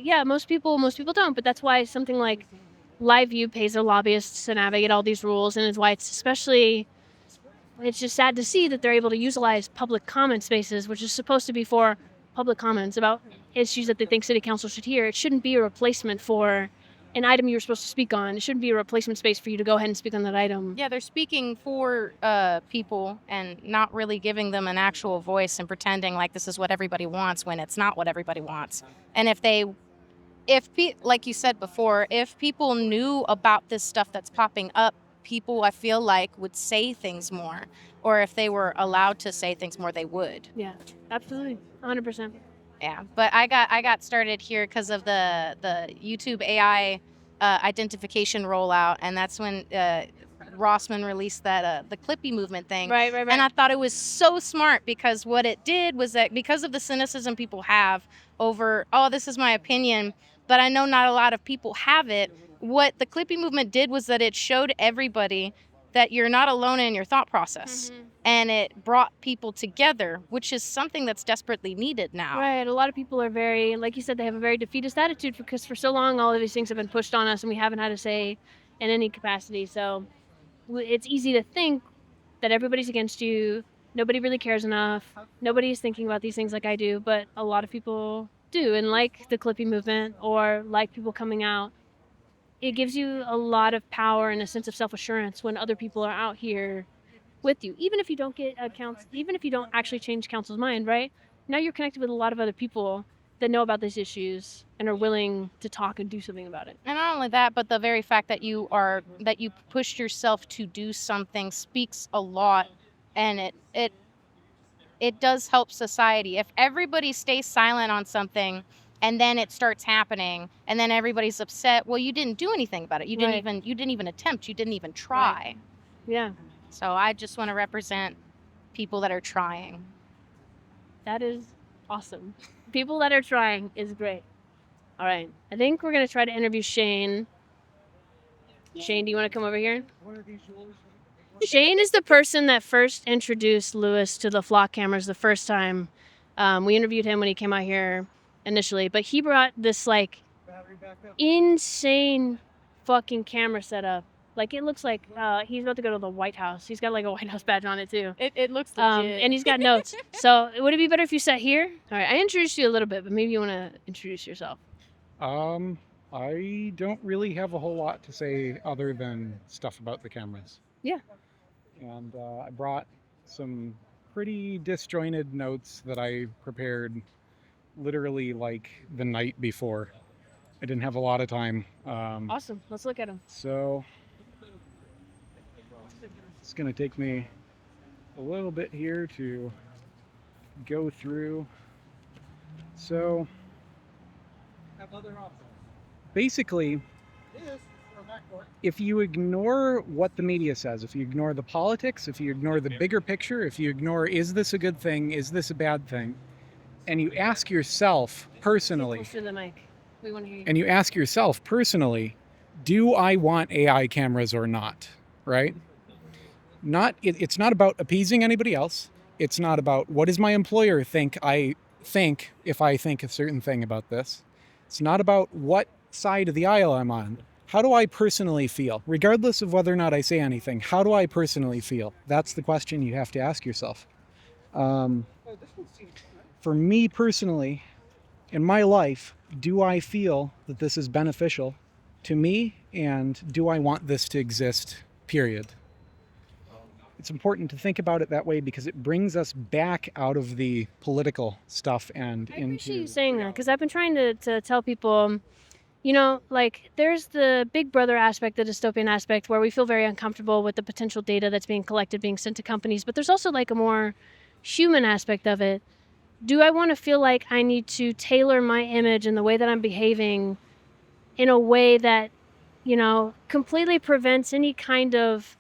Yeah, most people don't, but that's why something like Liveview pays their lobbyists to navigate all these rules, and it's why it's just sad to see that they're able to utilize public comment spaces, which is supposed to be for public comments about issues that they think city council should hear. It shouldn't be a replacement for an item you were supposed to speak on. It shouldn't be a replacement space for you to go ahead and speak on that item. Yeah, they're speaking for people and not really giving them an actual voice, and pretending like this is what everybody wants when it's not what everybody wants. And like you said before, if people knew about this stuff that's popping up, people, I feel like, would say things more. Or if they were allowed to say things more, they would. Yeah, absolutely. 100%. Yeah, but I got started here because of the YouTube AI identification rollout, and that's when Rossman released that the Clippy movement thing. Right. And I thought it was so smart, because what it did was that, because of the cynicism people have over, oh, this is my opinion, but I know not a lot of people have it, what the Clippy movement did was that it showed everybody that you're not alone in your thought process. Mm-hmm. And it brought people together, which is something that's desperately needed now. Right. A lot of people are very, like you said, they have a very defeatist attitude because for so long all of these things have been pushed on us and we haven't had a say in any capacity. So it's easy to think that everybody's against you, nobody really cares enough, nobody is thinking about these things like I do, but a lot of people do. And like the Clippy movement, or like people coming out, it gives you a lot of power and a sense of self-assurance when other people are out here with you. Even if you don't get even if you don't actually change council's mind, right? Now you're connected with a lot of other people that know about these issues and are willing to talk and do something about it. And not only that, but the very fact that you pushed yourself to do something speaks a lot, and it does help society. If everybody stays silent on something, and then it starts happening, and then everybody's upset, well, you didn't do anything about it. You didn't even attempt. You didn't even try. Right. Yeah. So I just want to represent people that are trying. That is awesome. People that are trying is great. All right. I think we're going to try to interview Shane. Shane, do you want to come over here? Shane is the person that first introduced Lewis to the flock cameras the first time. We interviewed him when he came out here initially, but he brought this like insane fucking camera setup. Like it looks like he's about to go to the White House. He's got like a White House badge on it too. It looks legit. And he's got notes. So would it be better if you sat here? All right, I introduced you a little bit, but maybe you want to introduce yourself. I don't really have a whole lot to say other than stuff about the cameras. Yeah. And I brought some pretty disjointed notes that I prepared literally like the night before. I didn't have a lot of time. Awesome. Let's look at them. So it's going to take me a little bit here to go through. So basically, if you ignore what the media says, if you ignore the politics, if you ignore the bigger picture, if you ignore, is this a good thing, is this a bad thing, and you ask yourself personally, Close to the mic. We want to hear you. and you ask yourself personally, do I want AI cameras or not, right? It's not about appeasing anybody else. It's not about what does my employer think if I think a certain thing about this. It's not about what side of the aisle I'm on. How do I personally feel? Regardless of whether or not I say anything, how do I personally feel? That's the question you have to ask yourself. For me personally, in my life, do I feel that this is beneficial to me, and do I want this to exist, period? It's important to think about it that way because it brings us back out of the political stuff and I appreciate you saying that because I've been trying to tell people, like there's the big brother aspect, the dystopian aspect where we feel very uncomfortable with the potential data that's being collected, being sent to companies, but there's also like a more human aspect of it. Do I want to feel like I need to tailor my image and the way that I'm behaving in a way that, completely prevents any kind of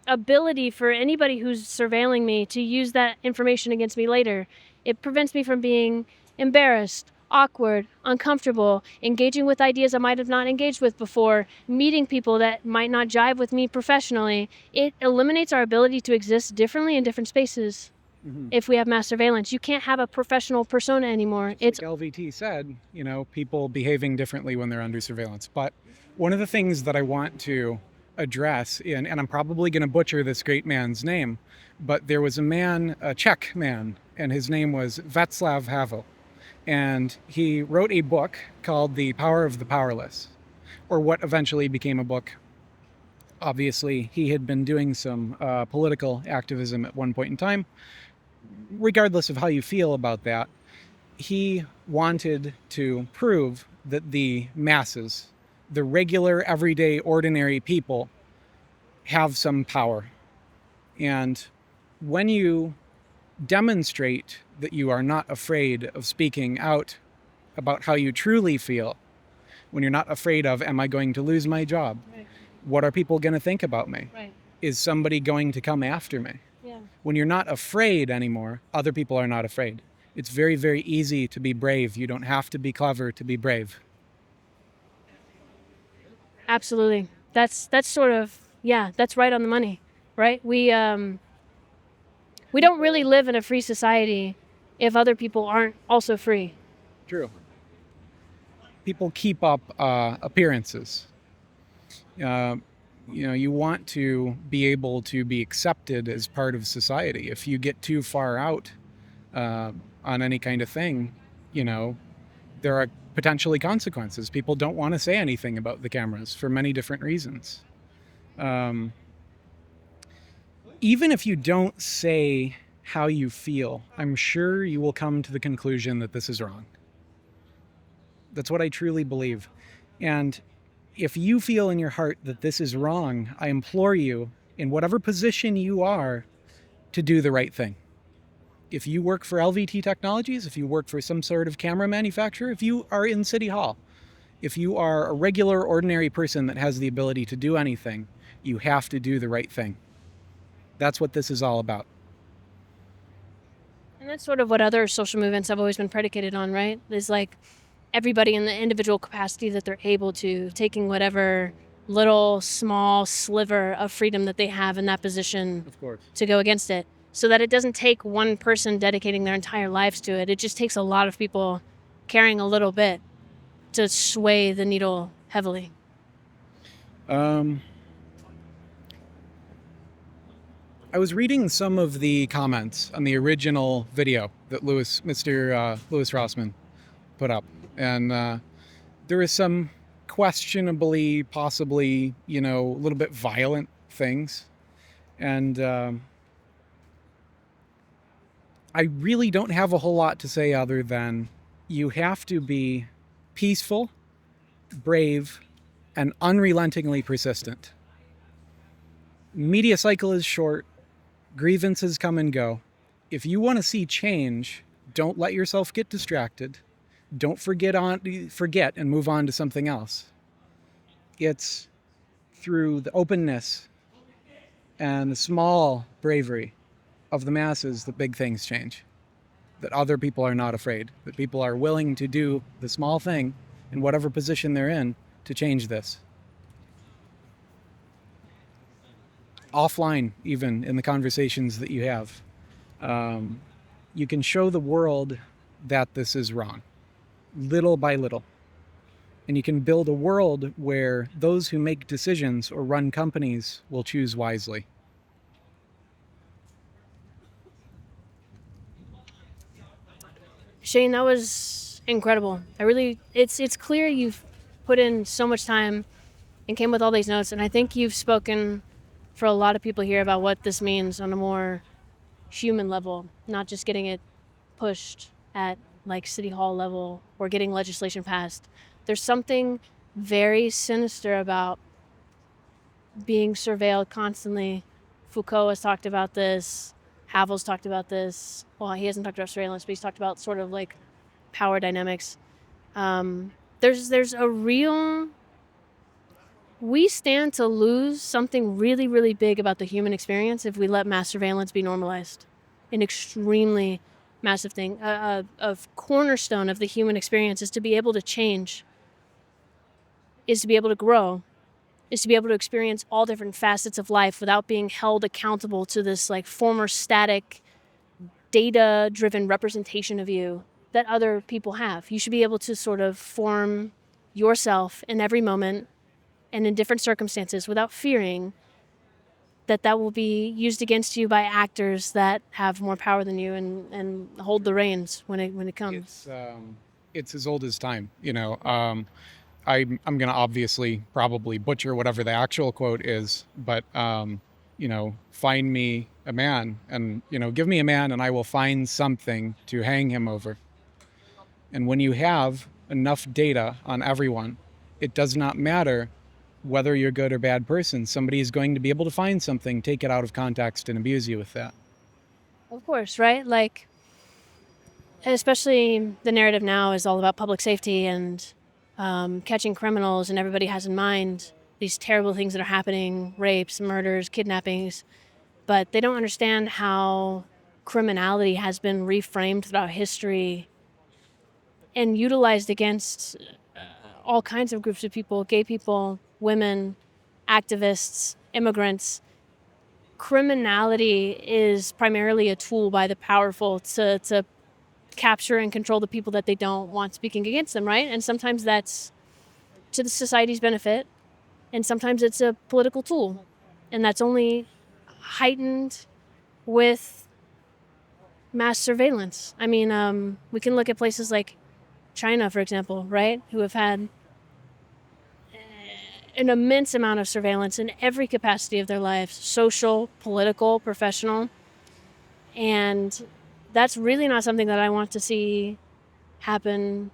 ability for anybody who's surveilling me to use that information against me later? It prevents me from being embarrassed, awkward, uncomfortable, engaging with ideas I might have not engaged with before, meeting people that might not jive with me professionally. It eliminates our ability to exist differently in different spaces. If we have mass surveillance, you can't have a professional persona anymore. It's like LVT said, people behaving differently when they're under surveillance. But one of the things that I want to address, and I'm probably going to butcher this great man's name, but there was a Czech man, and his name was Václav Havel. And he wrote a book called The Power of the Powerless, or what eventually became a book. Obviously, he had been doing some political activism at one point in time. Regardless of how you feel about that, he wanted to prove that the masses, the regular, everyday, ordinary people, have some power. And when you demonstrate that you are not afraid of speaking out about how you truly feel, when you're not afraid of, am I going to lose my job? Right. What are people going to think about me? Right. Is somebody going to come after me? Yeah. When you're not afraid anymore, other people are not afraid. It's very, very easy to be brave. You don't have to be clever to be brave. Absolutely. That's sort of, that's right on the money, right? We don't really live in a free society if other people aren't also free. True. People keep up appearances. You want to be able to be accepted as part of society. If you get too far out on any kind of thing, there are potentially consequences. People don't want to say anything about the cameras for many different reasons. Even if you don't say how you feel, I'm sure you will come to the conclusion that this is wrong. That's what I truly believe. And if you feel in your heart that this is wrong, I implore you, in whatever position you are, to do the right thing. If you work for LVT Technologies, if you work for some sort of camera manufacturer, if you are in City Hall, if you are a regular, ordinary person that has the ability to do anything, you have to do the right thing. That's what this is all about. And that's sort of what other social movements have always been predicated on, right? Is like everybody in the individual capacity that they're able to, taking whatever little small sliver of freedom that they have in that position Of course. to go against it, so that it doesn't take one person dedicating their entire lives to it. It just takes a lot of people caring a little bit to sway the needle heavily. I was reading some of the comments on the original video that Mr. Louis Rossmann put up, and there was some questionably, possibly, a little bit violent things, and I really don't have a whole lot to say other than you have to be peaceful, brave, and unrelentingly persistent. Media cycle is short. Grievances come and go. If you want to see change, don't let yourself get distracted. Don't forget and move on to something else. It's through the openness and the small bravery of the masses that big things change. That other people are not afraid. That people are willing to do the small thing in whatever position they're in to change this. Offline, even in the conversations that you have, you can show the world that this is wrong, little by little. And you can build a world where those who make decisions or run companies will choose wisely. Shane, that was incredible. It's clear you've put in so much time and came with all these notes, and I think you've spoken for a lot of people here about what this means on a more human level, not just getting it pushed at like city hall level or getting legislation passed. There's something very sinister about being surveilled constantly. Foucault has talked about this. Havel's talked about this. Well, he hasn't talked about surveillance, but he's talked about sort of like power dynamics. There's a real... We stand to lose something really, really big about the human experience if we let mass surveillance be normalized. An extremely massive thing. A cornerstone of the human experience is to be able to change, is to be able to grow, is to be able to experience all different facets of life without being held accountable to this like former static, data-driven representation of you that other people have. You should be able to sort of form yourself in every moment and in different circumstances without fearing that will be used against you by actors that have more power than you and hold the reins when it comes. It's as old as time, I'm going to obviously probably butcher whatever the actual quote is, but, find me a man and, give me a man and I will find something to hang him over. And when you have enough data on everyone, it does not matter whether you're a good or bad person. Somebody is going to be able to find something, take it out of context, and abuse you with that. Of course, right? Like, especially the narrative now is all about public safety and catching criminals, and everybody has in mind these terrible things that are happening, rapes, murders, kidnappings, but they don't understand how criminality has been reframed throughout history and utilized against all kinds of groups of people, gay people, women, activists, immigrants. Criminality is primarily a tool by the powerful to capture and control the people that they don't want speaking against them, right? And sometimes that's to the society's benefit, and sometimes it's a political tool. And that's only heightened with mass surveillance. I mean, we can look at places like China, for example, right? Who have had an immense amount of surveillance in every capacity of their lives, social, political, professional. And that's really not something that I want to see happen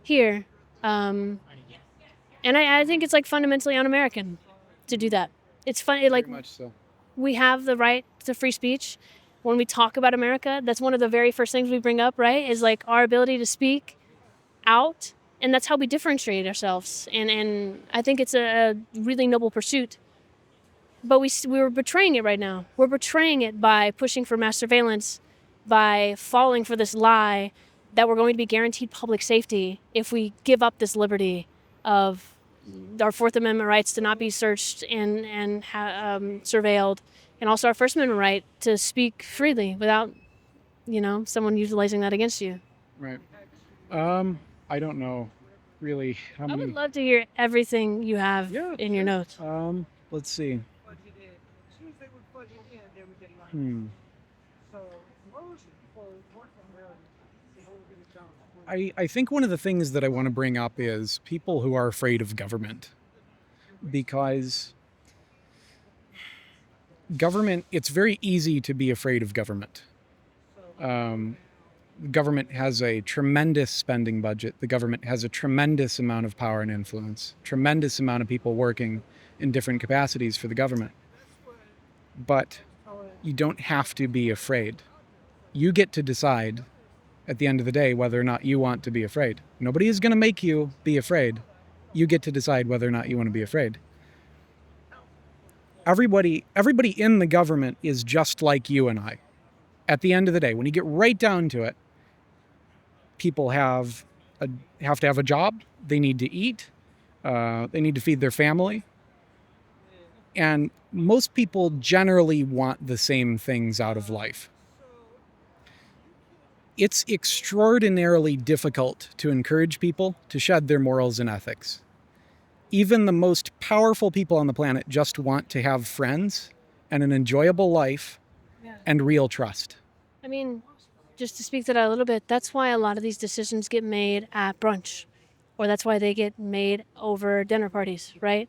here. And I think it's like fundamentally un-American to do that. It's funny, like, Very much so. We have the right to free speech. When we talk about America, that's one of the very first things we bring up, right? Is like our ability to speak out. And that's how we differentiate ourselves. And I think it's a really noble pursuit. But we're betraying it right now. We're betraying it by pushing for mass surveillance, by falling for this lie, that we're going to be guaranteed public safety if we give up this liberty of our Fourth Amendment rights to not be searched and surveilled, and also our First Amendment right to speak freely without, someone utilizing that against you. Right. I don't know really how I many. would love to hear everything you have in your notes. Let's see. I think one of the things that I want to bring up is people who are afraid of government. Because government, it's very easy to be afraid of government. Government has a tremendous spending budget. The government has a tremendous amount of power and influence, tremendous amount of people working in different capacities for the government. But you don't have to be afraid. You get to decide at the end of the day whether or not you want to be afraid. Nobody is going to make you be afraid. You get to decide whether or not you want to be afraid. Everybody in the government is just like you and I. At the end of the day, when you get right down to it, people have to have a job. They need to eat. They need to feed their family. And most people generally want the same things out of life. It's extraordinarily difficult to encourage people to shed their morals and ethics. Even the most powerful people on the planet just want to have friends and an enjoyable life and real trust. I mean, just to speak to that a little bit, that's why a lot of these decisions get made at brunch, or that's why they get made over dinner parties, right?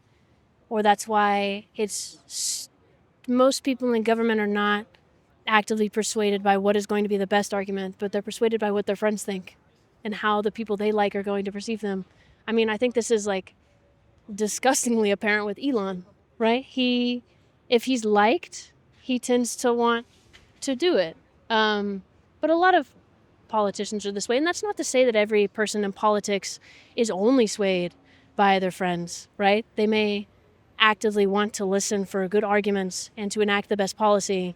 Or that's why most people in government are not actively persuaded by what is going to be the best argument, but they're persuaded by what their friends think and how the people they like are going to perceive them. I mean, I think this is disgustingly apparent with Elon, right? If he's liked, he tends to want to do it. But a lot of politicians are this way, and that's not to say that every person in politics is only swayed by their friends, right? They may actively want to listen for good arguments and to enact the best policy,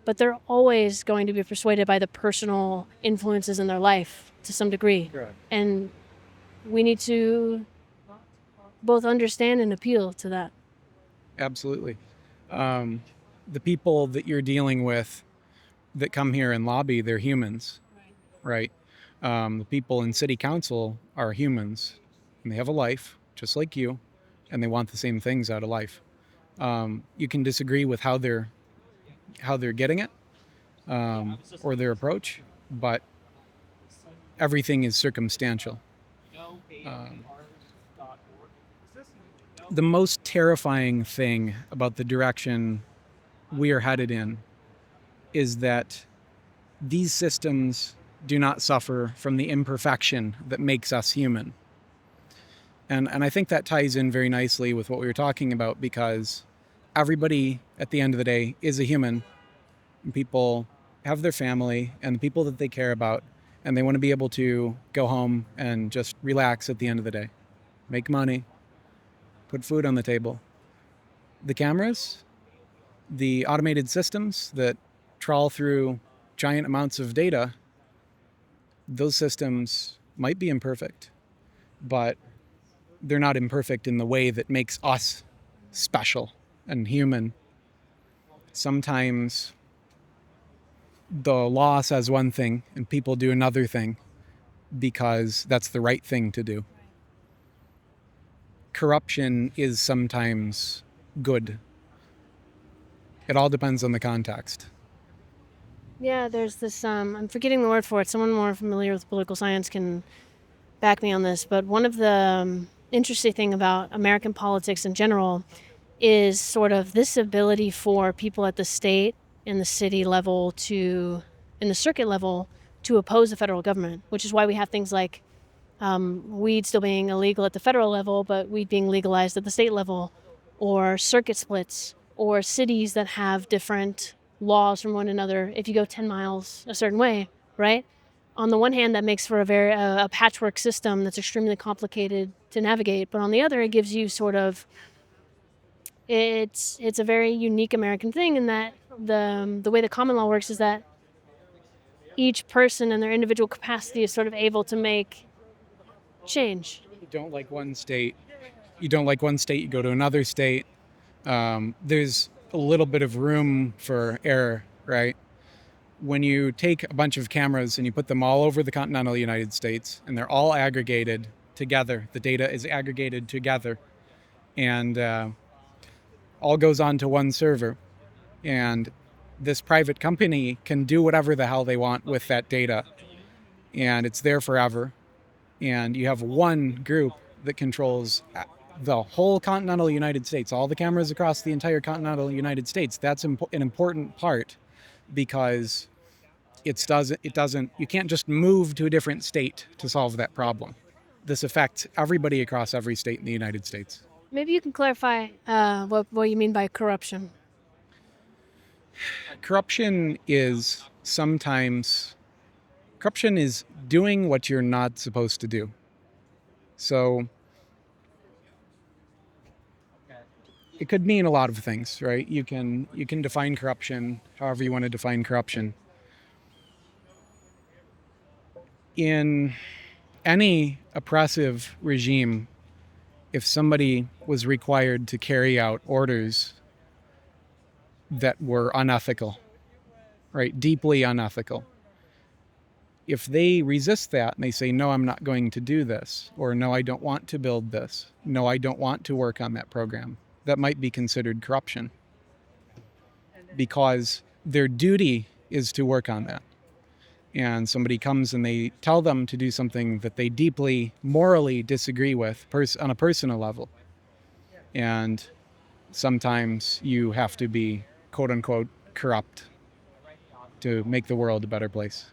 but they're always going to be persuaded by the personal influences in their life to some degree. Correct. And we need to both understand and appeal to that. Absolutely. The people that you're dealing with that come here and lobby, they're humans, right? The people in city council are humans, and they have a life just like you, and they want the same things out of life. You can disagree with how they're getting it, or their approach, but everything is circumstantial. The most terrifying thing about the direction we are headed in is that these systems do not suffer from the imperfection that makes us human. And I think that ties in very nicely with what we were talking about, because everybody at the end of the day is a human, and people have their family and the people that they care about, and they want to be able to go home and just relax at the end of the day, make money, put food on the table. The cameras, the automated systems that trawl through giant amounts of data, those systems might be imperfect, but they're not imperfect in the way that makes us special and human. Sometimes the law says one thing and people do another thing because that's the right thing to do. Corruption is sometimes good. It all depends on the context. Yeah, there's this, I'm forgetting the word for it. Someone more familiar with political science can back me on this. But one of the interesting thing about American politics in general is sort of this ability for people at the state and the city level in the circuit level, to oppose the federal government, which is why we have things like weed still being illegal at the federal level, but weed being legalized at the state level, or circuit splits, or cities that have different laws from one another if you go 10 miles a certain way, right? On the one hand, that makes for a patchwork system that's extremely complicated to navigate, but on the other, it gives you sort of, it's a very unique American thing in that the way the common law works is that each person in their individual capacity is sort of able to make change. You don't like one state, you go to another state. There's a little bit of room for error, right? When you take a bunch of cameras and you put them all over the continental United States and they're all aggregated together, the data is aggregated together and all goes onto one server. And this private company can do whatever the hell they want with that data. And it's there forever. And you have one group that controls the whole continental United States, all the cameras across the entire continental United States. That's an important part because you can't just move to a different state to solve that problem. This affects everybody across every state in the United States. Maybe you can clarify what you mean by corruption. Corruption is doing what you're not supposed to do. So it could mean a lot of things, right? You can define corruption however you want to define corruption. In any oppressive regime, if somebody was required to carry out orders that were unethical, right, deeply unethical, if they resist that and they say, no, I'm not going to do this, or no, I don't want to build this, no, I don't want to work on that program, that might be considered corruption because their duty is to work on that. And somebody comes and they tell them to do something that they deeply morally disagree with on a personal level. And sometimes you have to be, quote unquote, corrupt to make the world a better place.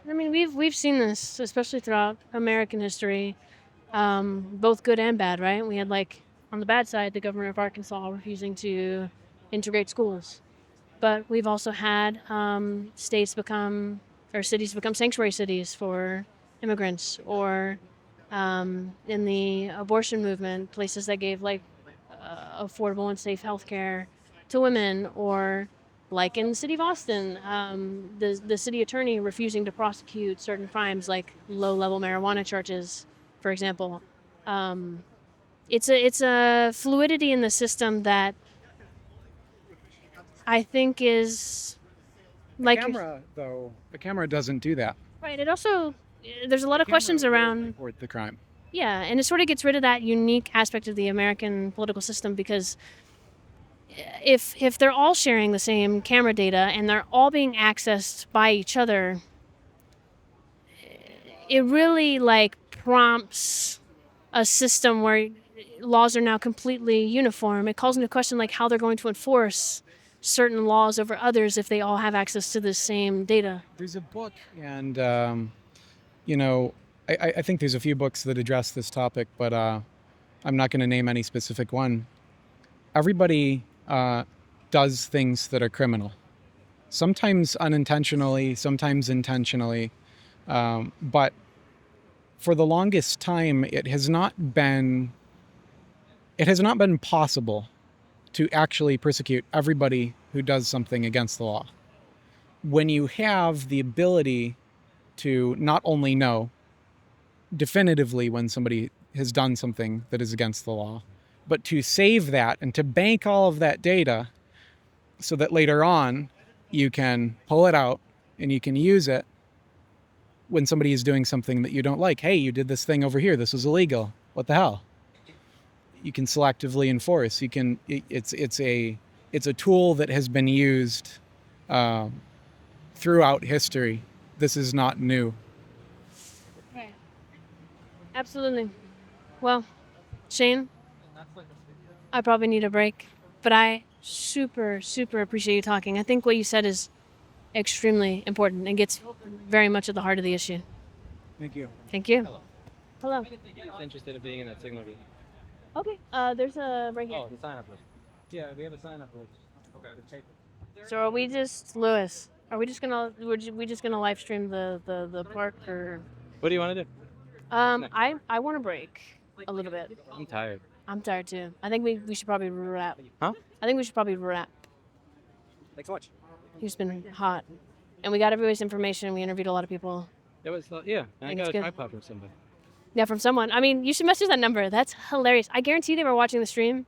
I mean, we've seen this, especially throughout American history, both good and bad, right? We had, like, on the bad side, the governor of Arkansas refusing to integrate schools. But we've also had cities become sanctuary cities for immigrants, or in the abortion movement, places that gave, like, affordable and safe health care to women, or like in the city of Austin, the city attorney refusing to prosecute certain crimes like low-level marijuana charges, for example. It's a fluidity in the system that I think is like the camera doesn't do that. Right. It also, there's a lot of questions around Report the crime. Yeah, and it sort of gets rid of that unique aspect of the American political system, because if they're all sharing the same camera data and they're all being accessed by each other, it really, like, prompts a system where laws are now completely uniform. It calls into question, like, how they're going to enforce certain laws over others if they all have access to the same data. There's a book, and I think there's a few books that address this topic, but I'm not going to name any specific one. Everybody does things that are criminal, sometimes unintentionally, sometimes intentionally, but for the longest time, it has not been possible to actually persecute everybody who does something against the law. When you have the ability to not only know definitively when somebody has done something that is against the law, but to save that and to bank all of that data so that later on you can pull it out and you can use it when somebody is doing something that you don't like. Hey, you did this thing over here. This was illegal. What the hell? You can selectively enforce. You can. It's a tool that has been used throughout history. This is not new. Right. Absolutely. Well, Shane, I probably need a break, but I super appreciate you talking. I think what you said is extremely important and gets very much at the heart of the issue. Thank you. Thank you. Hello. Interested in being in that signal group. Okay. There's a right here. Oh, the sign-up list. Yeah, we have a sign-up list. Okay. So are we just, Lewis? Are we just gonna live stream the park, or? What do you want to do? I want to break a little bit. I'm tired. I'm tired too. I think we should probably wrap. Huh? I think we should probably wrap. Thanks so much. It's been hot. and we got everybody's information. We interviewed a lot of people. It was, yeah. I think got it's a good. tripod from somebody. Yeah, from someone. I mean, you should message that number. That's hilarious. I guarantee they were watching the stream